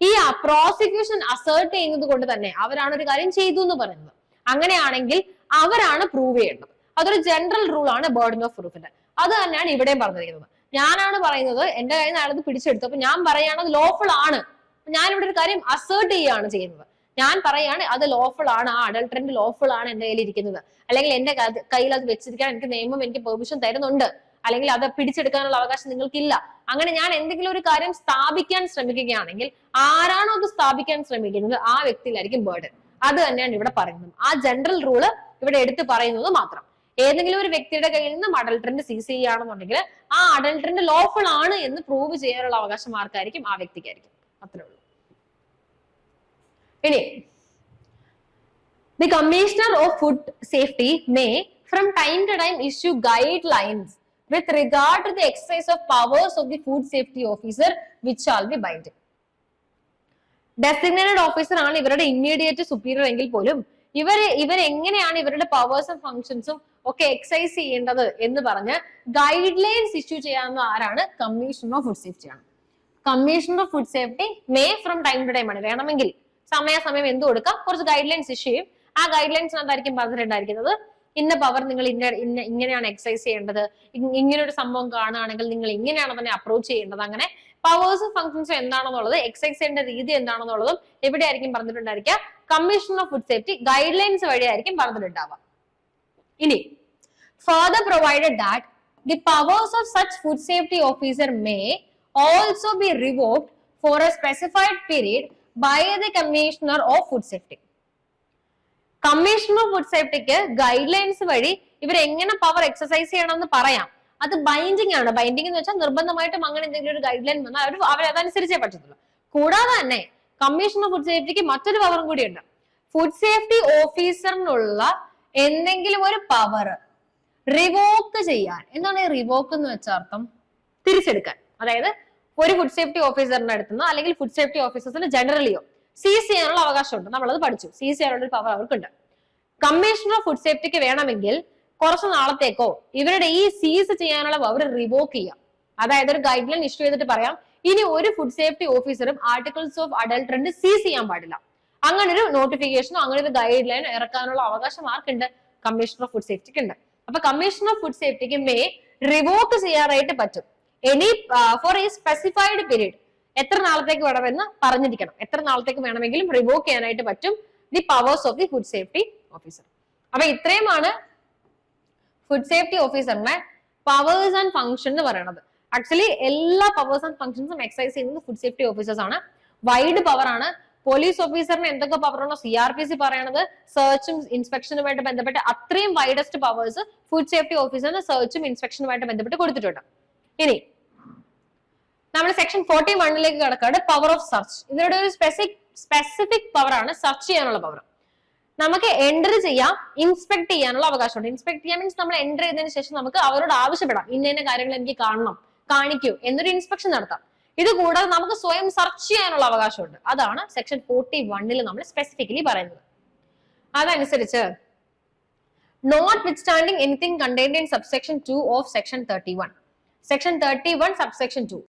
ഈ പ്രോസിക്യൂഷൻ അസേർട്ട് ചെയ്യുന്നത് കൊണ്ട് തന്നെ അവരാണ് ഒരു കാര്യം ചെയ്തു എന്ന് പറയുന്നത്. അങ്ങനെയാണെങ്കിൽ അവരാണ് പ്രൂവ് ചെയ്യേണ്ടത്. അതൊരു ജനറൽ റൂൾ ആണ് ബേർഡൻ ഓഫ് പ്രൂഫിന്റെ. അത് തന്നെയാണ് ഇവിടെയും പറഞ്ഞിരിക്കുന്നത്. ഞാനാണ് പറയുന്നത് എന്റെ കയ്യിൽ നിന്ന് അയാളത് പിടിച്ചെടുത്തു, അപ്പൊ ഞാൻ പറയാണ് അത് ലോഫുൾ ആണ്, ഞാൻ ഇവിടെ ഒരു കാര്യം അസേർട്ട് ചെയ്യുകയാണ് ചെയ്യുന്നത്. ഞാൻ പറയാണ് അത് ലോഫുൾ ആണ്, ആ അഡൾട്രന്റ് ലോഫുൾ ആണ് എന്റെ കയ്യിൽ ഇരിക്കുന്നത്, അല്ലെങ്കിൽ എന്റെ കയ്യിൽ അത് വെച്ചിരിക്കാൻ എനിക്ക് നിയമം എനിക്ക് പെർമിഷൻ തരുന്നുണ്ട്, അല്ലെങ്കിൽ അത് പിടിച്ചെടുക്കാനുള്ള അവകാശം നിങ്ങൾക്കില്ല. അങ്ങനെ ഞാൻ എന്തെങ്കിലും ഒരു കാര്യം സ്ഥാപിക്കാൻ ശ്രമിക്കുകയാണെങ്കിൽ ആരാണോ അത് സ്ഥാപിക്കാൻ ശ്രമിക്കുന്നത് ആ വ്യക്തിയിലായിരിക്കും ബേർഡൻ. അത് തന്നെയാണ് ഇവിടെ പറയുന്നത്. ആ ജനറൽ റൂള് ഇവിടെ എടുത്തു പറയുന്നത് മാത്രം. ഏതെങ്കിലും ഒരു വ്യക്തിയുടെ കയ്യിൽ നിന്നും അഡൾട്രന്റ് സീസ് ചെയ്യുകയാണെന്നുണ്ടെങ്കിൽ ആ അഡൾട്രന്റ് ലോഫുൾ ആണ് എന്ന് പ്രൂവ് ചെയ്യാനുള്ള അവകാശം ആർക്കായിരിക്കും? ആ വ്യക്തിക്കായിരിക്കും. അത്രേ ഉള്ളൂ. ഇനി the Commissioner of Food Safety may from time to time issue guidelines with regard to the exercise of powers of the food safety officer which shall be binding. Designated officer ആണ് ഇവരുടെ immediate superior എങ്കിൽ പോലും ഇവരെങ്ങനെയാണ് ഇവരുടെ പവേഴ്സും ഫങ്ഷൻസും ഒക്കെ exercise ചെയ്യേണ്ടത് എന്ന് പറഞ്ഞ് guide lines issue ചെയ്യാവുന്ന ആരാണ്? കമ്മീഷണർ ഓഫ് ഫുഡ് സേഫ്റ്റി ആണ്. Commissioner of food safety may from time to time ആണ്, വേണമെങ്കിൽ സമയാസമയം എന്ത് കൊടുക്കാം, കുറച്ച് ഗൈഡ് ലൈൻസ് ഇഷ്യൂ ചെയ്യും. ആ ഗൈഡ് ലൈൻസിനകത്തായിരിക്കും പറഞ്ഞിട്ടുണ്ടായിരിക്കുന്നത് ഇന്ന പവർ നിങ്ങൾ ഇങ്ങനെയാണ് എക്സസൈസ് ചെയ്യേണ്ടത്, ഇങ്ങനെ ഒരു സംഭവം കാണുകയാണെങ്കിൽ നിങ്ങൾ ഇങ്ങനെയാണ് തന്നെ അപ്രോച്ച് ചെയ്യേണ്ടത്. അങ്ങനെ പവേഴ്സും ഫങ്ഷൻസും എന്താണെന്നുള്ളത്, എക്സസൈസ് ചെയ്യേണ്ട രീതി എന്താണെന്നുള്ളതും എവിടെയായിരിക്കും പറഞ്ഞിട്ടുണ്ടായിരിക്കുക? Commissioner of food safety guidelines വഴിയായിരിക്കും പറഞ്ഞിട്ടുണ്ടാവുക. ഇനി further provided that the powers of such food safety officer may also be revoked for a specified period by the Commissioner of Food Safety. Commissioner of food സേഫ്റ്റിക്ക് guidelines വഴി ഇവർ എങ്ങനെ power exercise ചെയ്യണമെന്ന് പറയാം. അത് binding ആണ്. Binding എന്ന് വെച്ചാൽ നിർബന്ധമായിട്ടും അങ്ങനെ എന്തെങ്കിലും ഒരു ഗൈഡ് ലൈൻ വന്നാൽ അവർ അതനുസരിച്ചേ പറ്റത്തുള്ളൂ. കൂടാതെ തന്നെ കമ്മീഷണർ ഓഫ് ഫുഡ് സേഫ്റ്റിക്ക് മറ്റൊരു പവറും കൂടിയുണ്ട്. ഫുഡ് സേഫ്റ്റി ഓഫീസറിനുള്ള എന്തെങ്കിലും ഒരു പവർ റിവോക്ക് ചെയ്യാൻ. എന്താണ് റിവോക്ക് എന്ന് വെച്ച അർത്ഥം? തിരിച്ചെടുക്കാൻ. അതായത് ഒരു ഫുഡ് സേഫ്റ്റി ഓഫീസറിന്റെ അടുത്തുനിന്ന് അല്ലെങ്കിൽ ഫുഡ് സേഫ്റ്റി ഓഫീസേഴ്സിന് ജനറലിയോ സീസ് ചെയ്യാനുള്ള അവകാശമുണ്ട്. നമ്മളത് പഠിച്ചു. സീസ് ചെയ്യാനുള്ള ഒരു പവർ അവർക്കുണ്ട്. കമ്മീഷണർ ഓഫ് ഫുഡ് സേഫ്റ്റിക്ക് വേണമെങ്കിൽ കുറച്ച് നാളത്തേക്കോ ഇവരുടെ ഈ സീസ് ചെയ്യാനുള്ള പവർ റിവോക്ക് ചെയ്യാം. അതായത് ഒരു ഗൈഡ് ലൈൻ ഇഷ്യൂ ചെയ്തിട്ട് പറയാം, ഇനി ഒരു ഫുഡ് സേഫ്റ്റി ഓഫീസറും ആർട്ടിക്കിൾസ് ഓഫ് അഡൾട്രന്റ് സീസ് ചെയ്യാൻ പാടില്ല. അങ്ങനെ ഒരു നോട്ടിഫിക്കേഷനോ അങ്ങനെ ഒരു ഗൈഡ് ലൈനോ ഇറക്കാനുള്ള അവകാശം ആർക്കുണ്ട്? കമ്മീഷണർ ഓഫ് ഫുഡ് സേഫ്റ്റിക്ക് ഉണ്ട്. അപ്പൊ കമ്മീഷണർ ഓഫ് ഫുഡ് സേഫ്റ്റിക്ക് മേ റിവോക്ക് ചെയ്യാനായിട്ട് പറ്റും any for a specified period. എത്ര നാളത്തേക്ക് വേണമെന്ന് പറഞ്ഞിരിക്കണം. എത്ര നാളത്തേക്ക് വേണമെങ്കിലും റിവോക്ക് ചെയ്യാനായിട്ട് പറ്റും the powers of the food safety officer. അപ്പൊ ഇത്രയുമാണ് ഫുഡ് സേഫ്റ്റി ഓഫീസറിന്റെ പവേഴ്സ് ആൻഡ് ഫംഗ്ഷൻ എന്ന് പറയുന്നത്. ആക്ച്വലി എല്ലാ പവേഴ്സ് ആൻഡ് ഫംഗ്ഷൻസും എക്സസൈസ് ചെയ്യുന്നത് ഫുഡ് സേഫ്റ്റി ഓഫീസേഴ്സ് ആണ്. വൈഡ് പവർ ആണ്. പോലീസ് ഓഫീസറിന് എന്തൊക്കെ പവറാണോ CRPC പറയണത്, സെർച്ചും ഇൻസ്പെക്ഷനുമായിട്ട് ബന്ധപ്പെട്ട് അത്രയും വൈഡസ്റ്റ് പവേഴ്സ് ഫുഡ് സേഫ്റ്റി ഓഫീസറിന് സെർച്ചും ഇൻസ്പെക്ഷനുമായിട്ട് ബന്ധപ്പെട്ട് കൊടുത്തിട്ടുണ്ട്. ഇനി നമ്മൾ സെക്ഷൻ 41 കിടക്കാണ് പവർ ഓഫ് സെർച്ച്. ഇതിലൂടെ ഒരു സ്പെസിഫിക് പവർ ആണ് സെർച്ച് ചെയ്യാനുള്ള പവർ. നമുക്ക് എൻറ്റർ ചെയ്യാം, ഇൻസ്പെക്ട് ചെയ്യാനുള്ള അവകാശമുണ്ട്. ഇൻസ്പെക്ട് ചെയ്യാൻ മീൻസ് നമ്മൾ എൻറ്റർ ചെയ്തതിനു ശേഷം നമുക്ക് അവരോട് ആവശ്യപ്പെടാം, ഇന്ന കാര്യങ്ങൾ എനിക്ക് കാണണം, കാണിക്കൂ എന്നൊരു ഇൻസ്പെക്ഷൻ നടത്താം. ഇത് കൂടാതെ നമുക്ക് സ്വയം സെർച്ച് ചെയ്യാനുള്ള അവകാശമുണ്ട്. അതാണ് സെക്ഷൻ 41 നമ്മൾ സ്പെസിഫിക്കലി പറയുന്നത്. അതനുസരിച്ച് notwithstanding anything contained in subsection 2 of section 31. Section 31 subsection 2.